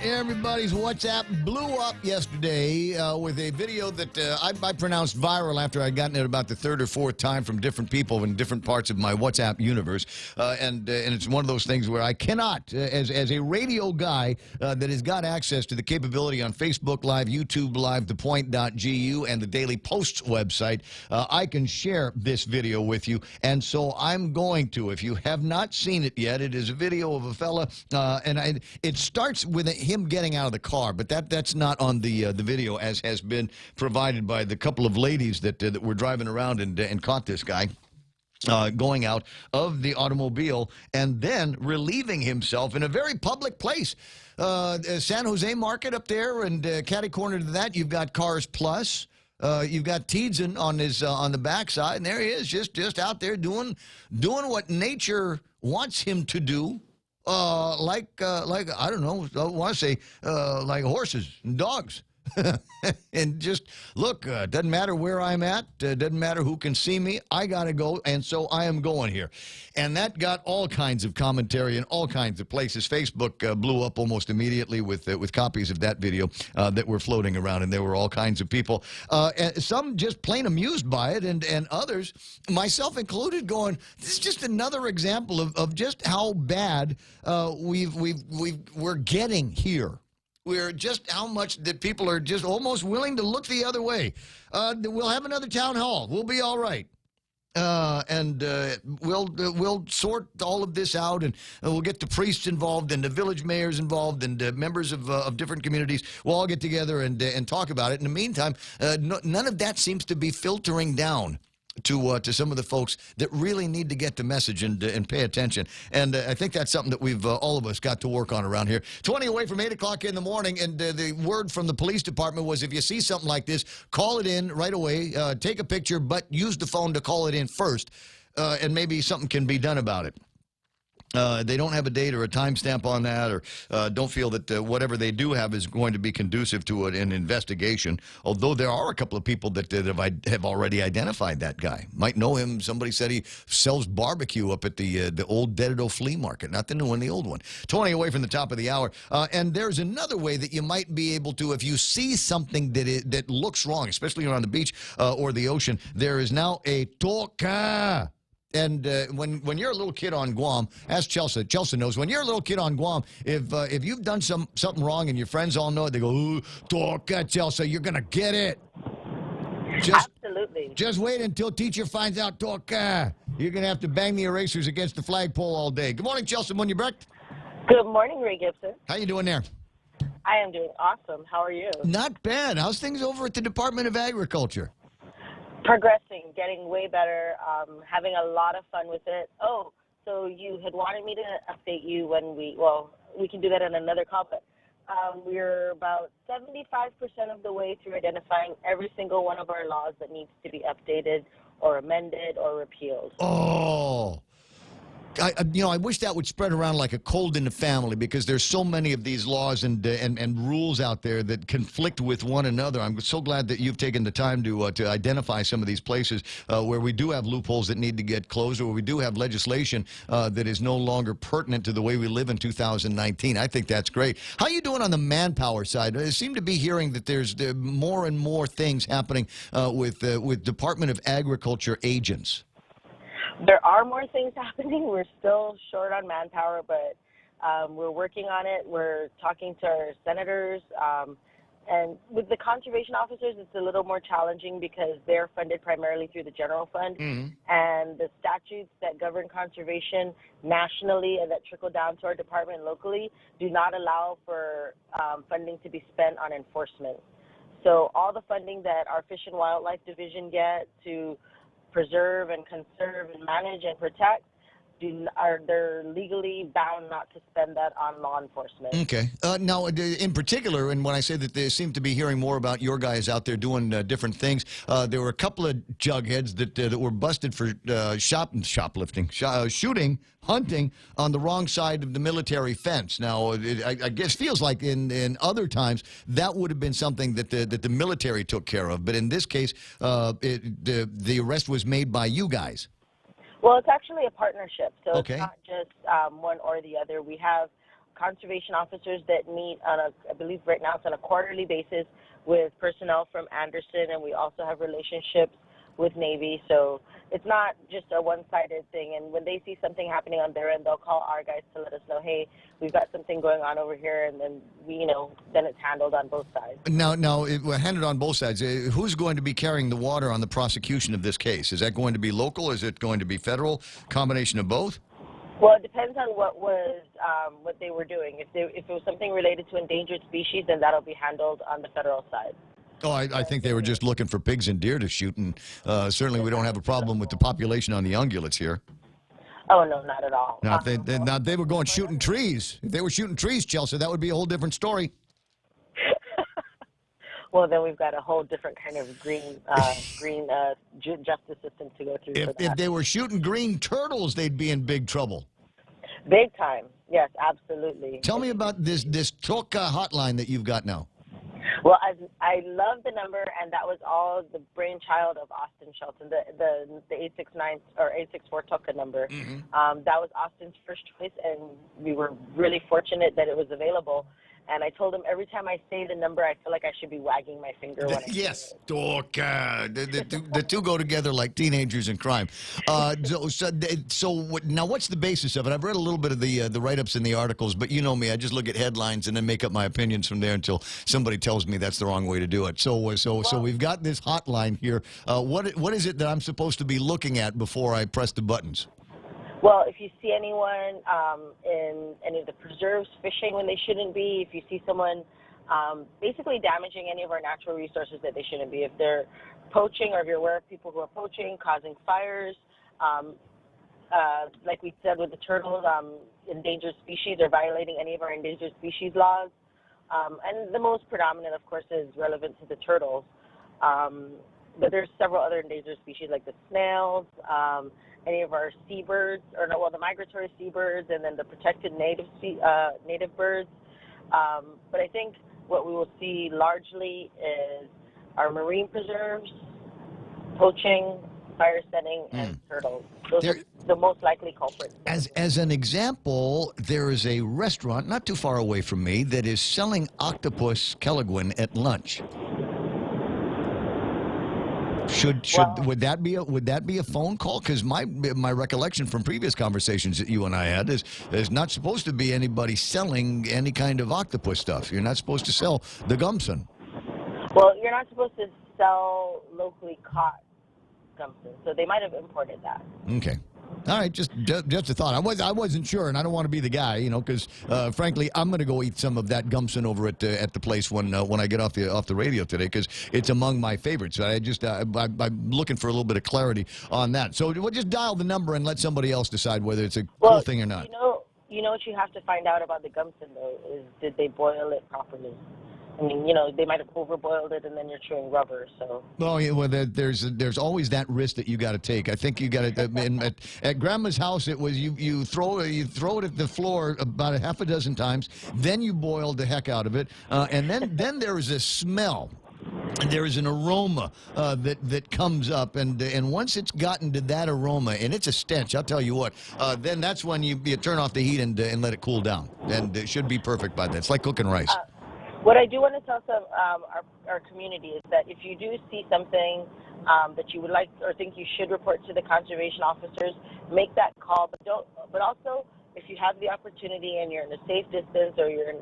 Everybody's WhatsApp blew up yesterday with a video that I pronounced viral after I'd gotten it about the third or fourth time from different people in different parts of my WhatsApp universe. And it's one of those things where I cannot, as a radio guy that has got access to the capability on Facebook Live, YouTube Live, thepoint.gu, and the Daily Post's website, I can share this video with you. And so I'm going to. If you have not seen it yet, it is a video of a fella, and it starts with him getting out of the car, but that's not on the video, as has been provided by the couple of ladies that were driving around and caught this guy going out of the automobile and then relieving himself in a very public place. San Jose Market up there, and catty corner to that, you've got Cars Plus. You've got Teedson on the backside, and there he is, just out there doing what nature wants him to do. Like I don't know, I want to say like horses and dogs. And just look, doesn't matter where I'm at, doesn't matter who can see me, I gotta go, and so I am going here. And that got all kinds of commentary in all kinds of places. Facebook blew up almost immediately with copies of that video that were floating around, and there were all kinds of people, and some just plain amused by it, and others, myself included, going, this is just another example of just how bad we're getting here. We're just how much that people are just almost willing to look the other way. We'll have another town hall. We'll be all right. And we'll sort all of this out, and we'll get the priests involved and the village mayors involved and members of different communities. We'll all get together and talk about it. In the meantime, none of that seems to be filtering down to some of the folks that really need to get the message and pay attention. And I think that's something that we've all of us got to work on around here. 20 away from 8 o'clock in the morning, and the word from the police department was if you see something like this, call it in right away, take a picture, but use the phone to call it in first, and maybe something can be done about it. They don't have a date or a timestamp on that, or don't feel that whatever they do have is going to be conducive to an investigation, although there are a couple of people that have already identified that guy. Might know him. Somebody said he sells barbecue up at the old Dededo flea market, not the new one, the old one. 20 away from the top of the hour. And there's another way that you might be able to, if you see something that looks wrong, especially around the beach or the ocean, there is now a toka. And when you're a little kid on Guam, ask Chelsea. Chelsea knows. When you're a little kid on Guam, if you've done something wrong and your friends all know it, they go, ooh, toka, Chelsea, you're going to get it. Absolutely. Just wait until teacher finds out toka. You're going to have to bang the erasers against the flagpole all day. Good morning, Chelsea Munyabrecht. Good morning, Ray Gibson. How you doing there? I am doing awesome. How are you? Not bad. How's things over at the Department of Agriculture? Progressing, getting way better, having a lot of fun with it. Oh, so you had wanted me to update you when we can do that in another call, but we're about 75% of the way through identifying every single one of our laws that needs to be updated or amended or repealed. Oh. I wish that would spread around like a cold in the family, because there's so many of these laws and rules out there that conflict with one another. I'm so glad that you've taken the time to identify some of these places where we do have loopholes that need to get closed, or where we do have legislation that is no longer pertinent to the way we live in 2019. I think that's great. How are you doing on the manpower side? I seem to be hearing that there's more and more things happening with Department of Agriculture agents. There are more things happening. We're still short on manpower, but we're working on it. We're talking to our senators. And with the conservation officers, it's a little more challenging because they're funded primarily through the general fund. And the statutes that govern conservation nationally and that trickle down to our department locally do not allow for funding to be spent on enforcement. So all the funding that our Fish and Wildlife Division get to preserve and conserve and manage and protect, they're legally bound not to spend that on law enforcement. Okay. Now, in particular, and when I say that they seem to be hearing more about your guys out there doing different things, there were a couple of jugheads that were busted for shoplifting, shooting, hunting on the wrong side of the military fence. Now, I guess feels like in other times that would have been something that the military took care of, but in this case, the arrest was made by you guys. Well, it's actually a partnership, so Okay. it's not just one or the other. We have conservation officers that meet on I believe right now it's on a quarterly basis with personnel from Anderson, and we also have relationships with Navy. So it's not just a one-sided thing. And when they see something happening on their end, they'll call our guys to let us know, hey, we've got something going on over here, and then then it's handled on both sides. Now, handed on both sides. Who's going to be carrying the water on the prosecution of this case? Is that going to be local? Is it going to be federal? Combination of both? Well, it depends on what they were doing. If it was something related to endangered species, then that'll be handled on the federal side. Oh, I think they were just looking for pigs and deer to shoot, and certainly we don't have a problem with the population on the ungulates here. Oh, no, not at all. Now, if they were going shooting trees. If they were shooting trees, Chelsea, that would be a whole different story. Well, then we've got a whole different kind of green justice system to go through for that. If they were shooting green turtles, they'd be in big trouble. Big time. Yes, absolutely. Tell me about this Toka hotline that you've got now. Well, I love the number, and that was all the brainchild of Austin Shelton, the 869 or 864 Toka number. That was Austin's first choice, and we were really fortunate that it was available. And I told him every time I say the number, I feel like I should be wagging my finger when I Yes, Toka. The two go together like teenagers in crime. Now, what's the basis of it? I've read a little bit of the write-ups in the articles, but you know me, I just look at headlines and then make up my opinions from there until somebody tells me that's the wrong way to do it. So we've got this hotline here. What is it that I'm supposed to be looking at before I press the buttons? Well, if you see anyone in any of the preserves fishing when they shouldn't be, if you see someone basically damaging any of our natural resources that they shouldn't be, if they're poaching or if you're aware of people who are poaching, causing fires, like we said with the turtles, endangered species or violating any of our endangered species laws. And the most predominant, of course, is relevant to the turtles. But there's several other endangered species like the snails, any of our seabirds, the migratory seabirds, and then the protected native birds. But I think what we will see largely is our marine preserves, poaching, fire setting, and turtles. Those are the most likely culprits. As an example, there is a restaurant not too far away from me that is selling octopus Kelaguen at lunch. Would that be a phone call? Because my recollection from previous conversations that you and I had is not supposed to be anybody selling any kind of octopus stuff. You're not supposed to sell the Gibson. Well, you're not supposed to sell locally caught Gibson, so they might have imported that. Okay. All right, just a thought. I wasn't sure, and I don't want to be the guy, because frankly, I'm going to go eat some of that Gibson over at the place when I get off the radio today, because it's among my favorites. I'm looking for a little bit of clarity on that. So we'll just dial the number and let somebody else decide whether it's a cool thing or not. You know what you have to find out about the Gibson though is did they boil it properly? I mean, they might have overboiled it, and then you're chewing rubber. So. Oh yeah, well, there's always that risk that you got to take. I think you got to. At Grandma's house, it was you throw it at the floor about a half a dozen times, then you boil the heck out of it, and then there is a smell. There is an aroma that comes up, and once it's gotten to that aroma, and it's a stench, I'll tell you what, then that's when you turn off the heat and let it cool down, and it should be perfect by then. It's like cooking rice. What I do want to tell our community is that if you do see something that you would like or think you should report to the conservation officers, make that call. But also, if you have the opportunity and you're in a safe distance or you're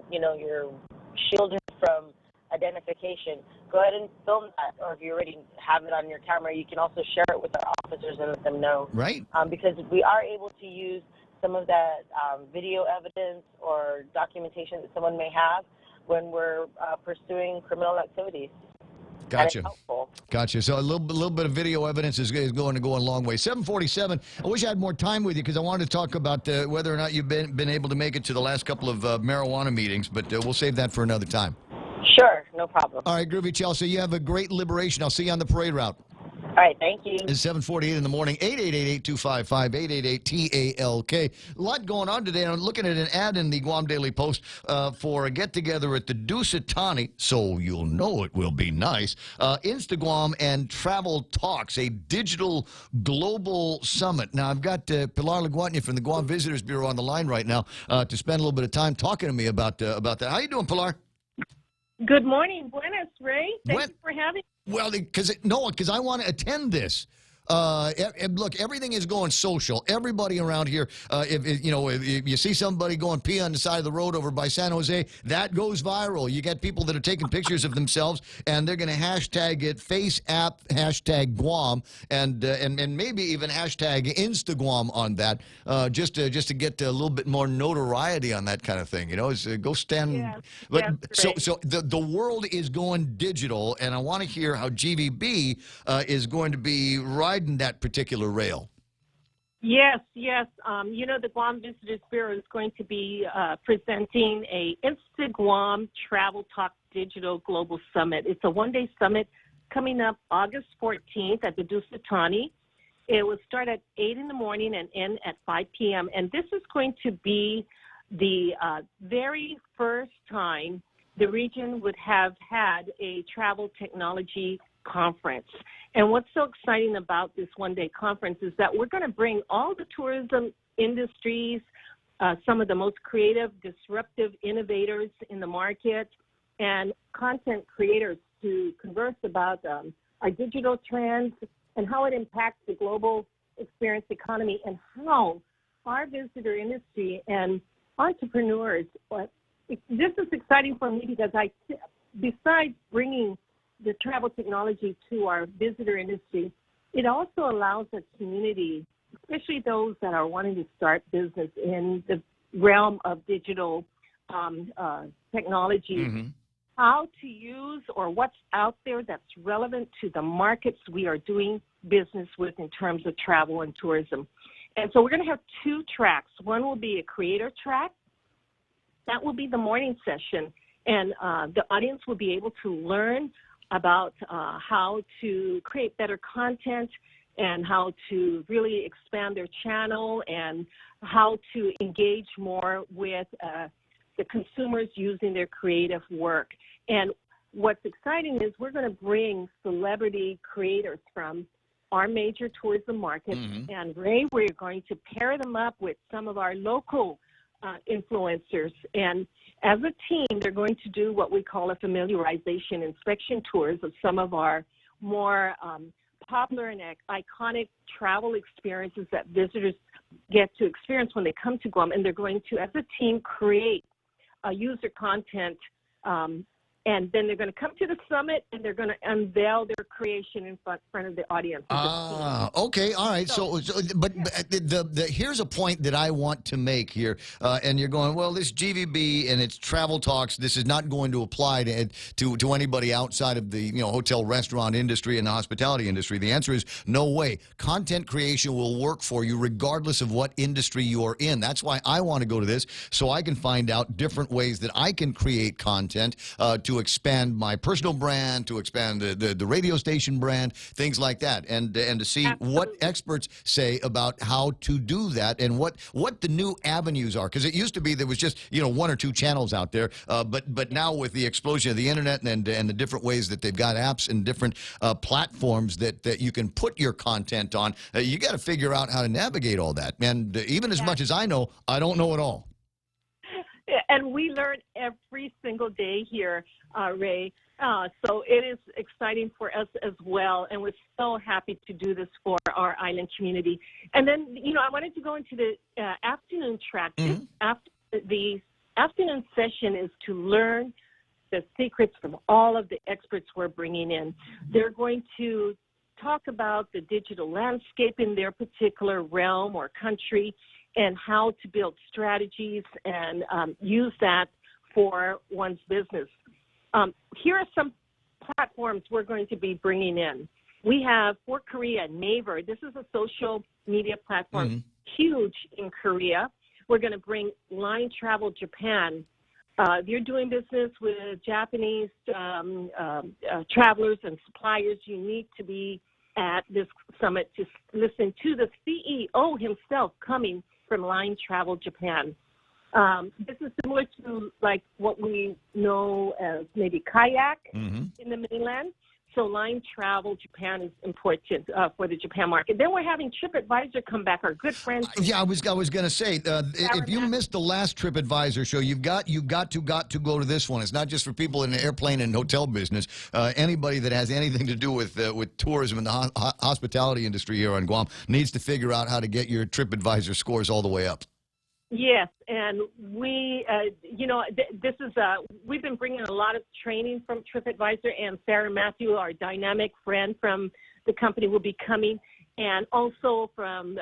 shielded from identification, go ahead and film that. Or if you already have it on your camera, you can also share it with our officers and let them know. Right. Because we are able to use some of that video evidence or documentation that someone may have when we're pursuing criminal activities. Gotcha. Helpful. Gotcha. So a little bit of video evidence is going to go a long way. 747. I wish I had more time with you because I wanted to talk about whether or not you've been able to make it to the last couple of marijuana meetings, but we'll save that for another time. Sure, no problem. All right, Groovy Chelsea, you have a great liberation. I'll see you on the parade route. All right, thank you. It's 7:48 in the morning, 888-825-5888-TALK. A lot going on today. I'm looking at an ad in the Guam Daily Post for a get-together at the Dusitani, so you'll know it will be nice, Instaguam and Travel Talks, a digital global summit. Now, I've got Pilar Laguatnia from the Guam Visitors Bureau on the line right now to spend a little bit of time talking to me about that. How you doing, Pilar? Good morning. Buenas, Ray. Thank you for having me. Well, because I want to attend this. Look, everything is going social. Everybody around here, if you see somebody going pee on the side of the road over by San Jose, that goes viral. You get people that are taking pictures of themselves, and they're going to hashtag it FaceApp, hashtag Guam, and maybe even hashtag Instaguam on that, just to get a little bit more notoriety on that kind of thing. Go stand. Yeah, But that's so the world is going digital, and I want to hear how GVB is going to be riding that particular rail. Yes. The Guam Visitors Bureau is going to be presenting a Instaguam Travel Talk Digital Global Summit. It's a one-day summit coming up August 14th at the Dusitani. It will start at 8 in the morning and end at 5 p.m. And this is going to be the very first time the region would have had a travel technology conference. And what's so exciting about this one-day conference is that we're going to bring all the tourism industries, some of the most creative, disruptive innovators in the market, and content creators to converse about our digital trends and how it impacts the global experience economy and how our visitor industry and entrepreneurs. This is exciting for me because besides bringing the travel technology to our visitor industry, it also allows the community, especially those that are wanting to start business in the realm of digital technology, how to use or what's out there that's relevant to the markets we are doing business with in terms of travel and tourism. And so we're going to have two tracks. One will be a creator track. That will be the morning session, and the audience will be able to learn about how to create better content and how to really expand their channel and how to engage more with the consumers using their creative work. And what's exciting is we're going to bring celebrity creators from our major tourism markets. And Ray, we're going to pair them up with some of our local influencers. And as a team, they're going to do what we call a familiarization inspection tours of some of our more popular and iconic travel experiences that visitors get to experience when they come to Guam. And they're going to, as a team, create user content, and then they're going to come to the summit and they're going to unveil their creation in front of the audience. Okay, all right. But here's a point that I want to make here, and you're going, well, this GVB and its travel talks, this is not going to apply to anybody outside of the hotel restaurant industry and the hospitality industry. The answer is no way. Content creation will work for you regardless of what industry you're in. That's why I want to go to this, so I can find out different ways that I can create content to expand my personal brand, to expand the radio station brand, things like that, and to see what experts say about how to do that and what the new avenues are. Because it used to be there was just one or two channels out there, but now with the explosion of the internet and the different ways that they've got apps and different platforms that you can put your content on, you got to figure out how to navigate all that. And even as much as I know, I don't know it all. And And we learn every single day here, Ray. So it is exciting for us as well, and we're so happy to do this for our island community. And then, I wanted to go into the afternoon track. The afternoon session is to learn the secrets from all of the experts we're bringing in. They're going to talk about the digital landscape in their particular realm or country and how to build strategies and use that for one's business. Here are some platforms we're going to be bringing in. We have for Korea, Naver. This is a social media platform, huge in Korea. We're going to bring Line Travel Japan. If you're doing business with Japanese travelers and suppliers, you need to be at this summit to listen to the CEO himself coming from Line Travel Japan. This is similar to like what we know as maybe kayak in the mainland. So Line Travel Japan is important for the Japan market. Then we're having TripAdvisor come back, our good friends. Yeah, I was going to say, if you missed the last TripAdvisor show, you've got to go to this one. It's not just for people in the airplane and hotel business. Anybody that has anything to do with tourism and the hospitality industry here on Guam needs to figure out how to get your TripAdvisor scores all the way up. Yes, and we, this is, we've been bringing a lot of training from TripAdvisor, and Sarah Matthew, our dynamic friend from the company, will be coming. And also from,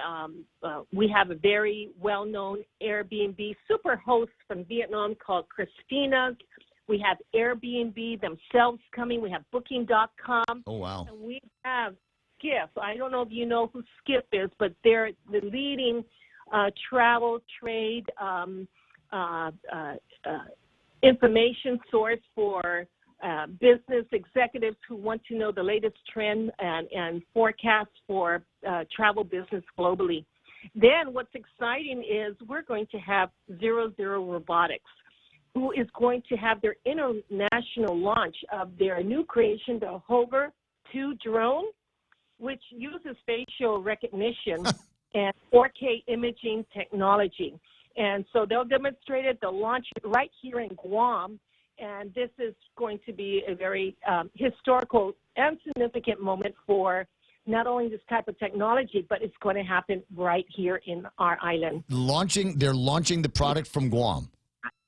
we have a very well-known Airbnb super host from Vietnam called Christina. We have Airbnb themselves coming. We have Booking.com. Oh, wow. And we have Skip. I don't know if you know who Skip is, but they're the leading travel, trade, information source for business executives who want to know the latest trend and forecasts for travel business globally. Then what's exciting is we're going to have 00 Robotics, who is going to have their international launch of their new creation, the Hover 2 drone, which uses facial recognition and 4K imaging technology. And so they'll demonstrate it, they'll launch it right here in Guam, and this is going to be a very historical and significant moment for not only this type of technology, but it's going to happen right here in our island. They're launching the product from Guam.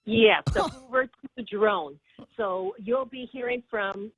Yes, the Hoover 2 drone. So you'll be hearing from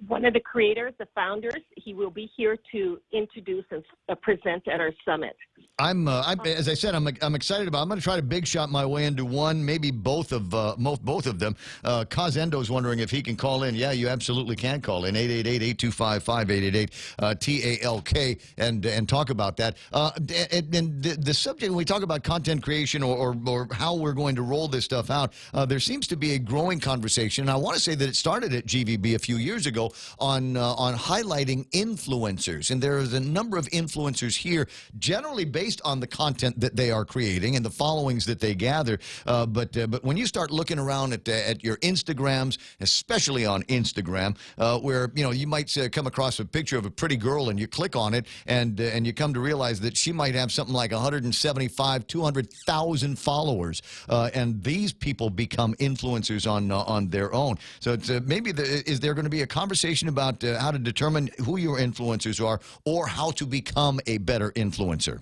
one of the creators, the founders. He will be here to introduce and present at our summit. As I said, I'm excited about. I'm going to try to big shot my way into one, maybe both of them. Kazendo's wondering if he can call in. Yeah, you absolutely can call in 888-825-5888 TALK and talk about that. And the subject when we talk about content creation or how we're going to roll this stuff out, there seems to be a growing conversation. And I want to say that it started at GVB a few years ago on highlighting influencers, and there is a number of influencers here, generally based on the content that they are creating and the followings that they gather. But when you start looking around at your Instagrams, especially on Instagram, where you might come across a picture of a pretty girl and you click on it and you come to realize that she might have something like 175, 200,000 followers, and these people become influencers on their own. So it's, is there going to be a conversation about how to determine who your influencers are or how to become a better influencer?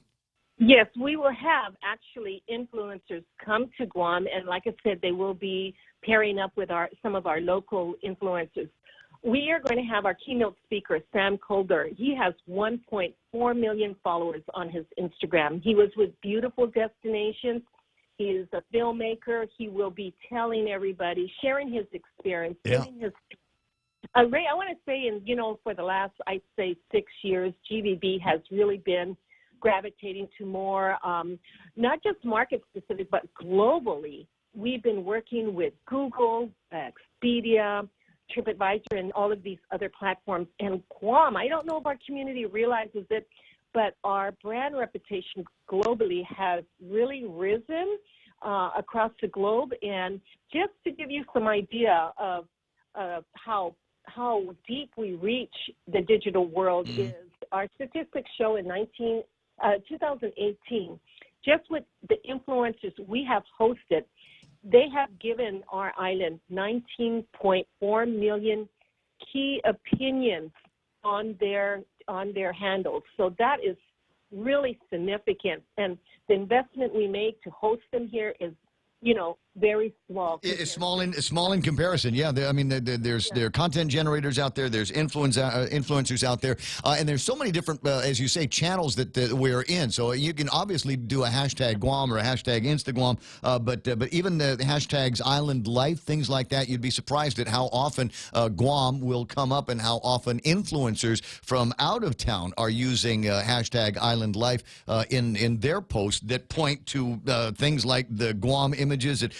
Yes, we will have actually influencers come to Guam, and like I said, they will be pairing up with some of our local influencers. We are going to have our keynote speaker, Sam Colder. He has 1.4 million followers on his Instagram. He was with Beautiful Destinations. He is a filmmaker. He will be telling everybody, sharing his experience, giving his. Ray, I want to say, for the last, I'd say 6 years, GVB has really been gravitating to more, not just market specific, but globally. We've been working with Google, Expedia, TripAdvisor, and all of these other platforms. And Guam, I don't know if our community realizes it, but our brand reputation globally has really risen across the globe. And just to give you some idea of how deep we reach the digital world is, our statistics show in 2018, just with the influencers we have hosted, they have given our island 19.4 million key opinions on their handles. So that is really significant. And the investment we make to host them here is, very small. It's small in comparison. Yeah, there are content generators out there. There's influencers out there, and there's so many different, as you say, channels that we're in. So you can obviously do a hashtag Guam or a hashtag Instagram, but even the hashtags Island Life, things like that, you'd be surprised at how often Guam will come up and how often influencers from out of town are using hashtag Island Life in their posts that point to things like the Guam images at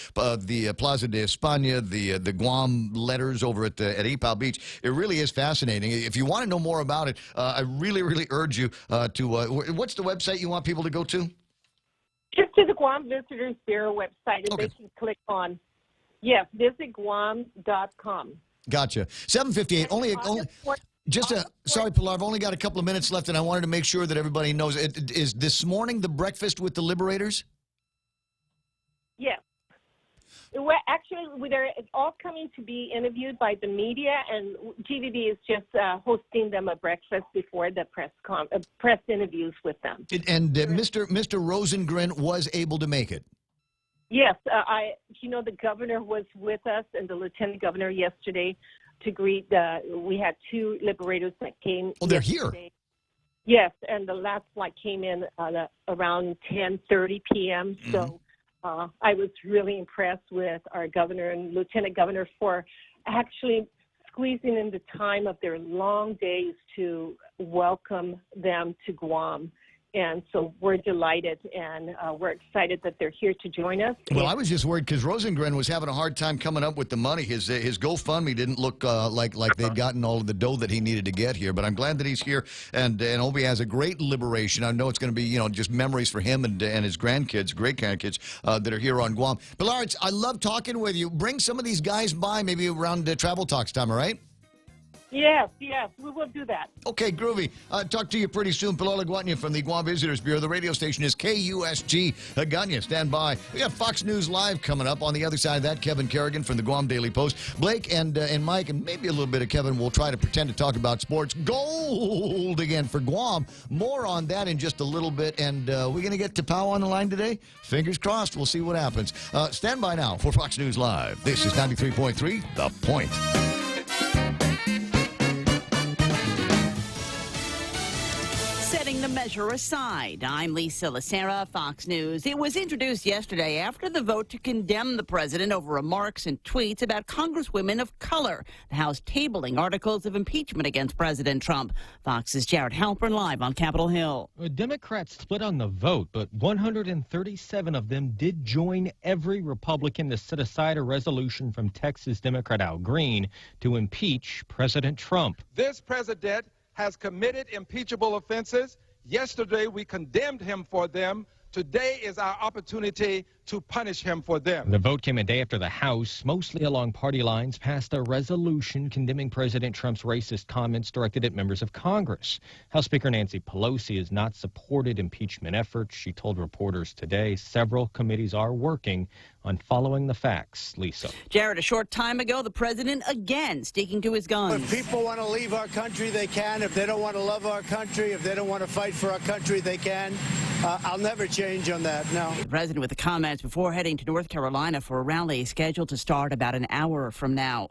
the Plaza de España, the Guam letters over at Ipao Beach. It really is fascinating. If you want to know more about it, I really, really urge you to, what's the website you want people to go to? Just to the Guam Visitors Bureau website, and they can click on, visit Guam.com. Gotcha. 7:58. Sorry, Pilar, I've only got a couple of minutes left, and I wanted to make sure that everybody knows. Is this morning the breakfast with the Liberators? Yes. Well, actually, they're all coming to be interviewed by the media, and GVB is just hosting them a breakfast before the press interviews with them. And Mr. Rosengren was able to make it. Yes, the governor was with us and the lieutenant governor yesterday to greet. We had two Liberators that came. Oh, they're yesterday. here. Yes, and the last flight came in around 10:30 p.m. Mm-hmm. So. I was really impressed with our governor and lieutenant governor for actually squeezing in the time of their long days to welcome them to Guam. And so we're delighted, and we're excited that they're here to join us. Well, I was just worried because Rosengren was having a hard time coming up with the money. His GoFundMe didn't look like they'd gotten all of the dough that he needed to get here. But I'm glad that he's here, and hope he has a great liberation. I know it's going to be just memories for him and his grandkids, great grandkids that are here on Guam. Pilar, I love talking with you. Bring some of these guys by maybe around Travel Talks time, all right? Yes, we will do that. Okay, groovy. Talk to you pretty soon. Pilar Guanya from the Guam Visitors Bureau. The radio station is KUSG. Guanya, stand by. We got Fox News Live coming up. On the other side of that, Kevin Kerrigan from the Guam Daily Post. Blake and Mike, and maybe a little bit of Kevin, will try to pretend to talk about sports. Gold again for Guam. More on that in just a little bit. And we're going to get Tapao on the line today? Fingers crossed. We'll see what happens. Stand by now for Fox News Live. This is 93.3 The Point. Setting the measure aside, I'm Lisa Lacera, Fox News. It was introduced yesterday after the vote to condemn the president over remarks and tweets about congresswomen of color. The House tabling articles of impeachment against President Trump. Fox's Jared Halpern live on Capitol Hill. Democrats split on the vote, but 137 of them did join every Republican to set aside a resolution from Texas Democrat Al Green to impeach President Trump. This president has committed impeachable offenses. Yesterday, we condemned him for them. Today is our opportunity to punish him for them. The vote came a day after the House, mostly along party lines, passed a resolution condemning President Trump's racist comments directed at members of Congress. House Speaker Nancy Pelosi has not supported impeachment efforts. She told reporters today several committees are working on following the facts. Lisa. Jared, a short time ago, the president again sticking to his guns. If people want to leave our country, they can. If they don't want to love our country, if they don't want to fight for our country, they can. I'll never change on that, no. The president with the comments before heading to North Carolina for a rally scheduled to start about an hour from now.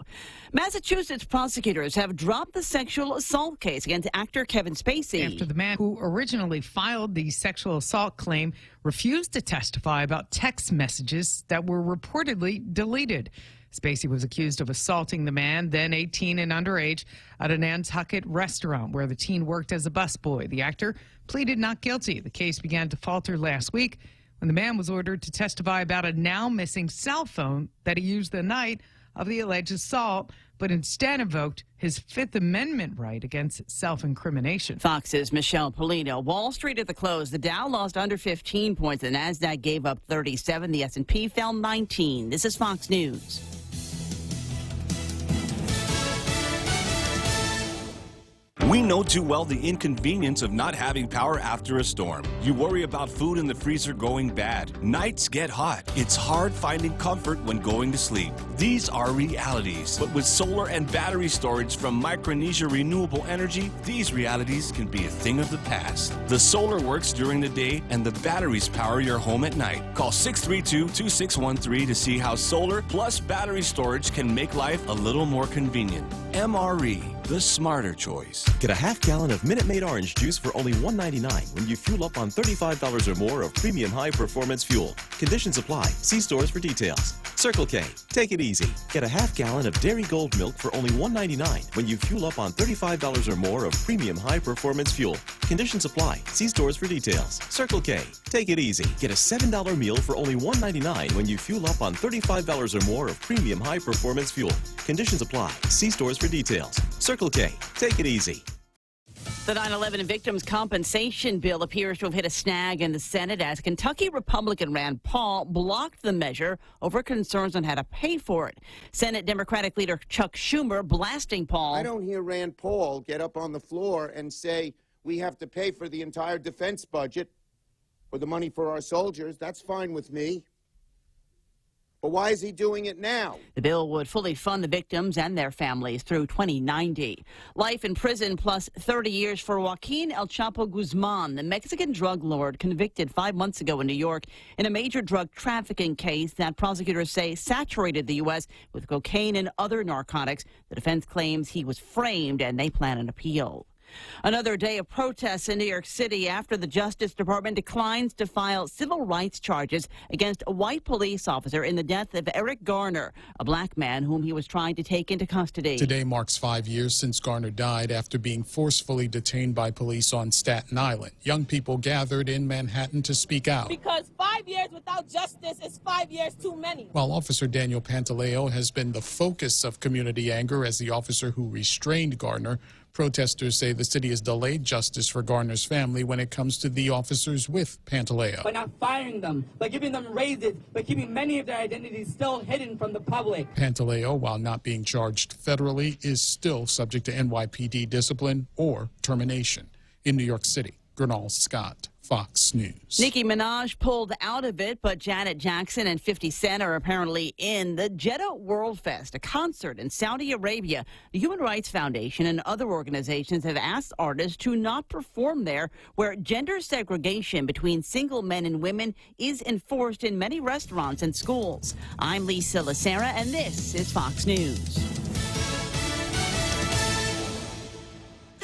Massachusetts prosecutors have dropped the sexual assault case against actor Kevin Spacey. After the man who originally filed the sexual assault claim refused to testify about text messages that were reportedly deleted. Spacey was accused of assaulting the man, then 18 and underage, at a Nantucket restaurant where the teen worked as a busboy. The actor pleaded not guilty. The case began to falter last week when the man was ordered to testify about a now missing cell phone that he used the night of the alleged assault, but instead invoked his Fifth Amendment right against self-incrimination. Fox's Michelle Polino. Wall Street at the close. The Dow lost under 15 points. The Nasdaq gave up 37. The S&P fell 19. This is Fox News. We know too well the inconvenience of not having power after a storm. You worry about food in the freezer going bad. Nights get hot. It's hard finding comfort when going to sleep. These are realities. But with solar and battery storage from Micronesia Renewable Energy, these realities can be a thing of the past. The solar works during the day and the batteries power your home at night. Call 632-2613 to see how solar plus battery storage can make life a little more convenient. MRE, the smarter choice. Get a half-gallon of Minute Maid orange juice for only $1.99 when you fuel up on $35 or more of premium high-performance fuel. Conditions apply. See stores for details. Circle K. Take it easy. Get a half-gallon of Dairy Gold milk for only $1.99 when you fuel up on $35 or more of premium high-performance fuel. Conditions apply. See stores for details. Circle K. Take it easy. Get a $7 meal for only $1.99 when you fuel up on $35 or more of premium high-performance fuel. Conditions apply. See stores for details. Circle K. Take it easy. The 9/11 victims' compensation bill appears to have hit a snag in the Senate as Kentucky Republican Rand Paul blocked the measure over concerns on how to pay for it. Senate Democratic leader Chuck Schumer blasting Paul. I don't hear Rand Paul get up on the floor and say we have to pay for the entire defense budget or the money for our soldiers. That's fine with me. But why is he doing it now? The bill would fully fund the victims and their families through 2090. Life in prison plus 30 years for Joaquin El Chapo Guzman, the Mexican drug lord convicted 5 months ago in New York in a major drug trafficking case that prosecutors say saturated the U.S. with cocaine and other narcotics. The defense claims he was framed and they plan an appeal. Another day of protests in New York City after the Justice Department declines to file civil rights charges against a white police officer in the death of Eric Garner, a black man whom he was trying to take into custody. Today marks 5 years since Garner died after being forcefully detained by police on Staten Island. Young people gathered in Manhattan to speak out. Because 5 years without justice is 5 years too many. While Officer Daniel Pantaleo has been the focus of community anger as the officer who restrained Garner, protesters say the city has delayed justice for Garner's family when it comes to the officers with Pantaleo. By not firing them, by giving them raises, by keeping many of their identities still hidden from the public. Pantaleo, while not being charged federally, is still subject to NYPD discipline or termination. In New York City, Gernal Scott, Fox News. Nicki Minaj pulled out of it, but Janet Jackson and 50 Cent are apparently in the Jeddah World Fest, a concert in Saudi Arabia. The Human Rights Foundation and other organizations have asked artists to not perform there, where gender segregation between single men and women is enforced in many restaurants and schools. I'm Lisa Lacera, and this is Fox News.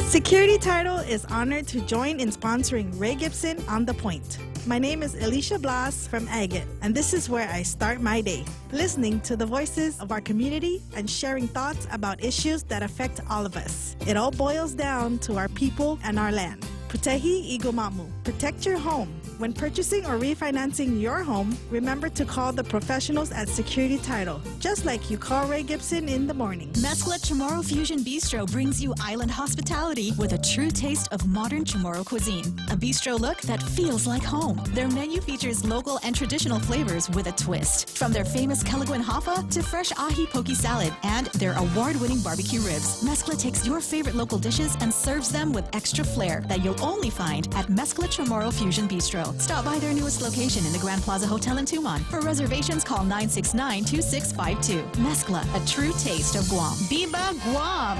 Security Title is honored to join in sponsoring Ray Gibson on The Point. My name is Alicia Blas from Agate, and this is where I start my day, listening to the voices of our community and sharing thoughts about issues that affect all of us. It all boils down to our people and our land. Putehi Igumamu. Protect your home. When purchasing or refinancing your home, remember to call the professionals at Security Title, just like you call Ray Gibson in the morning. Mezcla Chamorro Fusion Bistro brings you island hospitality with a true taste of modern Chamorro cuisine. A bistro look that feels like home. Their menu features local and traditional flavors with a twist. From their famous Calaguan Hafa to fresh ahi poke salad and their award-winning barbecue ribs, Mezcla takes your favorite local dishes and serves them with extra flair that you'll only find at Mezcla Chamorro Fusion Bistro. Stop by their newest location in the Grand Plaza Hotel in Tumon. For reservations, call 969-2652. Mezcla, a true taste of Guam. Viva Guam!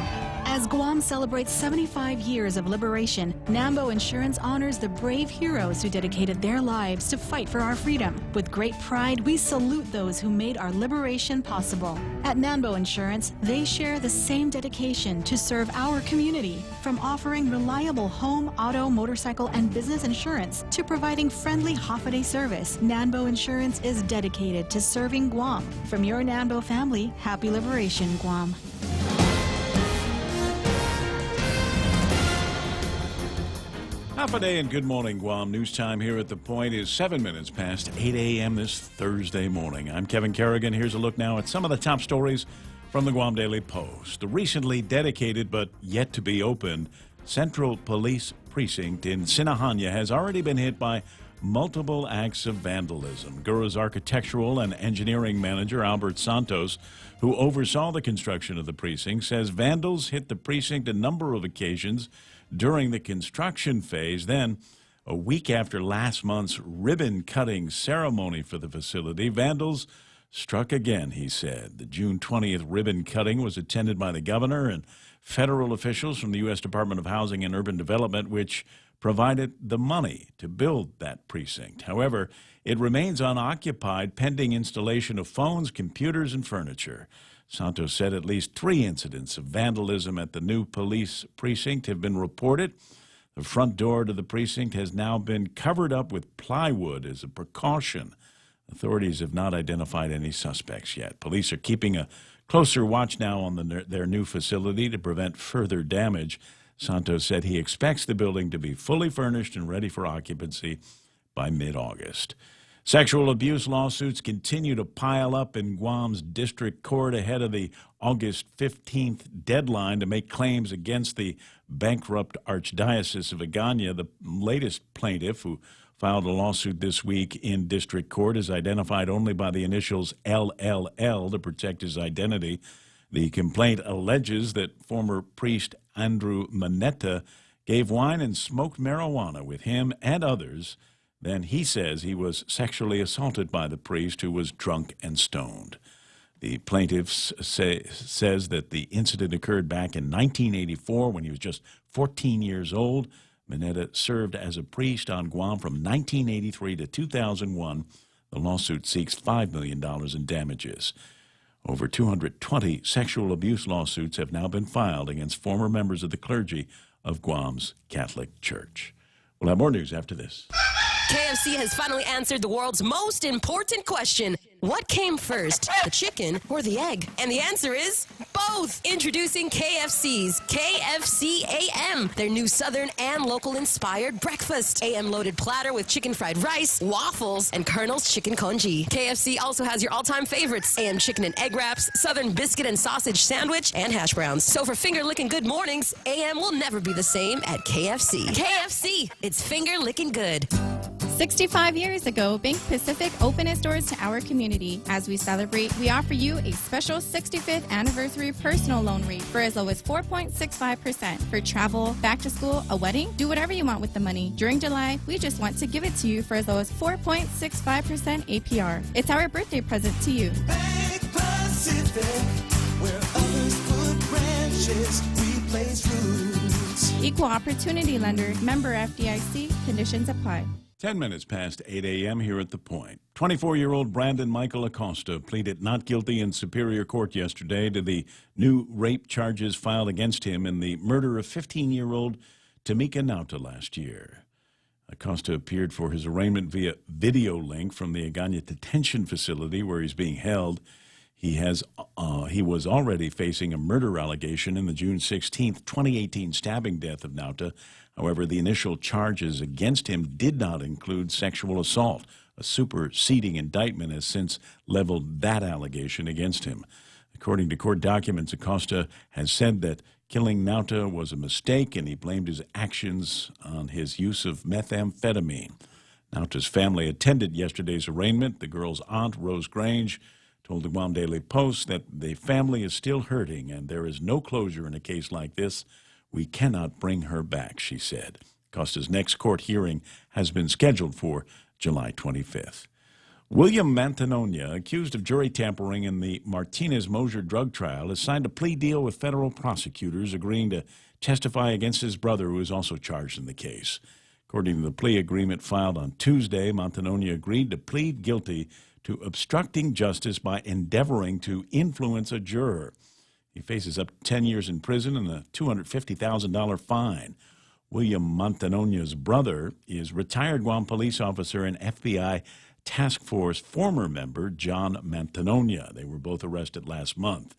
As Guam celebrates 75 years of liberation, Nambo Insurance honors the brave heroes who dedicated their lives to fight for our freedom. With great pride, we salute those who made our liberation possible. At Nambo Insurance, they share the same dedication to serve our community, from offering reliable home, auto, motorcycle, and business insurance to providing friendly half-a-day service. Nambo Insurance is dedicated to serving Guam. From your Nambo family, happy liberation, Guam. Half a day and good morning, Guam. News time here at The Point is 7 minutes past 8 a.m. this Thursday morning. I'm Kevin Kerrigan. Here's a look now at some of the top stories from the Guam Daily Post. The recently dedicated but yet to be opened Central Police Precinct in Sinahanya has already been hit by multiple acts of vandalism. Gura's architectural and engineering manager, Albert Santos, who oversaw the construction of the precinct, says vandals hit the precinct a number of occasions during the construction phase. Then, a week after last month's ribbon-cutting ceremony for the facility, vandals struck again, he said. The June 20th ribbon cutting was attended by the governor and federal officials from the U.S. Department of Housing and Urban Development, which provided the money to build that precinct. However, it remains unoccupied pending installation of phones, computers, and furniture. Santos said at least 3 incidents of vandalism at the new police precinct have been reported. The front door to the precinct has now been covered up with plywood as a precaution. Authorities have not identified any suspects yet. Police are keeping a closer watch now on their new facility to prevent further damage. Santos said he expects the building to be fully furnished and ready for occupancy by mid-August. Sexual abuse lawsuits continue to pile up in Guam's district court ahead of the August 15th deadline to make claims against the bankrupt Archdiocese of Agana. The latest plaintiff, who filed a lawsuit this week in district court, is identified only by the initials LLL to protect his identity. The complaint alleges that former priest Andrew Manetta gave wine and smoked marijuana with him and others. Then he says he was sexually assaulted by the priest, who was drunk and stoned. The plaintiff says that the incident occurred back in 1984 when he was just 14 years old. Manetta served as a priest on Guam from 1983 to 2001. The lawsuit seeks $5 million in damages. Over 220 sexual abuse lawsuits have now been filed against former members of the clergy of Guam's Catholic Church. We'll have more news after this. KFC has finally answered the world's most important question. What came first, the chicken or the egg? And the answer is both. Introducing KFC's KFC AM, their new Southern and local-inspired breakfast. AM-loaded platter with chicken fried rice, waffles, and Colonel's chicken congee. KFC also has your all-time favorites, AM chicken and egg wraps, Southern biscuit and sausage sandwich, and hash browns. So for finger-licking good mornings, AM will never be the same at KFC. KFC, it's finger-licking good. 65 years ago, Bank Pacific opened its doors to our community. As we celebrate, we offer you a special 65th anniversary personal loan rate for as low as 4.65% for travel, back to school, a wedding. Do whatever you want with the money. During July, we just want to give it to you for as low as 4.65% APR. It's our birthday present to you. Bank Pacific, where others put branches, we place roots. Equal opportunity lender, member FDIC, conditions apply. 10 minutes past 8 a.m. here at The Point. 24-year-old Brandon Michael Acosta pleaded not guilty in Superior Court yesterday to the new rape charges filed against him in the murder of 15-year-old Tamika Nauta last year. Acosta appeared for his arraignment via video link from the Agana detention facility where he's being held. He was already facing a murder allegation in the June 16, 2018 stabbing death of Nauta. However, the initial charges against him did not include sexual assault. A superseding indictment has since leveled that allegation against him. According to court documents, Acosta has said that killing Nauta was a mistake, and he blamed his actions on his use of methamphetamine. Nauta's family attended yesterday's arraignment. The girl's aunt, Rose Grange, told the Guam Daily Post that the family is still hurting and there is no closure in a case like this. We cannot bring her back, she said. Acosta's next court hearing has been scheduled for July 25th. William Mantegnonia, accused of jury tampering in the Martinez-Mosier drug trial, has signed a plea deal with federal prosecutors, agreeing to testify against his brother, who is also charged in the case. According to the plea agreement filed on Tuesday, Mantegnonia agreed to plead guilty to obstructing justice by endeavoring to influence a juror. He faces up to 10 years in prison and a $250,000 fine. William Mantegnonia's brother is retired Guam police officer and FBI task force former member John Mantegnonia. They were both arrested last month.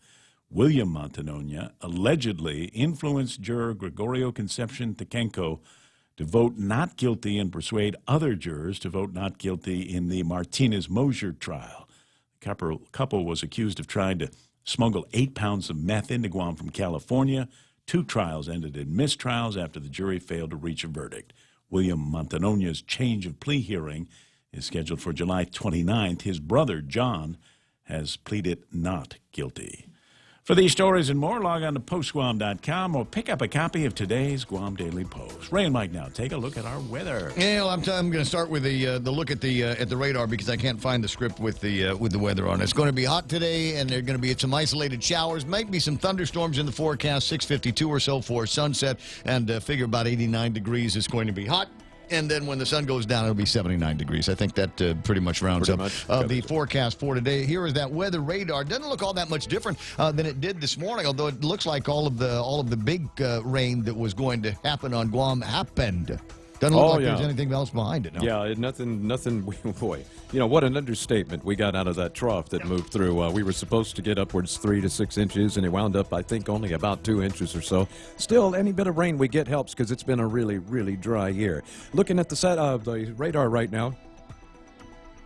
William Mantegnonia allegedly influenced juror Gregorio Concepcion Tekenko to vote not guilty and persuade other jurors to vote not guilty in the Martinez-Mosier trial. The couple was accused of trying to smuggle 8 pounds of meth into Guam from California. 2 trials ended in mistrials after the jury failed to reach a verdict. William Montanonia's change of plea hearing is scheduled for July 29th. His brother, John, has pleaded not guilty. For these stories and more, log on to postguam.com or pick up a copy of today's Guam Daily Post. Ray and Mike now take a look at our weather. Yeah, well, I'm going to start with the look at the radar because I can't find the script with the weather on. It's going to be hot today, and there are going to be some isolated showers. Might be some thunderstorms in the forecast. 6:52 or so for sunset, and figure about 89 degrees. It's going to be hot. And then when the sun goes down, it'll be 79 degrees. I think that pretty much rounds up the forecast for today. Here is that weather radar. Doesn't look all that much different than it did this morning, although it looks like all of the big rain that was going to happen on Guam happened. Doesn't look like there's anything else behind it. No? Yeah, nothing. Boy, what an understatement we got out of that trough that moved through. We were supposed to get upwards 3 to 6 inches, and it wound up, I think, only about 2 inches or so. Still, any bit of rain we get helps because it's been a really, really dry year. Looking at the radar right now.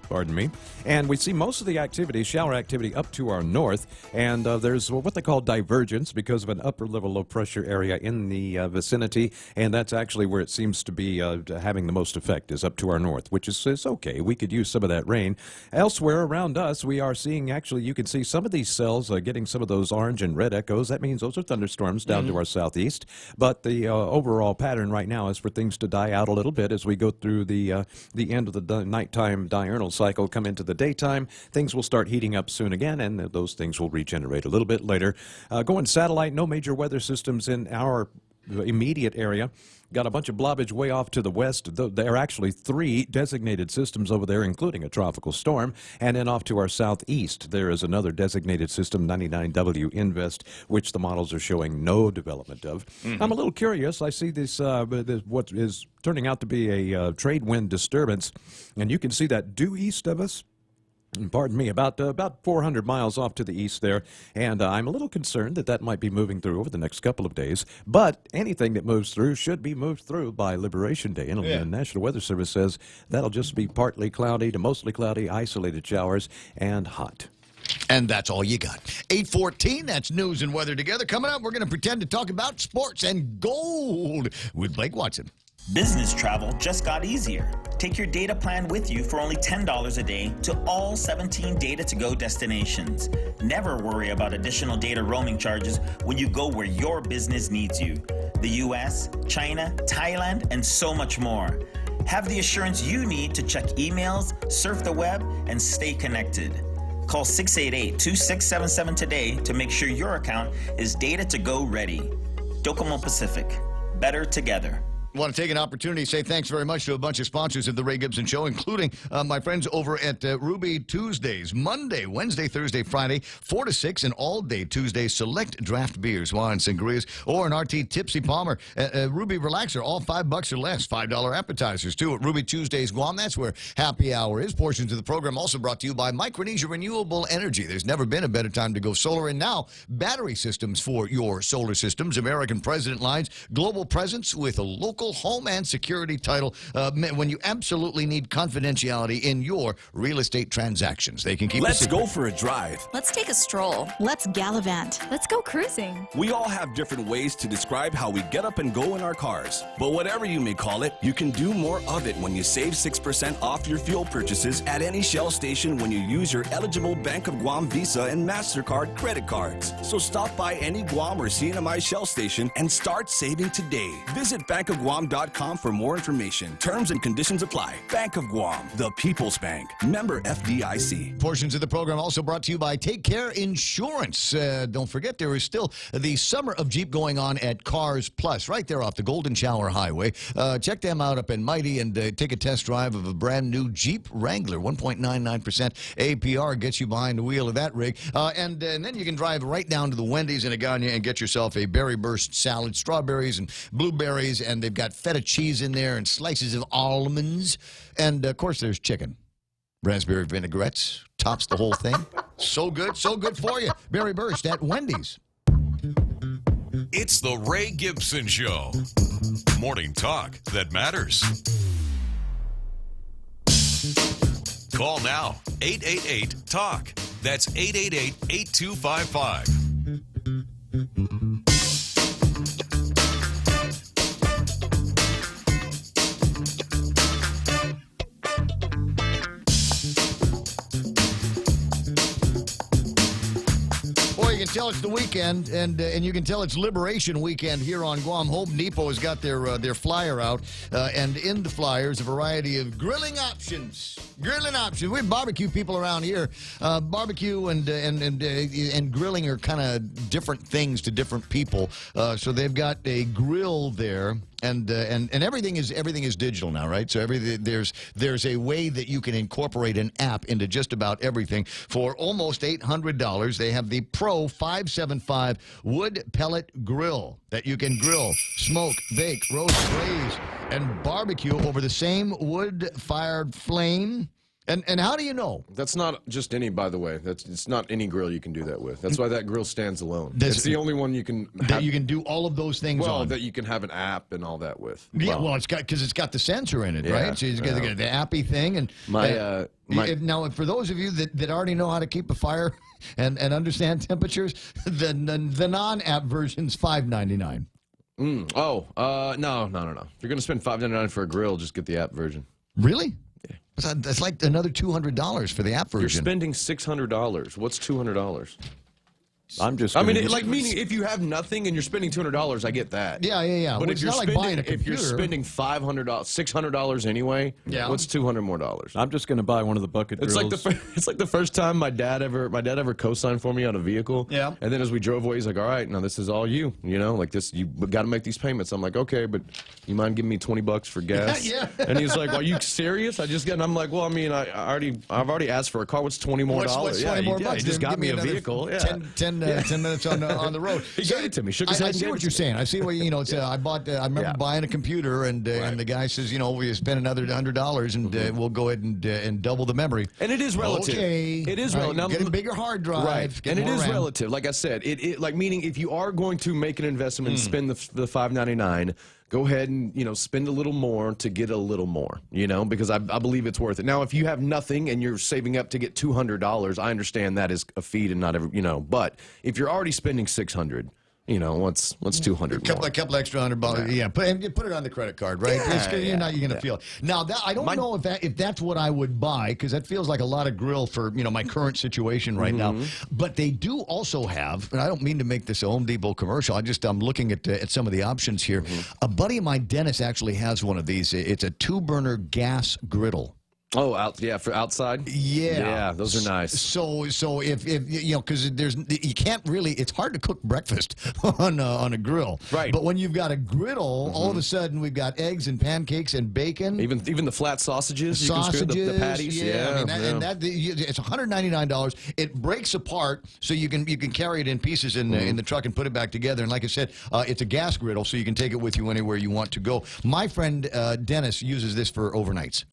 Pardon me. And we see most of the activity, shower activity, up to our north. And there's what they call divergence because of an upper level low pressure area in the vicinity. And that's actually where it seems to be having the most effect, is up to our north, which is okay. We could use some of that rain. Elsewhere around us, we are seeing, actually, you can see some of these cells getting some of those orange and red echoes. That means those are thunderstorms down to our southeast. But the overall pattern right now is for things to die out a little bit as we go through the end of the nighttime diurnal cycle, come into the daytime. Things will start heating up soon again, and those things will regenerate a little bit later. Going satellite, no major weather systems in our immediate area. Got a bunch of blobbage way off to the west. There are actually 3 designated systems over there, including a tropical storm. And then off to our southeast, there is another designated system, 99W Invest, which the models are showing no development of. I'm a little curious. I see this what is turning out to be a trade wind disturbance, and you can see that due east of us. Pardon me, about 400 miles off to the east there, and I'm a little concerned that might be moving through over the next couple of days, but anything that moves through should be moved through by Liberation Day, and the National Weather Service says that'll just be partly cloudy to mostly cloudy, isolated showers, and hot. And that's all you got. 8:14, that's news and weather together. Coming up, we're going to pretend to talk about sports and gold with Blake Watson. Business travel just got easier. Take your data plan with you for only $10 a day to all 17 Data2Go destinations. Never worry about additional data roaming charges when you go where your business needs you. The US, China, Thailand, and so much more. Have the assurance you need to check emails, surf the web, and stay connected. Call 688-2677 today to make sure your account is Data2Go ready. Docomo Pacific. Better together. I want to take an opportunity to say thanks very much to a bunch of sponsors of the Ray Gibson Show, including my friends over at Ruby Tuesdays, Monday, Wednesday, Thursday, Friday, 4 to 6, and all day Tuesday, select draft beers, wines, sangrias, or an RT Tipsy Palmer. Ruby Relaxer, all $5 or less, $5 appetizers, too, at Ruby Tuesdays, Guam. That's where happy hour is. Portions of the program also brought to you by Micronesia Renewable Energy. There's never been a better time to go solar, and now battery systems for your solar systems. American President Lines, global presence with a local home and security title when you absolutely need confidentiality in your real estate transactions. They can keep Let's go for a drive. Let's take a stroll. Let's gallivant. Let's go cruising. We all have different ways to describe how we get up and go in our cars. But whatever you may call it, you can do more of it when you save 6% off your fuel purchases at any Shell station when you use your eligible Bank of Guam Visa and MasterCard credit cards. So stop by any Guam or CNMI Shell station and start saving today. Visit bankofguam.com for more information. Terms and conditions apply. Bank of Guam, the People's Bank. Member FDIC. Portions of the program also brought to you by Take Care Insurance. Don't forget, there is still the Summer of Jeep going on at Cars Plus, right there off the Golden Shower Highway. Check them out up in Mighty and take a test drive of a brand new Jeep Wrangler. 1.99% APR gets you behind the wheel of that rig. And then you can drive right down to the Wendy's in Agana and get yourself a berry burst salad, strawberries and blueberries, and they've got feta cheese in there and slices of almonds. And, of course, there's chicken. Raspberry vinaigrettes tops the whole thing. So good for you. Berry Burst at Wendy's. It's the Ray Gibson Show. Morning talk that matters. Call now, 888-TALK. That's 888-8255. tell it's the weekend, and you can tell it's Liberation Weekend here on Guam. Home Depot has got their flyer out, and in the flyers, a variety of grilling options. Grilling options. We have barbecue people around here. Barbecue and grilling are kind of different things to different people. So they've got a grill there. And everything is digital now, right? So there's a way that you can incorporate an app into just about everything for almost $800. They have the Pro 575 wood pellet grill that you can grill, smoke, bake, roast, braise, and barbecue over the same wood-fired flame. And how do you know? That's not just any, by the way. It's not any grill you can do that with. That's why that grill stands alone. It's the only one you can have, that you can do all of those things on. That you can have an app and all that with. Yeah, well, it's got the sensor in it, right? So it's got the appy thing. And now, for those of you that already know how to keep a fire and understand temperatures, the non-app version's $5.99. No. If you're going to spend $5.99 for a grill, just get the app version. Really? That's like another $200 for the app version. You're spending $600. What's $200? I'm just. Meaning if you have nothing and you're spending $200, I get that. Yeah. But well, if you're spending $500, $600 anyway, what's $200 more dollars? I'm just going to buy one of the bucket grills. It's like the first time my dad ever co-signed for me on a vehicle. Yeah. And then as we drove away, he's like, "All right, now this is all you. You know, like this. You got to make these payments." I'm like, "Okay, but you mind giving me $20 for gas?" Yeah. And he's like, "Are you serious?" And I'm like, "Well, I mean, I've already asked for a car. What's $20 more dollars? What's $20 more bucks? You just got me a vehicle. 10 minutes on the road. He gave it to me. Shook his head. I see what you're saying. I see what it's. I remember buying a computer, and the guy says, we spend another $100, and we'll go ahead and double the memory. And it is relative. Okay, it is relative. Get a bigger hard drive. Right. And it is RAM. Relative. Like I said, meaning if you are going to make an investment and spend the $5.99. Go ahead and, spend a little more to get a little more, because I believe it's worth it. Now, if you have nothing and you're saving up to get $200, I understand that is a feed and not every, but if you're already spending $600, what's $200 more? A couple extra $100. Yeah, put it on the credit card, right? You're going to feel it. Now, I don't know if that's what I would buy, because that feels like a lot of grill for my current situation right now. But they do also have, and I don't mean to make this a Home Depot commercial. I'm looking at some of the options here. A buddy of mine, Dennis, actually has one of these. It's a 2-burner gas griddle. Oh, for outside? Yeah, those are nice. So if because you can't really, it's hard to cook breakfast on a grill. Right. But when you've got a griddle, all of a sudden we've got eggs and pancakes and bacon. Even the flat sausages. You can screw the patties. Yeah. It's $199. It breaks apart, so you can carry it in pieces in the truck and put it back together. And like I said, it's a gas griddle, so you can take it with you anywhere you want to go. My friend Dennis uses this for overnights.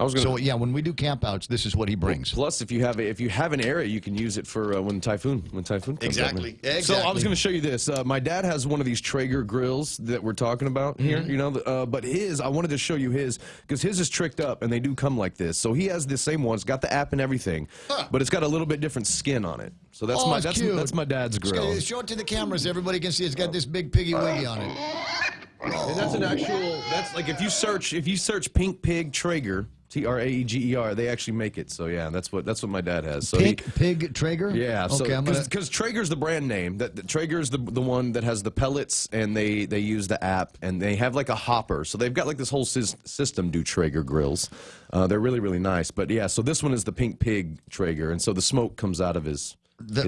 When we do campouts, this is what he brings. Plus, if you have an area, you can use it for when typhoon comes. Exactly. So I was going to show you this. My dad has one of these Traeger grills that we're talking about here. But I wanted to show you his because his is tricked up, and they do come like this. So he has the same one. It's got the app and everything, but it's got a little bit different skin on it. So that's my dad's grill. Show it to the camera so everybody can see. It's got this big piggy wiggy on it. And that's an actual. That's like if you search Pink Pig Traeger. Traeger, they actually make it. So yeah, that's what my dad has. So Pig Traeger? Yeah. So because Traeger's the brand name. That Traeger's the one that has the pellets, and they use the app, and they have like a hopper. So they've got like this whole system do Traeger grills. They're really, really nice. But yeah, so this one is the Pink Pig Traeger, and so the smoke comes out of his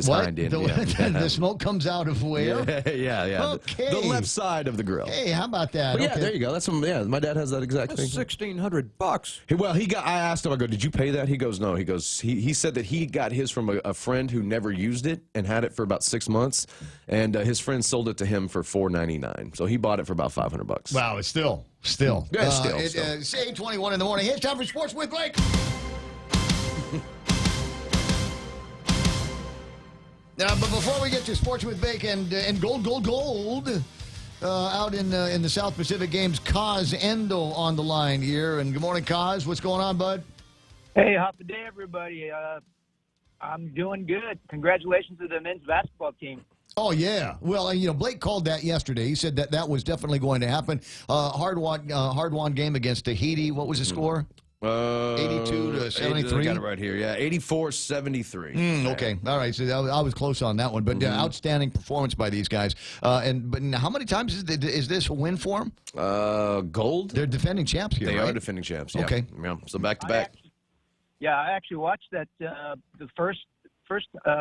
hind end. The smoke comes out of where? Yeah. Okay. The left side of the grill. Hey, how about that? Yeah, there you go. That's my dad has that exact thing. $1,600. I asked him. I go, did you pay that? He goes, no. He goes, he said that he got his from a friend who never used it and had it for about 6 months, and his friend sold it to him for $4.99. So he bought it for about $500. Wow, it's still. Yeah, still. It's 8:21 in the morning. It's time for Sports with Blake. But before we get to Sports with Blake and gold, out in the South Pacific Games, Kaz Endo on the line here. And good morning, Kaz. What's going on, bud? Hey, how's the day, everybody? I'm doing good. Congratulations to the men's basketball team. Oh, yeah. Well, Blake called that yesterday. He said that was definitely going to happen. Hard-won game against Tahiti. What was the score? 82 to 73? I got it right here. Yeah, 84-73. Okay, all right. So I was close on that one, but outstanding performance by these guys. But how many times is this a win for them? Gold. They're defending champs here. They right? are defending champs. Yeah. Okay. Yeah. So back to back. I actually watched that the first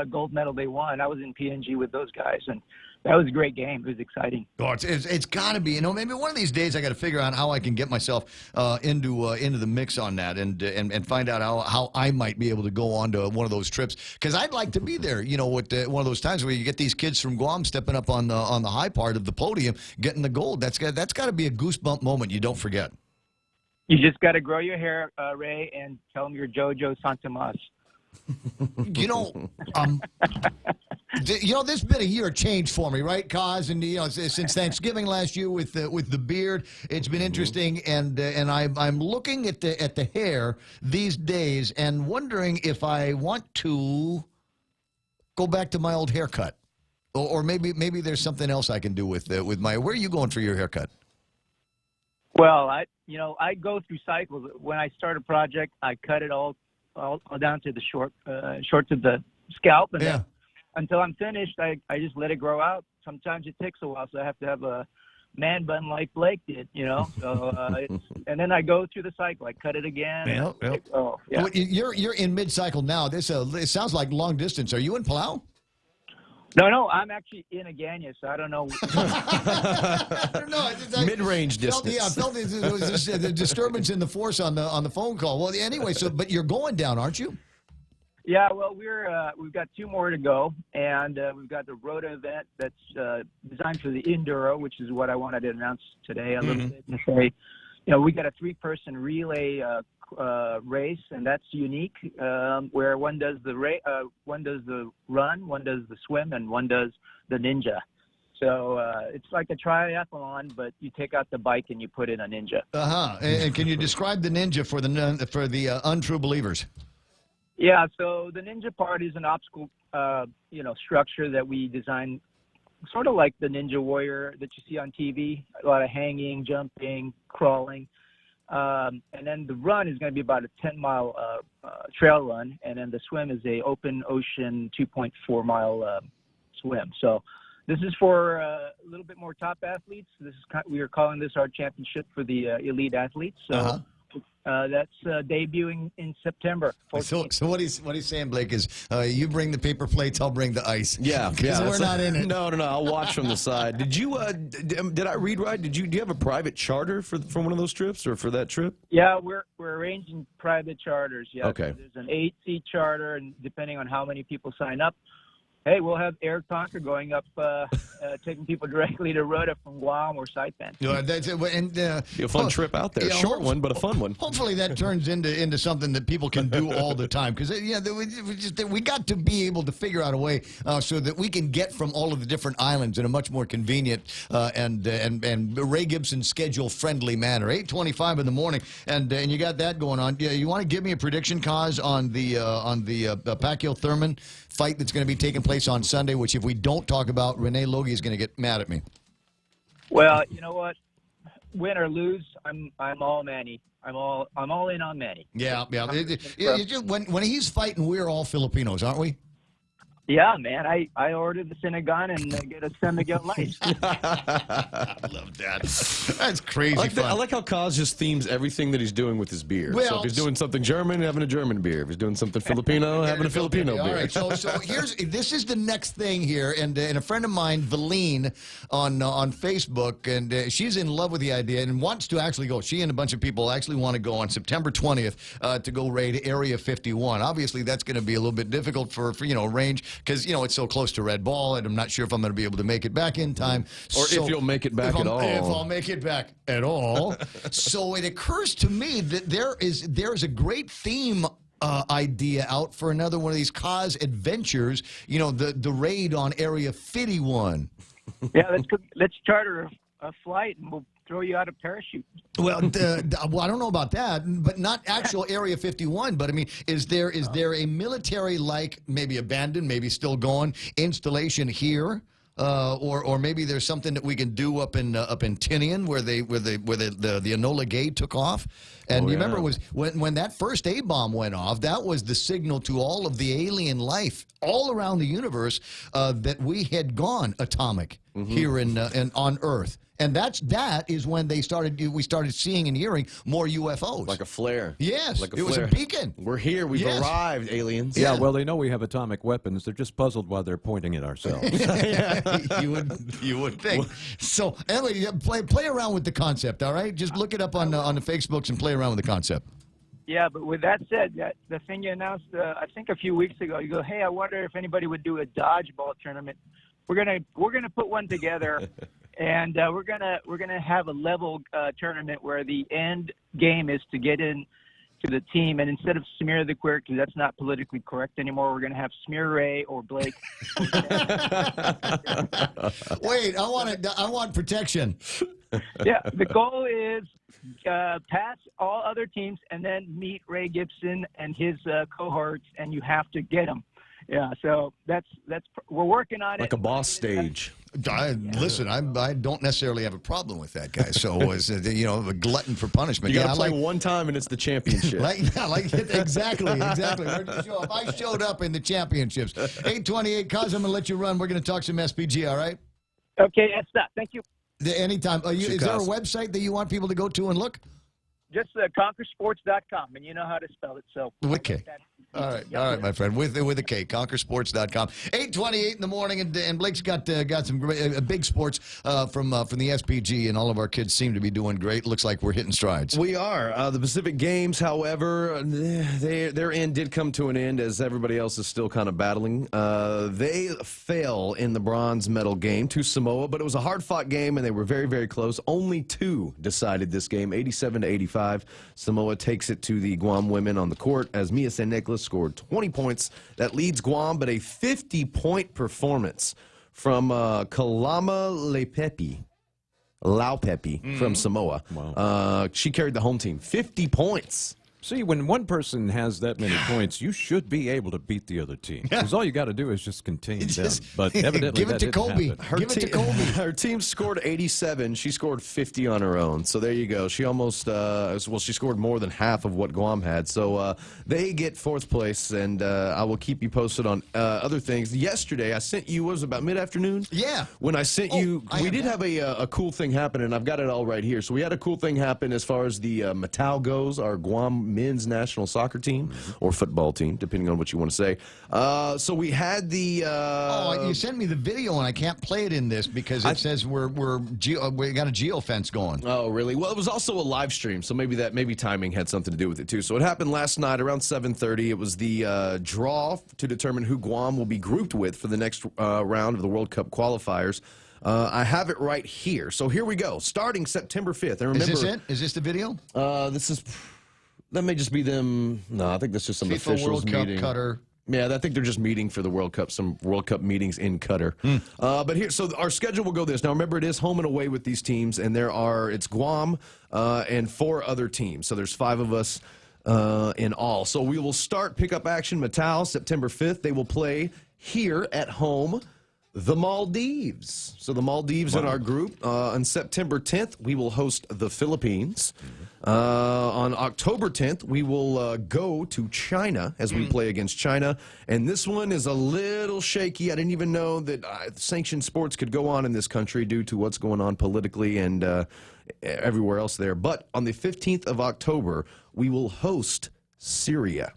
gold medal they won. I was in PNG with those guys, and that was a great game. It was exciting. Oh, it's got to be. Maybe one of these days I got to figure out how I can get myself into the mix on that, and find out how I might be able to go on to one of those trips, because I'd like to be there. With one of those times where you get these kids from Guam stepping up on the high part of the podium, getting the gold. That's got to be a goosebump moment you don't forget. You just got to grow your hair, Ray, and tell them you're Jojo Santomas. This has been a year of change for me, right, Kaz? And since Thanksgiving last year with the beard, it's been interesting. And I'm looking at the hair these days and wondering if I want to go back to my old haircut, or maybe there's something else I can do with my. Where are you going for your haircut? Well, I go through cycles. When I start a project, I cut it all down to the short to the scalp, and then until I'm finished, I just let it grow out. Sometimes it takes a while, so I have to have a man bun like Blake did, So and then I go through the cycle. I cut it again. Well, you're in mid-cycle now. This it sounds like long distance. Are you in Palau? No, I'm actually in Agana, so I don't know. Mid-range distance. I felt there was the disturbance in the force on the phone call. Well, anyway, but you're going down, aren't you? Yeah, well, we've got 2 more to go, and we've got the Rota event that's designed for the Enduro, which is what I wanted to announce today a little bit and say, we got a 3-person relay race, and that's unique, where one does the run, one does the swim, and one does the ninja. So it's like a triathlon, but you take out the bike and you put in a ninja. And can you describe the ninja for the untrue believers? Yeah. So the ninja part is an obstacle, structure that we designed, sort of like the Ninja Warrior that you see on TV. A lot of hanging, jumping, crawling. And then the run is going to be about a 10-mile trail run, and then the swim is a open ocean 2.4-mile swim. So this is for a little bit more top athletes. We are calling this our championship for the elite athletes. So that's debuting in September. So what he's saying, Blake, is you bring the paper plates, I'll bring the ice. Yeah. We're not in it. No. I'll watch from the side. Did you? Did I read right? Do you have a private charter for one of those trips or for that trip? Yeah, we're arranging private charters. Yeah. Okay. So there's an 8-seat charter, and depending on how many people sign up, hey, we'll have Air Conquer going up, taking people directly to Rota from Guam or Saipan. That's it. And be a fun trip out there. Short one, but a fun one. Hopefully that turns into something that people can do all the time. Because we got to be able to figure out a way so that we can get from all of the different islands in a much more convenient and Ray Gibson schedule friendly manner. 8:25 in the morning, and you got that going on. Yeah, you want to give me a prediction, Kaz, on the Pacquiao Thurman fight that's going to be taking place on Sunday, which if we don't talk about, Renee Logie is going to get mad at me. Well, you know what? Win or lose, I'm all Manny. I'm all in on Manny. Yeah. When he's fighting, we're all Filipinos, aren't we? Yeah, man. I ordered the Sinigan and get a San Miguel Light. I love that. That's crazy fun. I like how Kaz just themes everything that he's doing with his beer. Well, so if he's doing something German, having a German beer. If he's doing something Filipino, having a Filipino beer. All right, so this is the next thing here, and a friend of mine, Valine, on Facebook, and she's in love with the idea and wants to actually go. She and a bunch of people actually want to go on September 20th to go raid Area 51. Obviously, that's going to be a little bit difficult for range, because it's so close to Red Ball, and I'm not sure if I'm going to be able to make it back in time. Or if you'll make it back at all. If I'll make it back at all. So it occurs to me that there's a great theme idea out for another one of these Kaz adventures. The raid on Area 51. Yeah, let's charter a flight and we'll throw you out a parachute. Well, I don't know about that, but not actual Area 51. But I mean, is there a military, like maybe abandoned, maybe still going, installation here Or maybe there's something that we can do up in Tinian where the Enola Gay took off. And you remember it was when that first A-bomb went off, that was the signal to all of the alien life all around the universe that we had gone atomic here on Earth. And that is when we started seeing and hearing more UFOs. Like a flare. Yes, like it was a beacon. We're here. We've arrived, aliens. Yeah, well, they know we have atomic weapons. They're just puzzled why they're pointing at ourselves. You would think. So, anyway, play around with the concept, all right? Just look it up on the Facebooks and play around with the concept. Yeah, but with that said, the thing you announced, I think a few weeks ago, you go, hey, I wonder if anybody would do a dodgeball tournament. We're gonna put one together, and we're gonna have a level tournament where the end game is to get in to the team, and instead of Smear the Queer, because that's not politically correct anymore, we're gonna have Smear Ray or Blake. Wait, I want protection. Yeah, the goal is pass all other teams and then meet Ray Gibson and his cohorts, and you have to get them. Yeah, so that's we're working on it. Like a boss stage. Listen, I don't necessarily have a problem with that, guy. So, a glutton for punishment. You got to play one time, and it's the championship. Exactly. Where did you show up? I showed up in the championships. 828, cause I'm going to let you run. We're going to talk some SPG, all right? Okay, that's that. Thank you. Anytime. Is there a website that you want people to go to and look? Just conquersports.com, and you know how to spell it. So okay. All right, my friend. With a K, conquersports.com. 8:28 in the morning, and Blake's got some big sports from the SPG, and all of our kids seem to be doing great. Looks like we're hitting strides. We are. The Pacific Games, however, their end did come to an end as everybody else is still kind of battling. They fell in the bronze medal game to Samoa, but it was a hard-fought game, and they were very, very close. Only two decided this game, 87-85. Samoa takes it to the Guam women on the court as Mia St. Nicholas scored 20 points. That leads Guam, but a 50-point performance from Kalama Laupepi from Samoa. Wow. She carried the home team. 50 points. See, when one person has that many points, you should be able to beat the other team. Because all you got to do is just contain them. But evidently give it that to didn't Kobe. happen. Give it to Kobe. Her team scored 87. She scored 50 on her own. So there you go. She almost, she scored more than half of what Guam had. So they get fourth place, and I will keep you posted on other things. Yesterday, I sent you, what was it, about mid-afternoon? Yeah. When I sent you, we did have a cool thing happen, and I've got it all right here. So we had a cool thing happen as far as the Matau goes, our Guam men's national soccer team or football team, depending on what you want to say. So we had the. You sent me the video and I can't play it in this because it says we got a geofence going. Oh, really? Well, it was also a live stream, so maybe timing had something to do with it too. So it happened last night around 7:30. It was the draw to determine who Guam will be grouped with for the next round of the World Cup qualifiers. I have it right here. So here we go. Starting September 5th. And remember, is this it? Is this the video? That may just be them. No, I think that's just some FIFA officials World meeting. Cup Qatar. Yeah, I think they're just meeting for the World Cup, some World Cup meetings in Qatar. But here, so our schedule will go this. Now, remember, it is home and away with these teams, and it's Guam and 4 other teams. So there's 5 of us in all. So we will start pickup action Matau September 5th. They will play here at home the Maldives. So the Maldives in our group. On September 10th, we will host the Philippines. On October 10th, we will go to China as we play against China. And this one is a little shaky. I didn't even know that sanctioned sports could go on in this country due to what's going on politically and everywhere else there. But on the 15th of October, we will host Syria.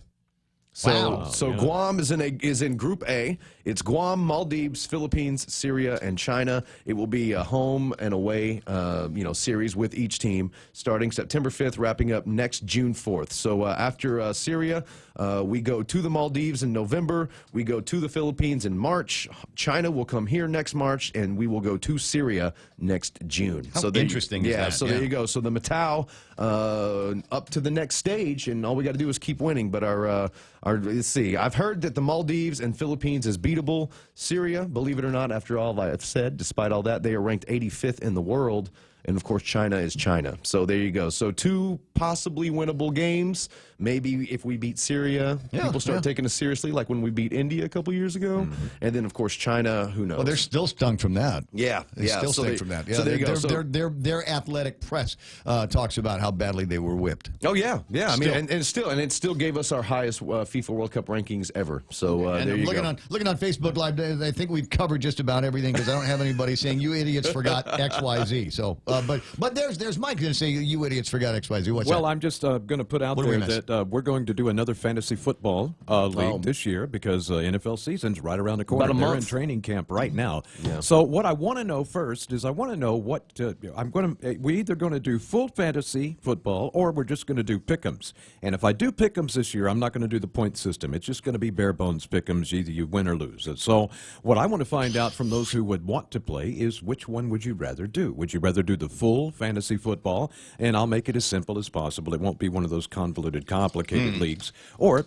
So Guam is in Group A. It's Guam, Maldives, Philippines, Syria, and China. It will be a home and away, series with each team starting September 5th, wrapping up next June 4th. So after Syria, we go to the Maldives in November. We go to the Philippines in March. China will come here next March, and we will go to Syria next June. How interesting is that? So there you go. So the Matau up to the next stage, and all we got to do is keep winning. But let's see. I've heard that the Maldives and Philippines is beatable. Syria, believe it or not, after all I've said, despite all that, they are ranked 85th in the world. And, of course, China is China. So there you go. So 2 possibly winnable games. Maybe if we beat Syria, people start taking us seriously, like when we beat India a couple years ago. And then, of course, China, who knows? Well, they're still stung from that. Yeah. They still stink from that. Yeah, so there you go. Their athletic press talks about how badly they were whipped. Oh, yeah. I mean, and it still gave us our highest FIFA World Cup rankings ever. So and there you go. Looking on Facebook Live, I think we've covered just about everything because I don't have anybody saying you idiots forgot XYZ. So, but there's Mike going to say you idiots forgot XYZ. What's well, that? I'm just going to put out there that we're going to do another fantasy football league this year because NFL season's right around the corner. About a They're month. in training camp right now. Yeah. So what I want to know first is I want to know what we're either going to do full fantasy football or we're just going to do pick'ems. And if I do pick'ems this year, I'm not going to do the point system. It's just going to be bare bones pick'ems. Either you win or lose. So what I want to find out from those who would want to play is which one would you rather do? Would you rather do the full fantasy football? And I'll make it as simple as possible. It won't be one of those convoluted, complicated leagues. Or